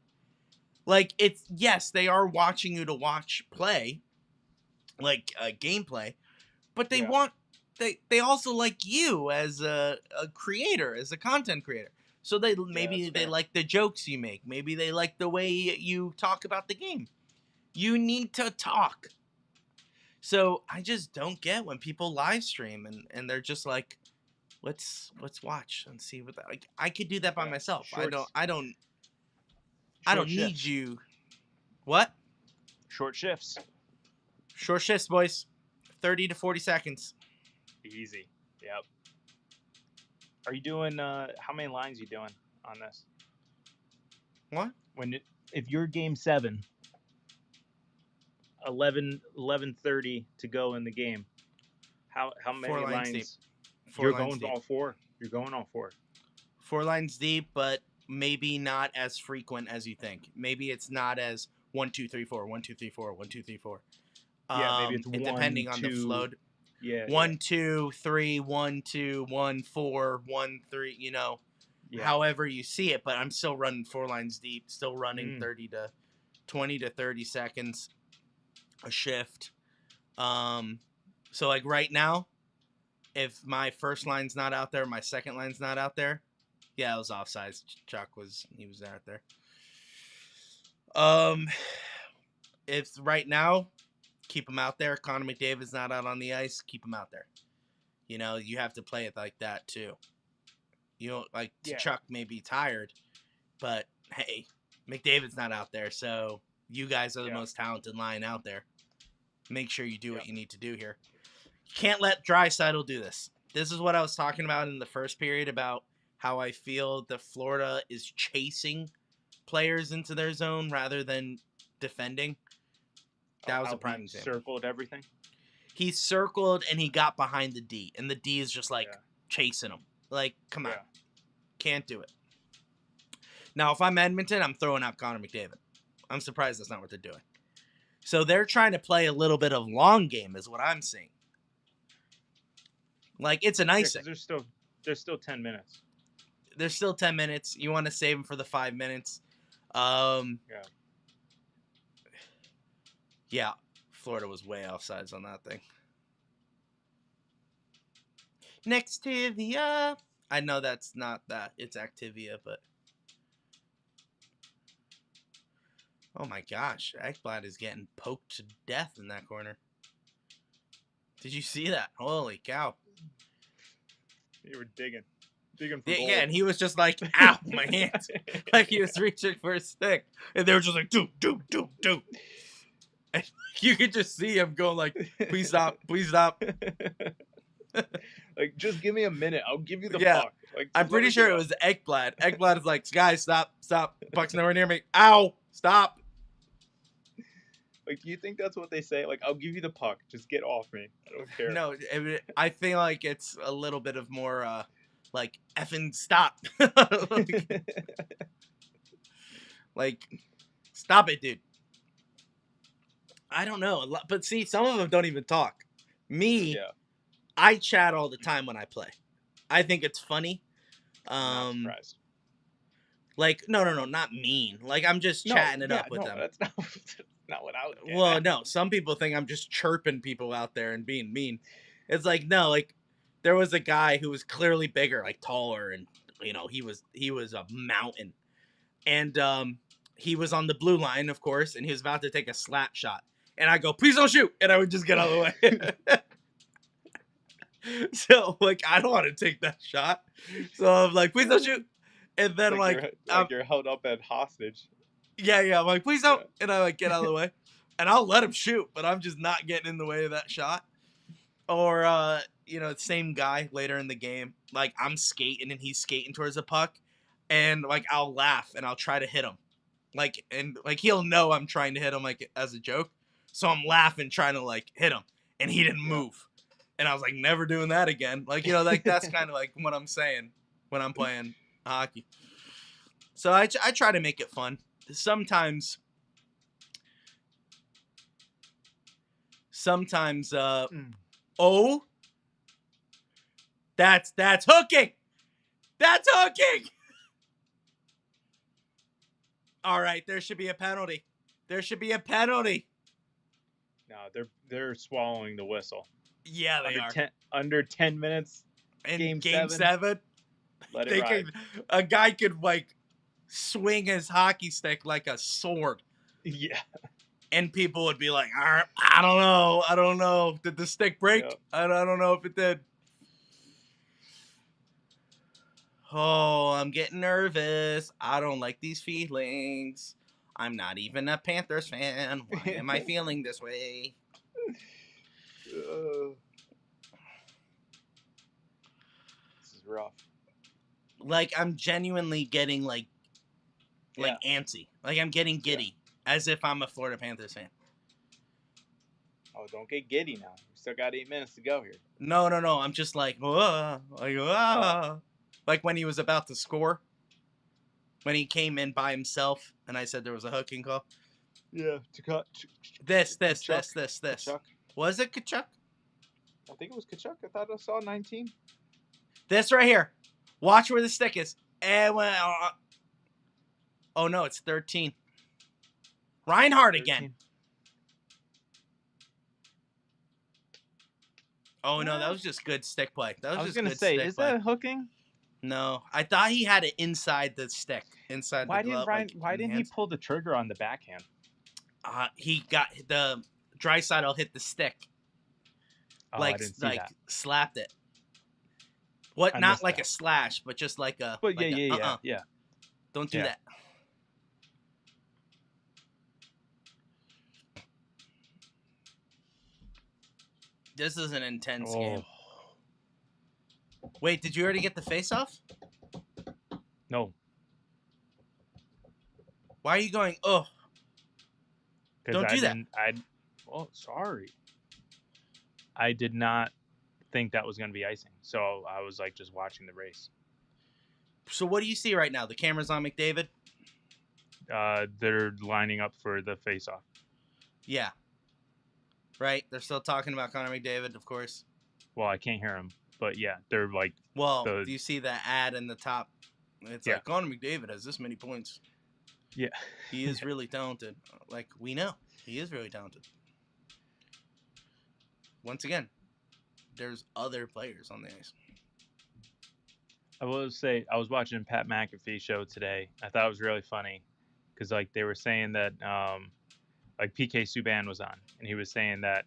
Like, yes, they are watching you to watch play, like gameplay, but they they also like you as a creator, as a content creator. So they like the jokes you make. Maybe they like the way you talk about the game. You need to talk. So I just don't get when people live stream and they're just like, let's watch and see what that, like, I could do that by myself. I don't need you. What? Short shifts. Short shifts, boys. 30 to 40 seconds. Easy. Yep. Are you doing? How many lines are you doing on this? What? If you're game 7, 11:30 to go in the game, how many 4 lines lines? deep. You're going all 4. You're going all 4. 4 lines deep, but maybe not as frequent as you think. Maybe it's not as 1, 2, 3, 4, 1, 2, 3, 4, 1, 2, 3, 4. Yeah, maybe it's 1, depending 2, on the float. Yeah. 1, 2, 3, 1, 2, 1, 4, 1, 3. You know, however you see it. But I'm still running 4 lines deep. Still running 20 to 30 seconds a shift. So like right now, if my first line's not out there, my second line's not out there, yeah, it was offsides. Chuck was out there. If right now, keep him out there. Connor McDavid's not out on the ice, keep him out there. You know, you have to play it like that too. You know, like Chuck may be tired, but hey, McDavid's not out there, so you guys are the most talented line out there. Make sure you do what you need to do here. You can't let Draisaitl do this. This is what I was talking about in the first period about how I feel that Florida is chasing players into their zone rather than defending. That was a prime example. Circled everything. He circled and he got behind the D, and the D is just like chasing him. Like, come on, can't do it. Now, if I'm Edmonton, I'm throwing out Connor McDavid. I'm surprised that's not what they're doing. So they're trying to play a little bit of long game, is what I'm seeing. Like, it's an icing. There's still 10 minutes. There's still 10 minutes. You want to save them for the 5 minutes. Yeah, Florida was way offsides on that thing. Nextivia. I know that's not that. It's Activia, but... Oh my gosh. Ekblad is getting poked to death in that corner. Did you see that? Holy cow. You were digging for goal. Yeah, and he was just like, ow, my hands. Like he was reaching for a stick. And they were just like, do. And you could just see him go like, please stop. Like, just give me a minute. I'll give you the puck. Like, I'm pretty sure it was Ekblad. Ekblad is like, guys, stop. Puck's nowhere near me. Ow, stop. Like, do you think that's what they say? Like, I'll give you the puck. Just get off me. I don't care. No, I feel like it's a little bit of more, like, effing stop. like, stop it, dude. I don't know. But see, some of them don't even talk. Me, I chat all the time when I play. I think it's funny. I'm not surprised. Like, no, not mean. Like, I'm just chatting it up with them. That's not what I was getting Well, at. no, some people think I'm just chirping people out there and being mean. It's like, no, like, there was a guy who was clearly bigger, like taller, and, you know, he was a mountain. And he was on the blue line, of course, and he was about to take a slap shot. And I go, please don't shoot. And I would just get out of the way. So, like, I don't want to take that shot. So I'm like, please don't shoot. And then, you're held up at hostage. Yeah. I'm like, please don't. And I, like, get out of the way. And I'll let him shoot, but I'm just not getting in the way of that shot. Or, you know, same guy later in the game. Like, I'm skating and he's skating towards the puck. And, like, I'll laugh and I'll try to hit him. Like, and, like, he'll know I'm trying to hit him, like, as a joke. So I'm laughing, trying to, like, hit him. And he didn't move. And I was like, never doing that again. Like, you know, like, that's kind of, like, what I'm saying when I'm playing hockey. So I try to make it fun. Sometimes, oh, that's hooking. That's hooking. All right, there should be a penalty. No, they're swallowing the whistle. Yeah, they are. Under 10 minutes. In game 7. Let it ride. A guy could, like, swing his hockey stick like a sword. Yeah. And people would be like, I don't know. Did the stick break? Yep. I don't know if it did. Oh, I'm getting nervous. I don't like these feelings. I'm not even a Panthers fan. Why am I feeling this way? This is rough. Like, I'm genuinely getting, like antsy. Like, I'm getting giddy. As if I'm a Florida Panthers fan. Oh, don't get giddy now. We still got 8 minutes to go here. No. I'm just like, whoa. Like when he was about to score. When he came in by himself, and I said there was a hooking call. Yeah. This. Kachuk. Was it Kachuk? I think it was Kachuk. I thought I saw 19. This right here. Watch where the stick is. And oh no, it's 13. Reinhardt 13. Again. Oh no, that was just good stick play. I was gonna say, is that hooking? No, I thought he had it inside the stick, inside the glove. Why didn't he pull the trigger on the backhand? He got the Draisaitl hit the stick. Oh, I didn't see that. Slapped it. What? Not like a slash, but just like a. But like yeah. Don't do that. This is an intense game. Wait, did you already get the face-off? No. Why are you going, oh? Don't do that. Sorry. I did not think that was going to be icing. So I was like just watching the race. So what do you see right now? The camera's on McDavid? They're lining up for the face-off. Yeah. Right? They're still talking about Connor McDavid, of course. Well, I can't hear him. But yeah, they're like. Well, do you see the ad in the top? It's like Connor McDavid has this many points. Yeah, he is really talented. Like we know, he is really talented. Once again, there's other players on the ice. I will say I was watching Pat McAfee show today. I thought it was really funny because like they were saying that like PK Subban was on and he was saying that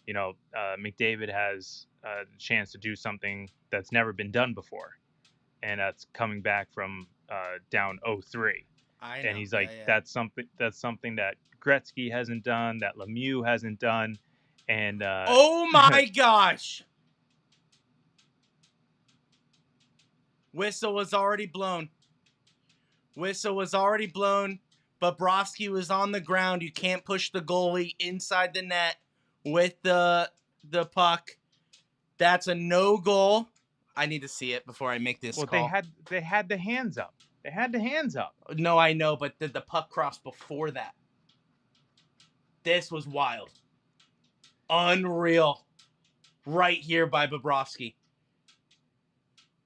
McDavid has a chance to do something that's never been done before, and that's coming back from down 0-3. I know. And he's like, that's something that Gretzky hasn't done, that Lemieux hasn't done, and oh my gosh! Whistle was already blown. Bobrovsky was on the ground. You can't push the goalie inside the net with the puck. That's a no goal. I need to see it before I make this call. They had the hands up. No, I know, but did the puck cross before that? This was wild. Unreal. Right here by Bobrovsky.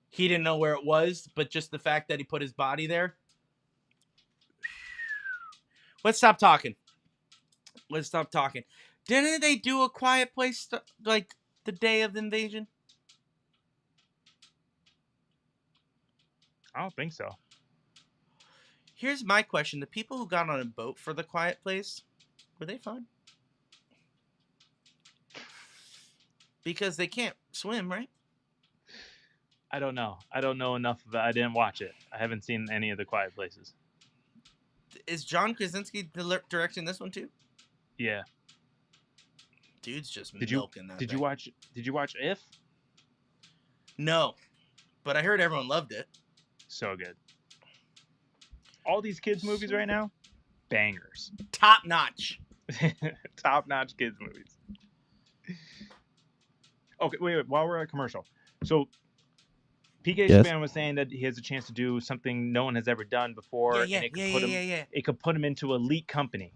He didn't know where it was, but just the fact that he put his body there. Let's stop talking. Didn't they do a quiet place like the day of the invasion? I don't think so. Here's my question. The people who got on a boat for the quiet place, were they fine? Because they can't swim, right? I don't know. I don't know enough of it. I didn't watch it. I haven't seen any of the quiet places. Is John Krasinski directing this one too? Yeah. Dude's just milking that. Did you watch If? No, but I heard everyone loved it. So good. All these kids movies right now, bangers. Top notch. Top notch kids movies. Okay, wait. While we're at commercial, so PK Subban was saying that he has a chance to do something no one has ever done before. It could put him into elite company.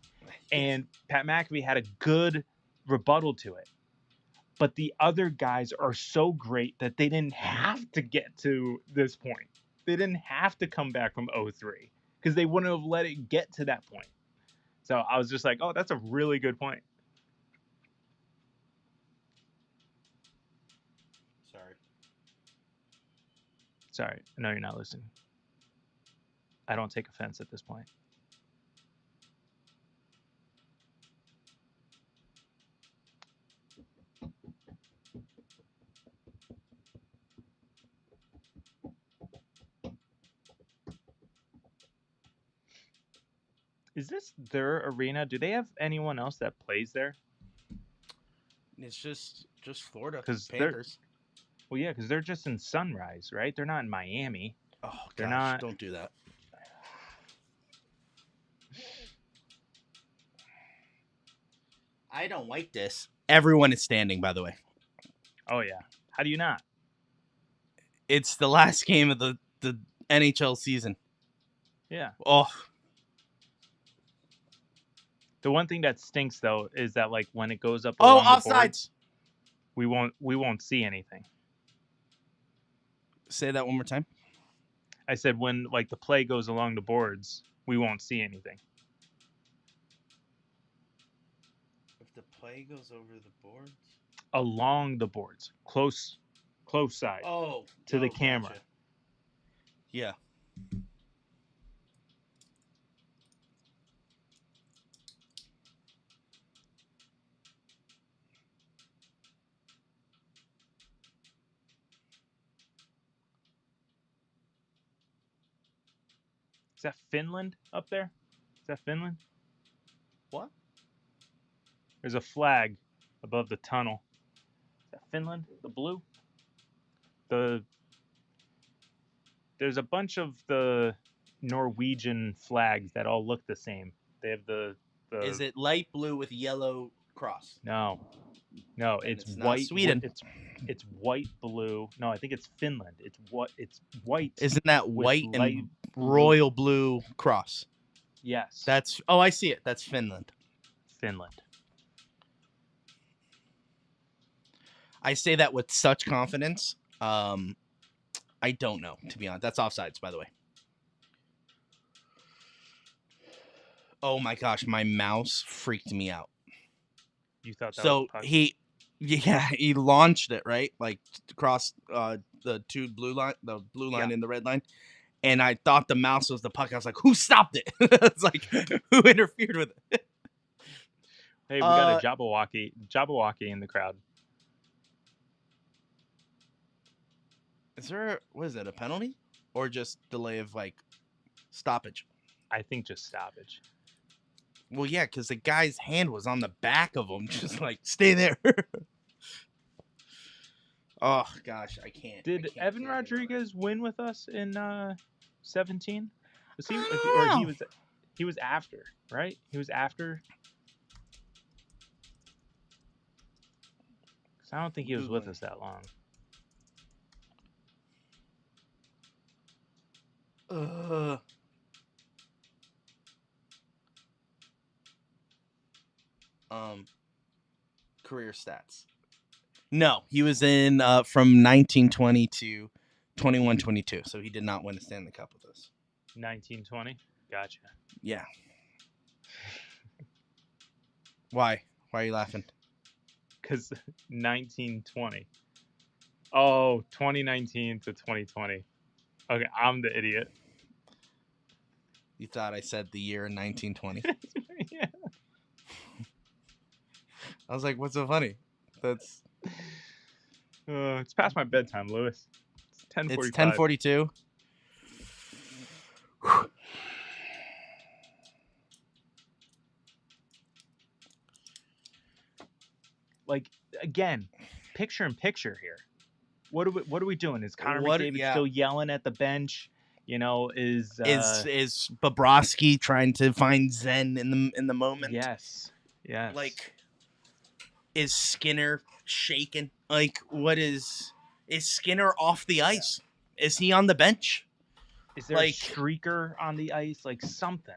And Pat McAfee had a good rebuttal to it. But the other guys are so great that they didn't have to get to this point. They didn't have to come back from 0-3 because they wouldn't have let it get to that point. So I was just like, oh, that's a really good point. Sorry, I know you're not listening. I don't take offense at this point. Is this their arena? Do they have anyone else that plays there? It's just Florida Because Panthers. because they're just in Sunrise, right? They're not in Miami. Oh They're gosh, not. don't do that. I don't like this. Everyone is standing, by the way. Oh yeah. How do you not? It's the last game of the NHL season. Yeah. Oh. The one thing that stinks though is that like when it goes up along the boards, we won't see anything. Say that one more time. I said when like the play goes along the boards, we won't see anything. If the play goes over the boards? Along the boards. Close side. To the camera. Gotcha. Yeah. Is that Finland up there? Is that Finland? What? There's a flag above the tunnel. Is that Finland? The blue? There's a bunch of the Norwegian flags that all look the same. They have the Is it light blue with yellow cross? No, it's it's white. Not Sweden. It's white, blue. No, I think it's Finland. It's white. Isn't that white and royal blue cross? Yes. I see it. That's Finland. I say that with such confidence. I don't know, to be honest. That's offsides, by the way. Oh my gosh, my mouse freaked me out. You thought that so was he launched it right, like across the blue line and the red line, and I thought the mouse was the puck. I was like, who stopped it? It's like, who interfered with it? Hey, we got a Jabberwocky in the crowd. Is there, what is it, a penalty or just delay of like stoppage? I think just stoppage. Well, yeah, because the guy's hand was on the back of him, just like, stay there. Oh gosh, I can't. Did Evan Rodriguez win with us in 17? Was he, he was after, right? He was after. Because I don't think he was with us that long. Career stats. No, he was in from 1920 to 21-22, so he did not win a Stanley Cup with us. 1920? Gotcha. Yeah. Why? Why are you laughing? Because 1920. Oh, 2019 to 2020. Okay, I'm the idiot. You thought I said the year in 1920? Yeah. I was like, what's so funny? That's... it's past my bedtime, Lewis. It's 10:45. It's 10:42. Like, again, picture in picture here. What are we doing? Is Connor McDavid still yelling at the bench? You know, is Bobrovsky trying to find zen in the moment? Yes. Like, is Skinner shaking? Like, what is Skinner off the ice? Yeah. Is he on the bench? Is there a streaker on the ice? Like something.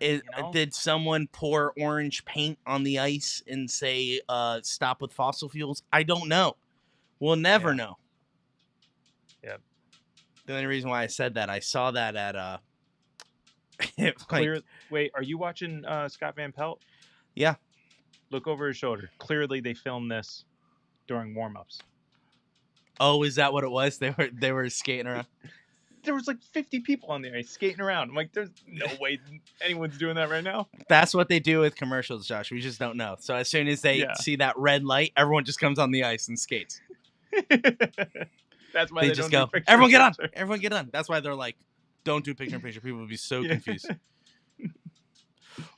Did someone pour orange paint on the ice and say, stop with fossil fuels? I don't know. We'll never know. Yep. The only reason why I said that, I saw that at Wait, are you watching Scott Van Pelt? Yeah. Look over his shoulder. Clearly, they filmed this during warm-ups. Oh, is that what it was? They were skating around. There was like 50 people on the ice skating around. I'm like, there's no way anyone's doing that right now. That's what they do with commercials, Josh. We just don't know. So as soon as they see that red light, everyone just comes on the ice and skates. That's why they just go, everyone get on. Everyone get on. That's why they're like, don't do picture in picture. People would be so confused.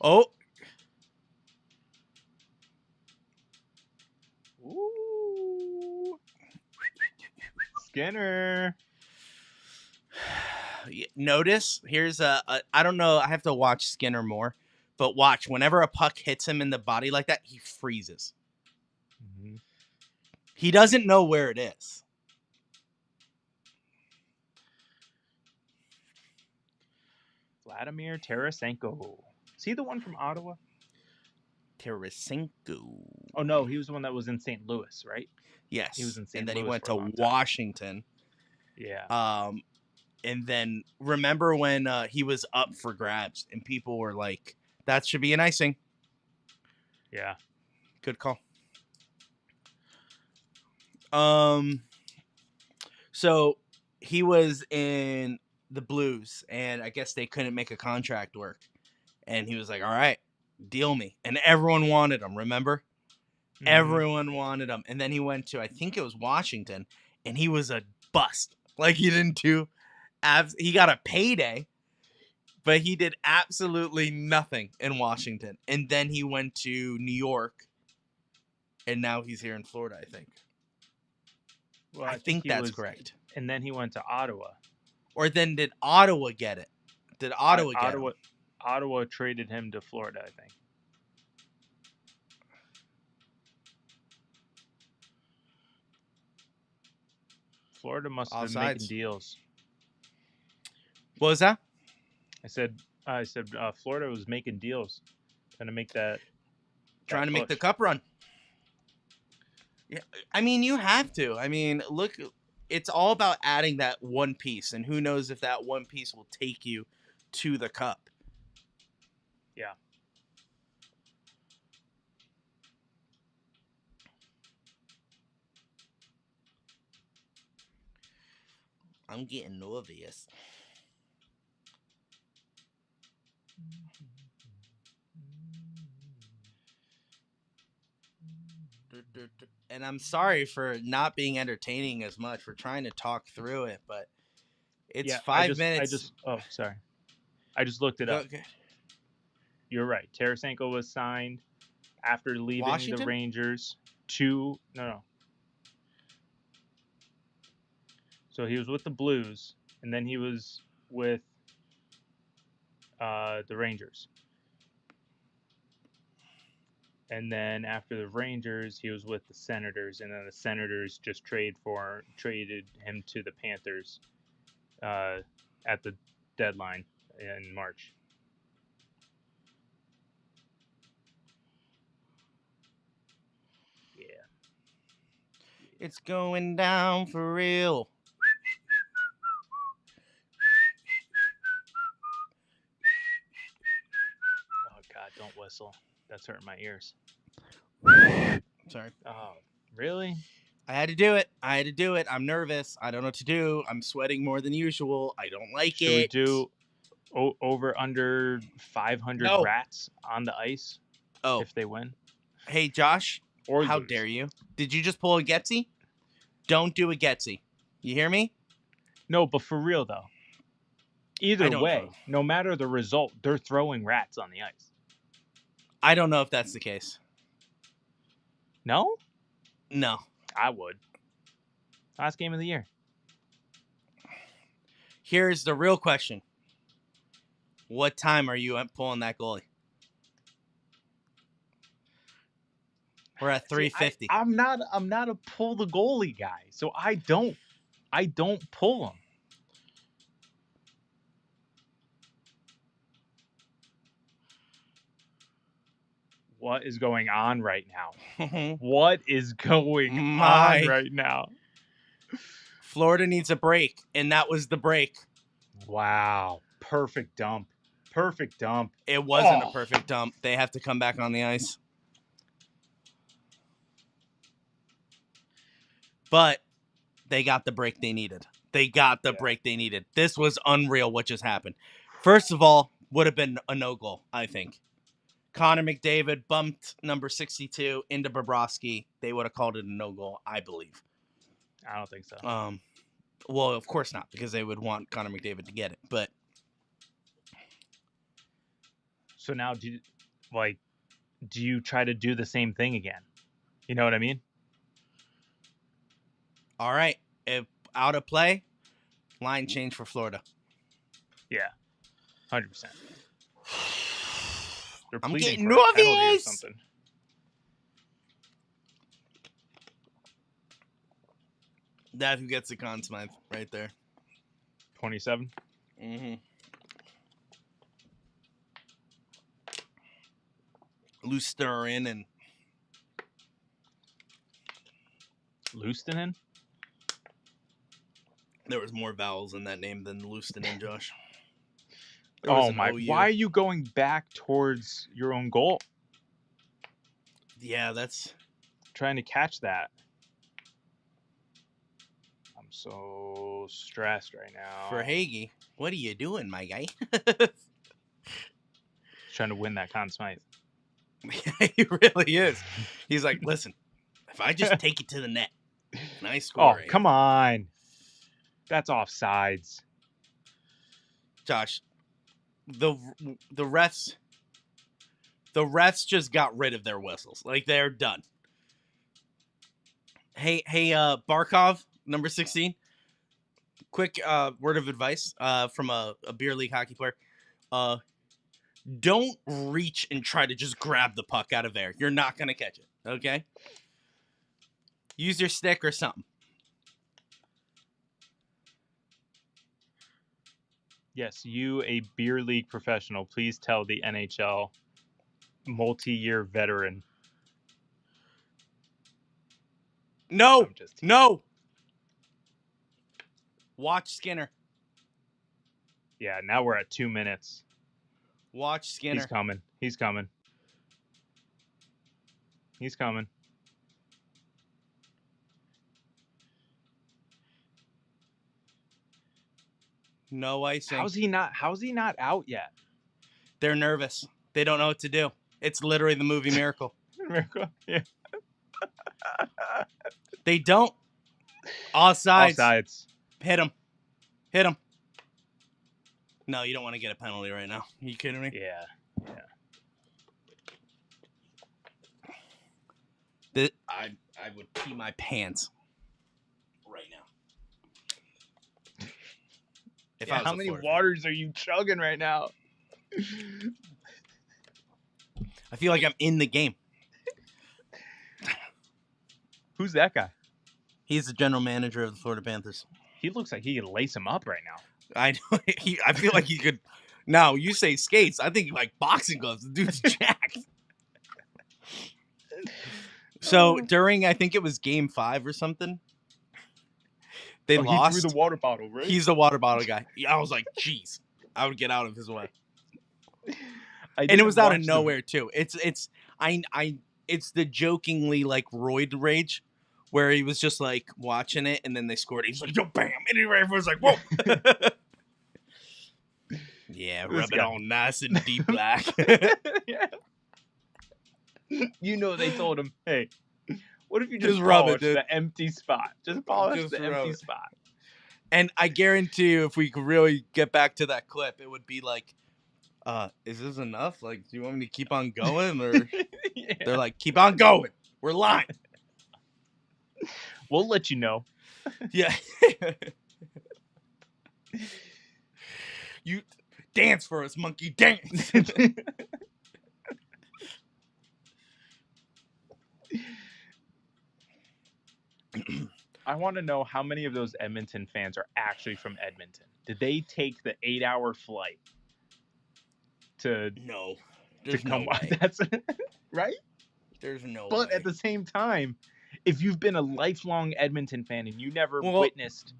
Oh. Ooh. Skinner. Notice, here's I don't know, I have to watch Skinner more, but watch, whenever a puck hits him in the body like that, he freezes. Mm-hmm. He doesn't know where it is. Vladimir Tarasenko. Is he the one from Ottawa? Tarasenko. Oh, no, he was the one that was in St. Louis, right? Yes. He was in St. And then Louis he went for a to long time. Washington. Yeah. And then remember when he was up for grabs and people were like, that should be an icing. Yeah. Good call. So he was in the Blues, and I guess they couldn't make a contract work. And he was like, all right, deal me. And everyone wanted him, remember? Mm-hmm. Everyone wanted him. And then he went to, I think it was Washington, and he was a bust. Like, he didn't do, he got a payday, but he did absolutely nothing in Washington. And then he went to New York, and now he's here in Florida, I think. Well, I think that's correct. And then he went to Ottawa. Or then did Ottawa get it? Did Ottawa get him? Ottawa traded him to Florida, I think. Florida must have been making deals. What was that? I said Florida was making deals, trying to make that. Trying to make the cup run. Yeah, I mean, you have to. I mean, look, it's all about adding that one piece, and who knows if that one piece will take you to the cup. Yeah. I'm getting nervous. And I'm sorry for not being entertaining as much. We're trying to talk through it, but it's 5 minutes. Sorry. I just looked it up. Okay. You're right. Tarasenko was signed after leaving Washington? the Rangers to no. So he was with the Blues, and then he was with the Rangers. And then after the Rangers, he was with the Senators, and then the Senators just traded him to the Panthers at the deadline in March. Yeah. It's going down for real. Oh God, don't whistle. That's hurting my ears. Sorry. Oh, really? I had to do it. I'm nervous. I don't know what to do. I'm sweating more than usual. I don't like it. Should we do over under 500 rats on the ice if they win? Hey, Josh. Or how lose. Dare you? Did you just pull a Getsy? Don't do a Getsy. You hear me? No, but for real, though. Either way, no matter the result, they're throwing rats on the ice. I don't know if that's the case. No? No. I would. Last game of the year. Here's the real question. What time are you pulling that goalie? We're at 3:50. I'm not a pull the goalie guy, so I don't pull him. What is going on right now? What is going on right now? Florida needs a break, and that was the break. Wow. Perfect dump. Perfect dump. It wasn't a perfect dump. They have to come back on the ice. But they got the break they needed. Break they needed. This was unreal what just happened. First of all, would have been a no goal, I think. Connor McDavid bumped number 62 into Bobrovsky. They would have called it a no goal, I believe. I don't think so. Well, of course not, because they would want Connor McDavid to get it. But So now do you try to do the same thing again? You know what I mean? All right. If out of play, line change for Florida. Yeah, 100%. They're I'm pleading getting for a penalty or nervous. something. That who gets the Conn Smythe right there. 27. Mm-hmm. Lusterin and Lustanen? there was more vowels in that name than Lustenin, Josh. Oh my! Why are you going back towards your own goal? Yeah, that's trying to catch that. I'm so stressed right now. for Hagee. What are you doing, my guy? He's trying to win that Conn Smythe. Yeah, he really is. He's like, listen, if I just take it to the net and I score, come on, that's offsides. Josh, the refs just got rid of their whistles. Like they're done. Hey, Barkov, number 16. Quick word of advice from a beer league hockey player. Don't reach and try to just grab the puck out of air. You're not going to catch it, okay? Use your stick or something. Yes, you, a beer league professional, please tell the NHL multi-year veteran. No. Watch Skinner. Yeah, now we're at 2 minutes. Watch Skinner. He's coming. No icing. How's he not out yet? They're nervous. They don't know what to do. It's literally the movie Miracle. Miracle. Yeah. They don't. Offsides. Hit him. No, you don't want to get a penalty right now. Are you kidding me? Yeah. I would pee my pants right now. How many waters are you chugging right now? I feel like I'm in the game. Who's that guy? He's the general manager of the Florida Panthers. He looks like he could lace him up right now. I know. I feel like he could. Now, you say skates. I think like boxing gloves. The dude's jacked. So during, I think it was game 5 or something, they lost. He threw the water bottle, right? He's the water bottle guy. I was like, geez, I would get out of his way. And it was out of nowhere too. It's the jokingly like roid rage, where he was just like watching it and then they scored. He's like, yo, bam! And everyone's like, whoa. Yeah, rub it all nice and deep black. Yeah. You know they told him, hey, what if you just rub polish the empty spot? Just polish the empty spot. And I guarantee you, if we could really get back to that clip, it would be like, is this enough? Like, do you want me to keep on going? Or yeah. They're like, keep on going. We're live. We'll let you know. Yeah. You dance for us, monkey, dance. I want to know how many of those Edmonton fans are actually from Edmonton. Did they take the 8-hour flight to way. come That's right? There's no But way. at the same time, if you've been a lifelong Edmonton fan and you never witnessed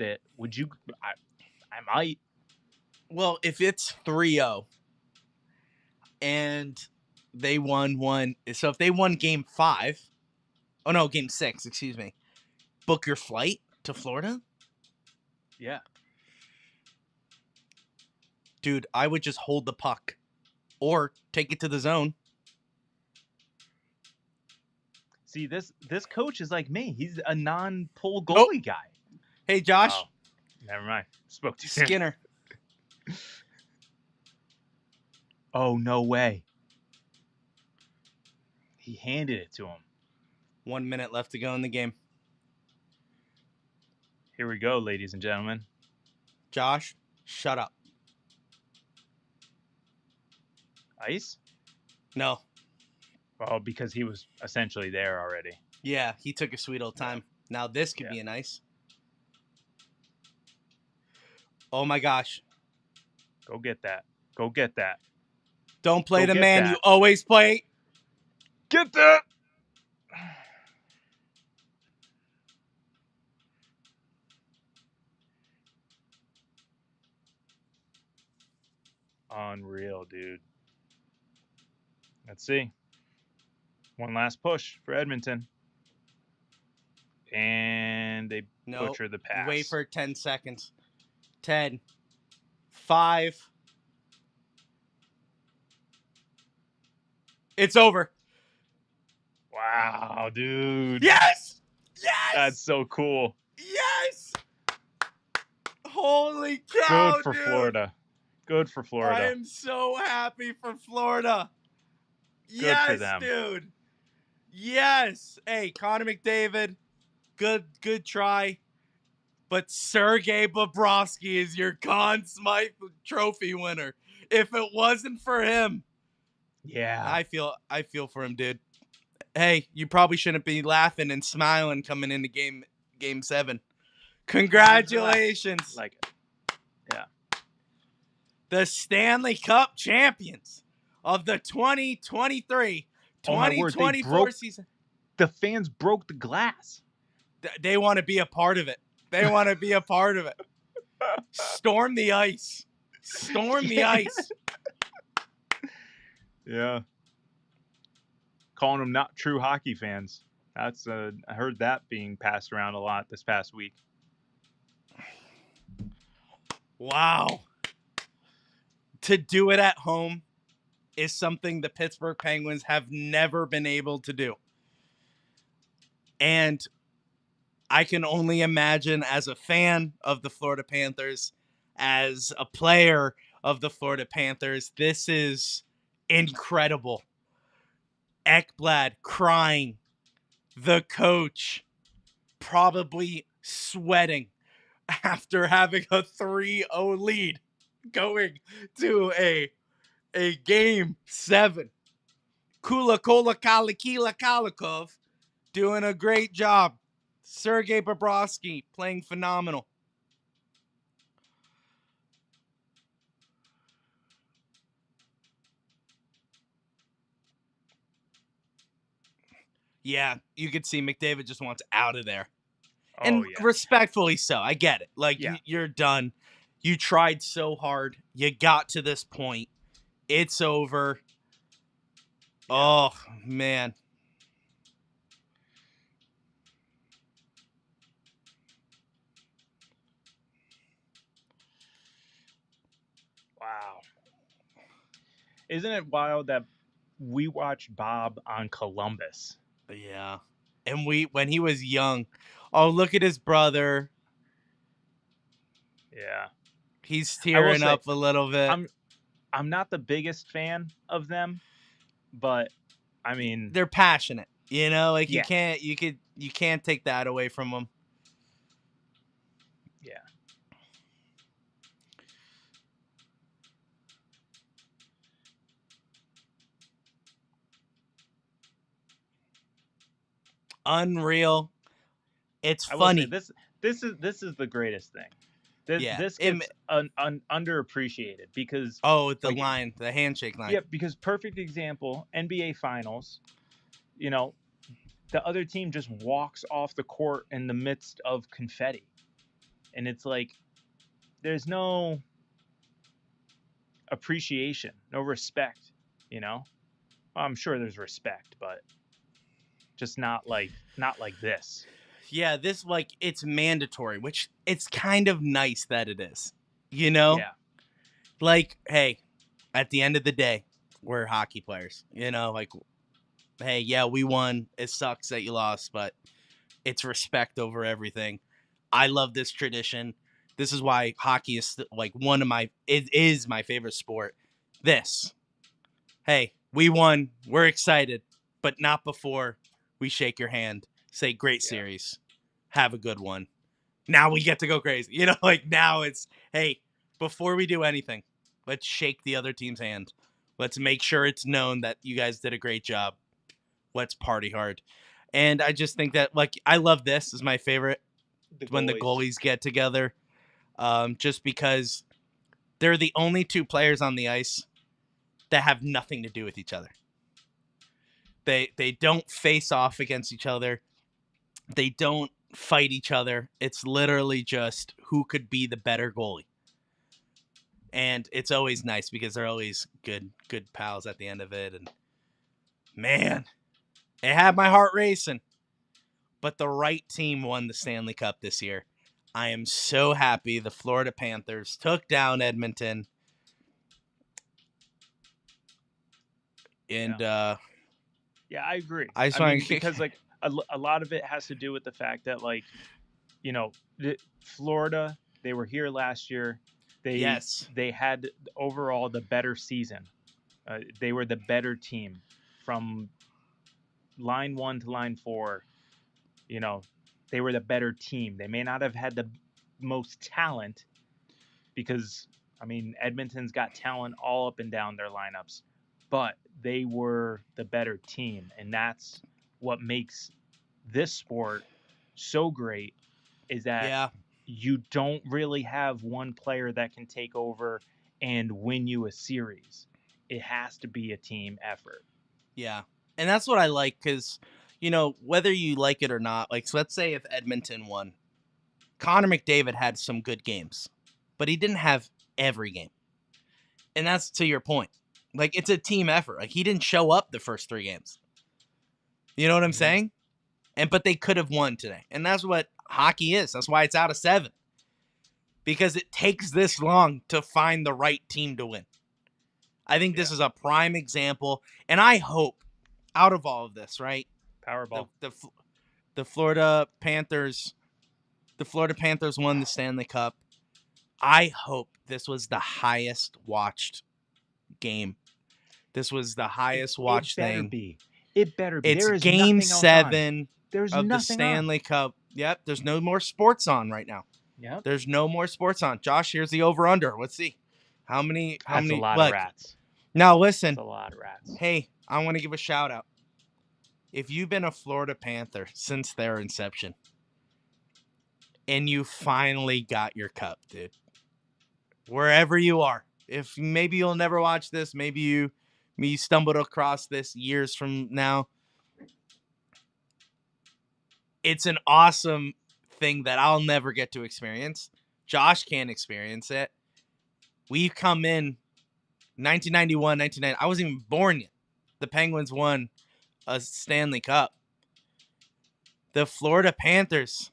it, would you? I might. Well, if it's 3-0 and they won one, so if they won game 5, oh no, game 6, excuse me, book your flight to Florida? Yeah. Dude, I would just hold the puck or take it to the zone. See, this coach is like me. He's a non-pull goalie guy. Hey, Josh. Oh, never mind. Spoke to Skinner. Oh, no way. He handed it to him. 1 minute left to go in the game. Here we go, ladies and gentlemen. Josh, shut up. Ice? No. Well, because he was essentially there already. Yeah, he took a sweet old time. Now this could be an ice. Oh my gosh. Go get that. Go get that. Don't play the man you always play. Get that. Unreal, dude. Let's see. One last push for Edmonton. And they butcher the pass. Wait for 10 seconds. 10, 5. It's over. Wow, dude. Yes! Yes! That's so cool. Yes! Holy cow, Good for Florida. Good for Florida. I am so happy for Florida. Good for them. Dude. Yes. Hey, Connor McDavid, good try. But Sergei Bobrovsky is your Conn Smythe Trophy winner. If it wasn't for him, yeah, I feel for him, dude. Hey, you probably shouldn't be laughing and smiling coming into game 7. Congratulations. Like it. Yeah. The Stanley Cup champions of the 2023-2024 season. The fans broke the glass. They want to be a part of it. They want to be a part of it. Storm the ice. Storm the ice. Yeah. Calling them not true hockey fans. That's I heard that being passed around a lot this past week. Wow. To do it at home is something the Pittsburgh Penguins have never been able to do. And I can only imagine, as a fan of the Florida Panthers, as a player of the Florida Panthers, this is incredible. Ekblad crying. The coach probably sweating after having a 3-0 lead going to a game 7. Kula Kola Kalikila Kalikov doing a great job. Sergei Bobrovsky playing phenomenal. Yeah, you could see McDavid just wants out of there. And respectfully so. I get it. Like, you're done. You tried so hard. You got to this point. It's over. Yeah. Oh, man. Wow. Isn't it wild that we watched Bob on Columbus? Yeah. And when he was young, oh, look at his brother. Yeah. He's tearing up a little bit. I'm not the biggest fan of them, but I mean, they're passionate. You know, like you can't take that away from them. Yeah. Unreal. It's funny. This is the greatest thing. This gets underappreciated because the handshake line. Yeah, because perfect example, NBA Finals. You know, the other team just walks off the court in the midst of confetti, and it's like there's no appreciation, no respect. You know, well, I'm sure there's respect, but just not like this. Yeah, this, like, it's mandatory, which it's kind of nice that it is. You know? Yeah. Like, hey, at the end of the day, we're hockey players. You know, like, hey, yeah, we won. It sucks that you lost, but it's respect over everything. I love this tradition. This is why hockey is, like, it is my favorite sport. This Hey, we won. We're excited, but not before we shake your hand. Say, great series. Have a good one. Now we get to go crazy. You know, like now it's, hey, before we do anything, let's shake the other team's hand. Let's make sure it's known that you guys did a great job. Let's party hard. And I just think that, like, I love this. Is my favorite when the goalies get together. Just because they're the only two players on the ice that have nothing to do with each other. They don't face off against each other. They don't fight each other. It's literally just who could be the better goalie. And it's always nice because they're always good pals at the end of it. And man, it had my heart racing. But the right team won the Stanley Cup this year. I am so happy the Florida Panthers took down Edmonton. And yeah, I agree. I mean, because like a lot of it has to do with the fact that, like, you know, Florida, they were here last year. They had overall the better season. They were the better team from line 1 to line 4. You know, they were the better team. They may not have had the most talent because, I mean, Edmonton's got talent all up and down their lineups, but they were the better team. And that's what makes this sport so great, is that you don't really have one player that can take over and win you a series. It has to be a team effort. Yeah. And that's what I like because, you know, whether you like it or not, like, so let's say if Edmonton won, Connor McDavid had some good games, but he didn't have every game. And that's to your point. Like, it's a team effort. Like, he didn't show up the first 3 games. You know what I'm saying? But they could have won today. And that's what hockey is. That's why it's out of 7. Because it takes this long to find the right team to win. I think this is a prime example. And I hope, out of all of this, right? Powerball. The Florida Panthers won the Stanley Cup. I hope this was the highest watched game. This was the highest watched thing. It better be. It's game 7 of the Stanley Cup. Yep, there's no more sports on right now. Yep. There's no more sports on. Josh, here's the over-under. Let's see. How many? That's a lot of rats. Now, listen. That's a lot of rats. Hey, I want to give a shout-out. If you've been a Florida Panther since their inception, and you finally got your cup, dude, wherever you are, if maybe you'll never watch this, maybe you stumbled across this years from now, it's an awesome thing that I'll never get to experience. Josh can't experience it. We've come in 1991, 1990. I wasn't even born yet. The Penguins won a Stanley Cup. The Florida Panthers,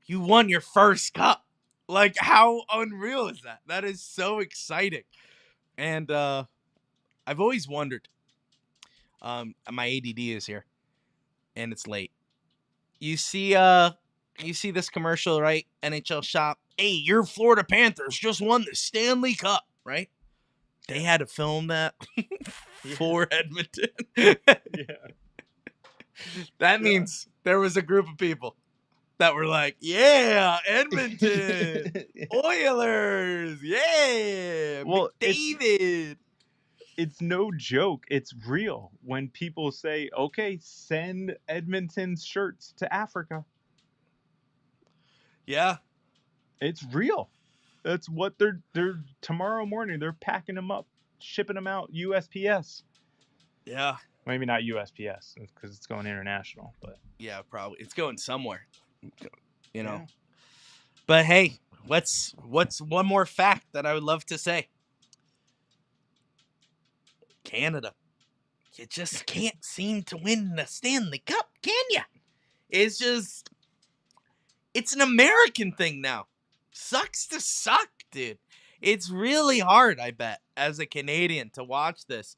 you won your first cup. Like, how unreal is that? That is so exciting. And I've always wondered. My ADD is here, and it's late. You see this commercial, right? NHL Shop. Hey, your Florida Panthers just won the Stanley Cup, right? They had to film that for Edmonton. That means there was a group of people that were like, yeah, Edmonton Oilers, yeah, well, David. It's no joke. It's real when people say, okay, send Edmonton's shirts to Africa. Yeah. It's real. That's what they're tomorrow morning. They're packing them up, shipping them out USPS. Yeah. Maybe not USPS because it's going international, but yeah, probably it's going somewhere. You know. Yeah. But hey, what's one more fact that I would love to say? Canada. You just can't seem to win the Stanley Cup, can you? It's an American thing now. Sucks to suck, dude. It's really hard, I bet, as a Canadian to watch this.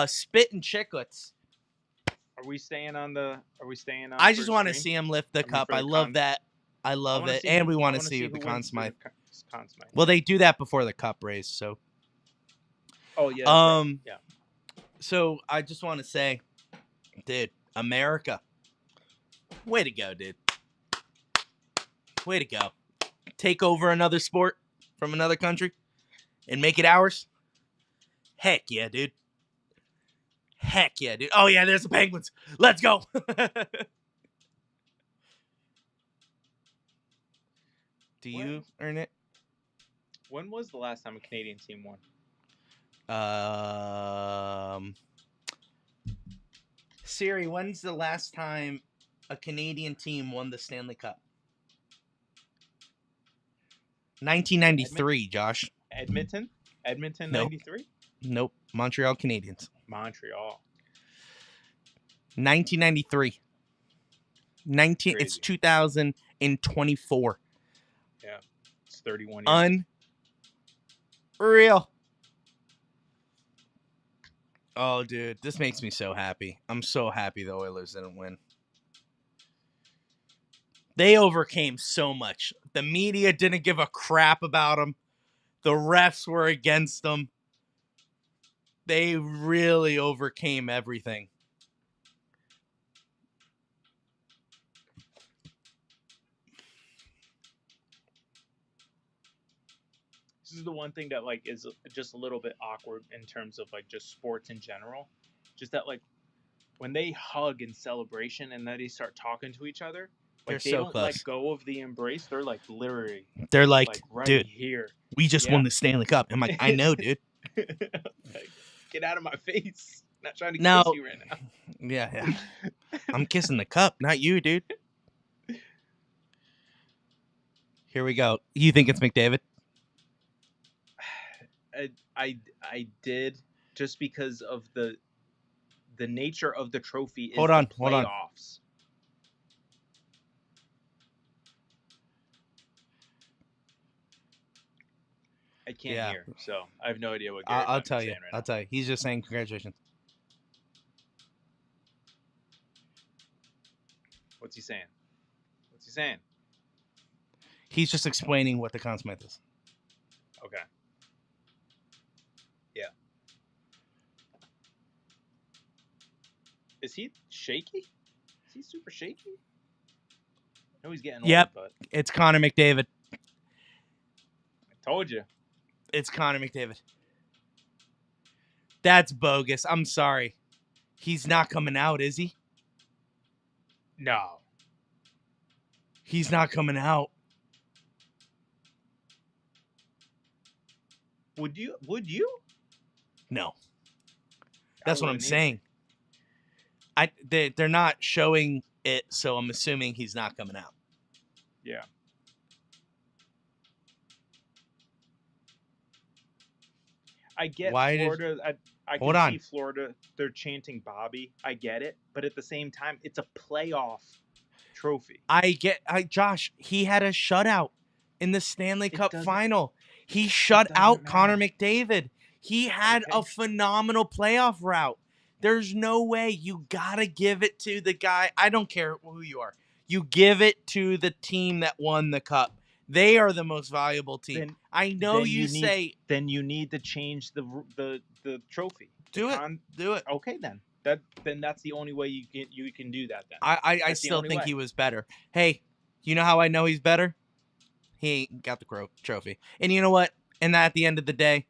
Spittin' Chicklets. Are we staying on? I just want to see him lift the cup. I love that. I love it. And we want to see the Conn Smythe. Well, they do that before the cup race, so. Oh yeah, that's right. Yeah. So I just want to say, dude, America, way to go, dude. Way to go. Take over another sport from another country and make it ours. Heck yeah, dude. Heck yeah, dude. Oh yeah, there's the Penguins. Let's go. Do you earn it? When was the last time a Canadian team won? Siri, when's the last time a Canadian team won the Stanley Cup? 1993, Josh. Edmonton Nope. 93? Nope. Montreal Canadiens. Montreal. 1993. It's 2024. Yeah. It's 31 years. Unreal. Oh, dude, this makes me so happy. I'm so happy the Oilers didn't win. They overcame so much. The media didn't give a crap about them. The refs were against them. They really overcame everything. This is the one thing that like is just a little bit awkward in terms of like just sports in general. Just that like when they hug in celebration and then they start talking to each other, like they so don't close. let go of the embrace. They're like literally. They're like right dude, here. We just won the Stanley Cup. I'm like, I know, dude. Like, get out of my face. I'm not trying to now, kiss you right now. Yeah. I'm kissing the cup, not you, dude. Here we go. You think it's McDavid? I did, just because of the nature of the trophy is hold on. playoffs. I can't hear, so I have no idea what Gary's I'll tell saying you. right I'll now. tell you. He's just saying congratulations. What's he saying? What's he saying? He's just explaining what the Conn Smythe is. Okay. Yeah. Is he shaky? Is he super shaky? I know he's getting old, but it's Connor McDavid. I told you. It's Connor McDavid. That's bogus. I'm sorry. He's not coming out, is he? No. He's not coming out. Would you? No. That's what I'm saying. They're not showing it, so I'm assuming he's not coming out. Yeah. I get Florida. I can see Florida. They're chanting Bobby. I get it, but at the same time, it's a playoff trophy. Josh, he had a shutout in the Stanley Cup Final. He shut out Connor McDavid. He had a phenomenal playoff route. There's no way. You gotta give it to the guy. I don't care who you are. You give it to the team that won the cup. They are the most valuable team. I know Then you need to change the trophy. Do it. Okay, then. Then that's the only way you can do that. Then I still think he was better. Hey, you know how I know he's better? He ain't got the trophy. And you know what? And at the end of the day,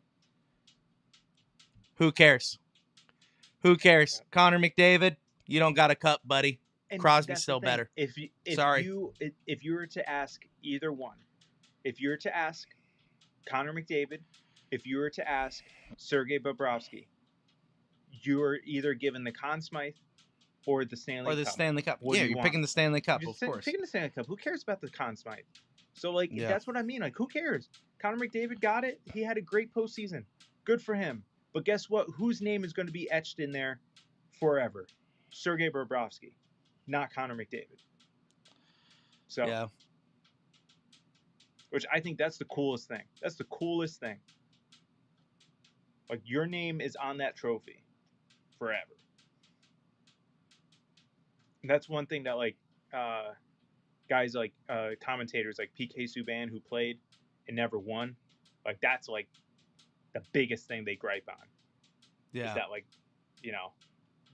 who cares? Who cares? Yeah. Connor McDavid, you don't got a cup, buddy. And Crosby's still better. If you were to ask either one, if you were to ask Connor McDavid, if you were to ask Sergei Bobrovsky, you're either given the Conn Smythe or the Stanley Cup. Or the Stanley Cup. Yeah, you're picking the Stanley Cup, of course. Picking the Stanley Cup. Who cares about the Conn Smythe? So, like, that's what I mean. Like, who cares? Connor McDavid got it. He had a great postseason. Good for him. But guess what? Whose name is going to be etched in there forever? Sergei Bobrovsky, not Connor McDavid. So, yeah. Which I think that's the coolest thing. That's the coolest thing. Like, your name is on that trophy forever. And that's one thing that, like, guys like commentators like PK Subban who played and never won, like, that's like the biggest thing they gripe on. Is that like, you know,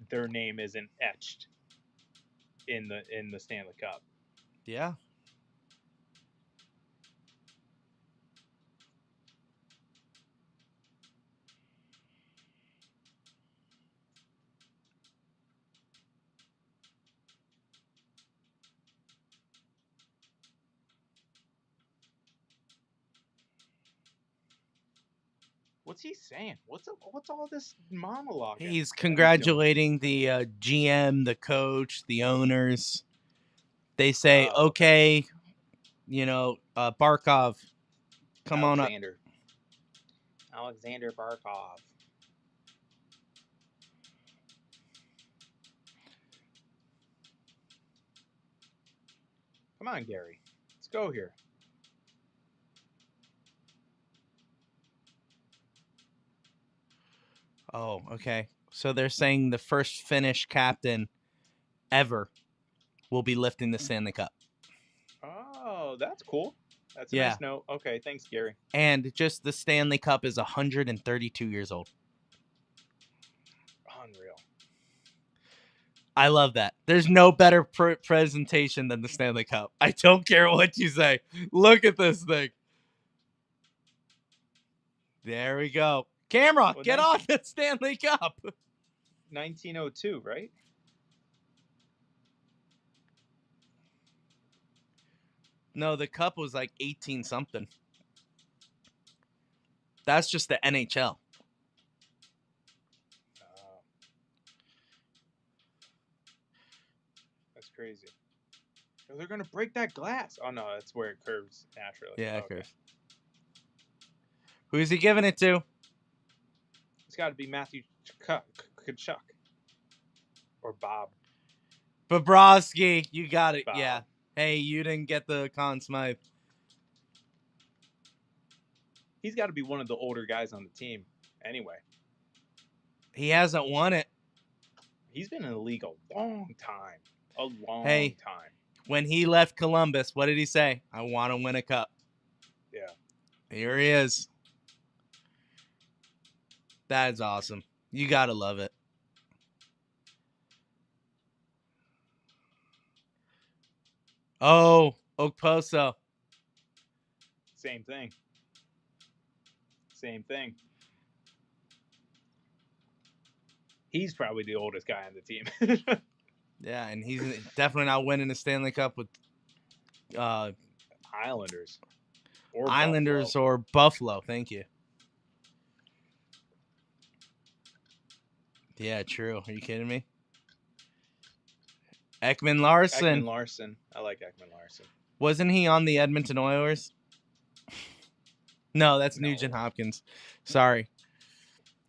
their name isn't etched in the Stanley Cup. Yeah. What's he saying? What's all this monologue? He's that congratulating the GM, the coach, the owners. They say, okay, you know, Barkov, come on up. Alexander Barkov. Come on, Gary. Let's go here. Oh, okay. So they're saying the first Finnish captain ever will be lifting the Stanley Cup. Oh, that's cool. That's a nice note. Okay, thanks, Gary. And just the Stanley Cup is 132 years old. Unreal. I love that. There's no better presentation than the Stanley Cup. I don't care what you say. Look at this thing. There we go. Camera, get on the Stanley Cup. 1902, right? No, the cup was like 18 something. That's just the NHL. That's crazy. Oh, they're gonna break that glass. Oh no, that's where it curves naturally. Yeah, it curves. Who's he giving it to? It's got to be Matthew Tkachuk or Bob Bobrovsky. You got it. Bob. Yeah. Hey, you didn't get the Conn Smythe. He's got to be one of the older guys on the team. Anyway, he hasn't won it. He's been in the league a long time. A long time. When he left Columbus, what did he say? I want to win a cup. Yeah. Here he is. That is awesome. You got to love it. Oh, Okposo. Same thing. Same thing. He's probably the oldest guy on the team. Yeah, and he's definitely not winning the Stanley Cup with Islanders. Or Buffalo. Thank you. Yeah, true. Are you kidding me? Ekman Larson. I like Ekman Larson. Wasn't he on the Edmonton Oilers? No, that's Nugent Hopkins. Sorry.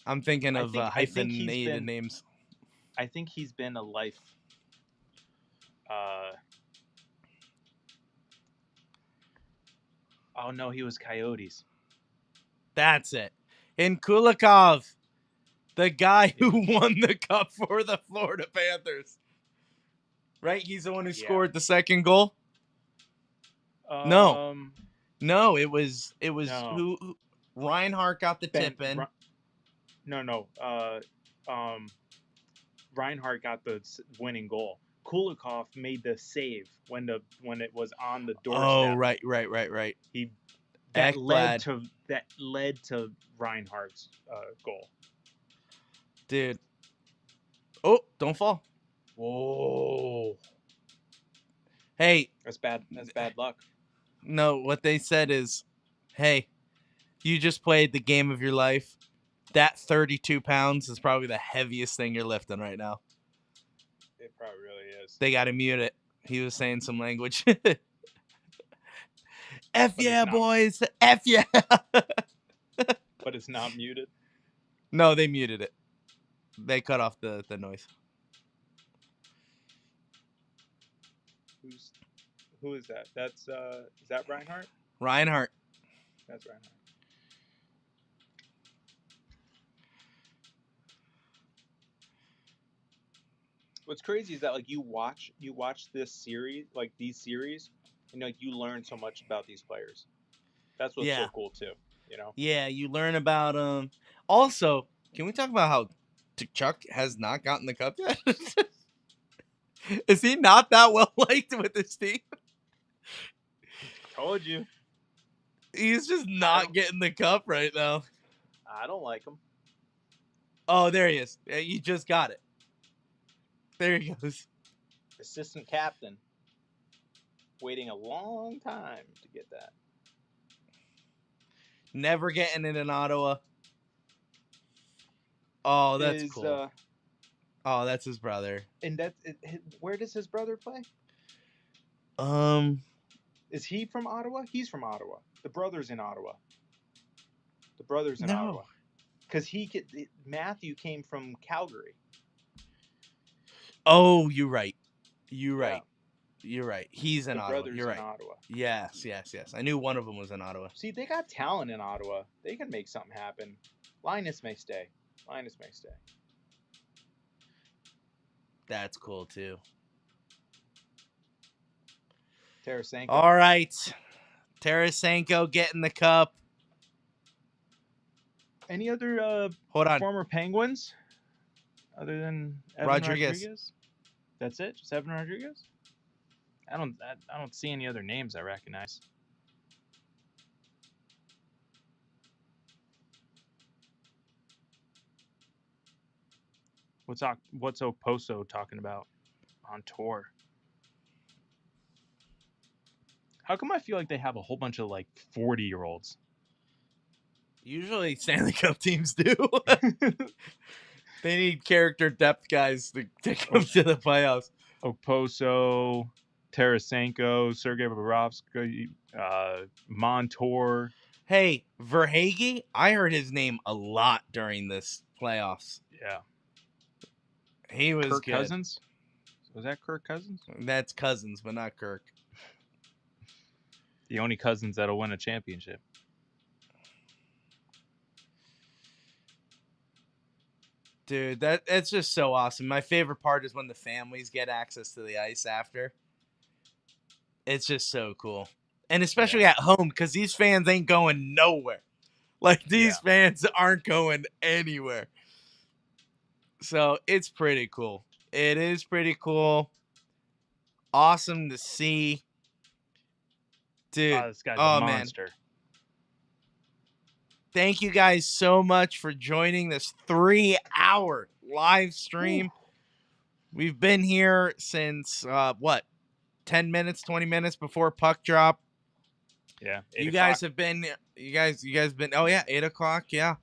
I'm thinking of hyphenated names. I think he's been a life. Oh, no, he was Coyotes. That's it. And Kulikov, the guy who won the cup for the Florida Panthers. Right? He's the one who scored the second goal? No, it was who Reinhart got the tip in. Reinhart got the winning goal. Kulikov made the save when it was on the doorstep. Oh, right. That led to Reinhardt's goal. Dude. Oh, don't fall. Whoa. Hey. That's bad luck. No, what they said is, hey, you just played the game of your life. That 32 pounds is probably the heaviest thing you're lifting right now. It probably really is. They got to mute it. He was saying some language. F yeah, boys. F yeah. But it's not muted? No, they muted it. They cut off the noise. Who is that? That's is that Reinhart? Reinhart. That's Reinhart. What's crazy is that like you watch this series, like these series, and like you learn so much about these players. That's what's so cool too, you know? Yeah, you learn about them. Also, Can we talk about how Chuck has not gotten the cup yet? Is he not that well liked with his team? Told you. He's just not getting the cup right now. I don't like him. Oh, there he is. You just got it. There he goes. Assistant captain. Waiting a long time to get that. Never getting it in Ottawa. Oh, that's cool. Oh, that's his brother. And where does his brother play? Is he from Ottawa? He's from Ottawa. The brother's in Ottawa. Ottawa. Because Matthew came from Calgary. Oh, you're right. You're right. He's in Ottawa. You're right. In Ottawa. Yes. I knew one of them was in Ottawa. See, they got talent in Ottawa. They can make something happen. Linus may stay. That's cool, too. Tarasenko. All right. Tarasenko getting the cup. Any other former Penguins other than Evan Rodriguez? That's it? Just Evan Rodriguez? I don't see any other names I recognize. What's Oposo talking about on tour? How come I feel like they have a whole bunch of 40-year-olds? Usually Stanley Cup teams do. They need character depth guys to take them to the playoffs. Oposo, Tarasenko, Sergei Bobrovsky, Montour. Hey, Verhaeghe, I heard his name a lot during this playoffs. Yeah. He was Kirk good. Cousins? Was that Kirk Cousins? That's Cousins, but not Kirk. The only Cousins that'll win a championship. Dude, that's just so awesome. My favorite part is when the families get access to the ice after. It's just so cool. And especially at home, because these fans ain't going nowhere. These fans aren't going anywhere. So it's pretty cool. It is pretty cool. Awesome to see. Dude. This guy's a monster. Man. Thank you guys so much for joining this 3-hour live stream. Ooh. We've been here since 10 minutes, 20 minutes before puck drop. Yeah. You guys have been 8 o'clock. Yeah.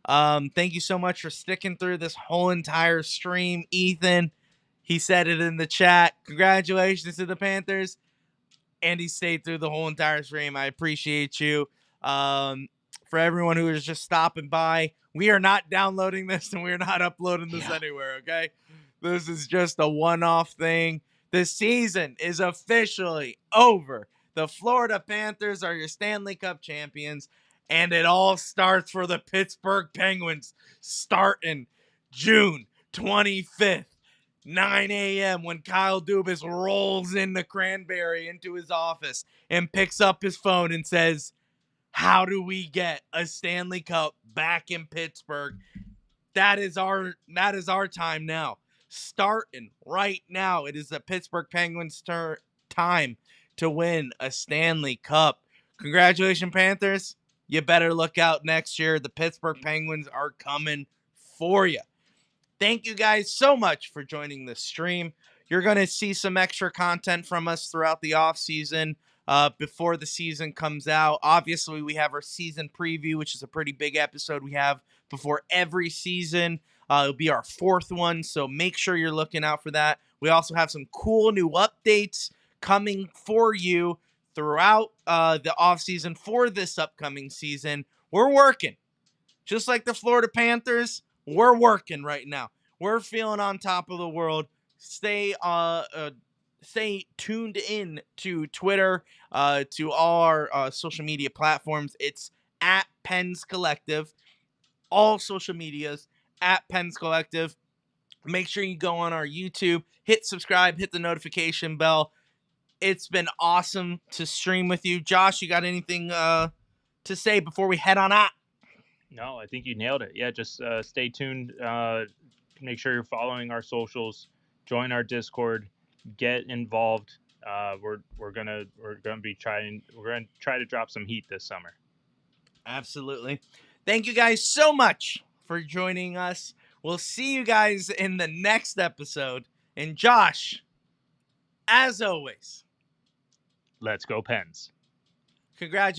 Thank you so much for sticking through this whole entire stream. Ethan, he said it in the chat. Congratulations to the Panthers. And he stayed through the whole entire stream. I appreciate you. For everyone who is just stopping by, we are not downloading this and we're not uploading this anywhere, okay? This is just a one-off thing. The season is officially over. The Florida Panthers are your Stanley Cup champions, and it all starts for the Pittsburgh Penguins starting June 25th, 9 a.m. when Kyle Dubas rolls into Cranberry into his office and picks up his phone and says, how do we get a Stanley Cup back in Pittsburgh? That is our time now. Starting right now. It is the Pittsburgh Penguins' time to win a Stanley Cup. Congratulations, Panthers. You better look out next year. The Pittsburgh Penguins are coming for you. Thank you guys so much for joining the stream. You're going to see some extra content from us throughout the offseason. Before the season comes out. Obviously, we have our season preview, which is a pretty big episode we have before every season. It'll be our 4th one, so make sure you're looking out for that. We also have some cool new updates coming for you throughout the offseason for this upcoming season. We're working. Just like the Florida Panthers, we're working right now. We're feeling on top of the world. Stay tuned in to Twitter, to all our social media platforms. It's at Pens Collective. All social medias at Pens Collective. Make sure you go on our YouTube, hit subscribe, hit the notification bell. It's been awesome to stream with you. Josh, you got anything to say before we head on out? No, I think you nailed it. Yeah, just stay tuned. Make sure you're following our socials. Join our Discord. Get involved. We're gonna try to drop some heat this summer. Absolutely. Thank you guys so much for joining us. We'll see you guys in the next episode. And Josh, as always, Let's go Pens. congratulations.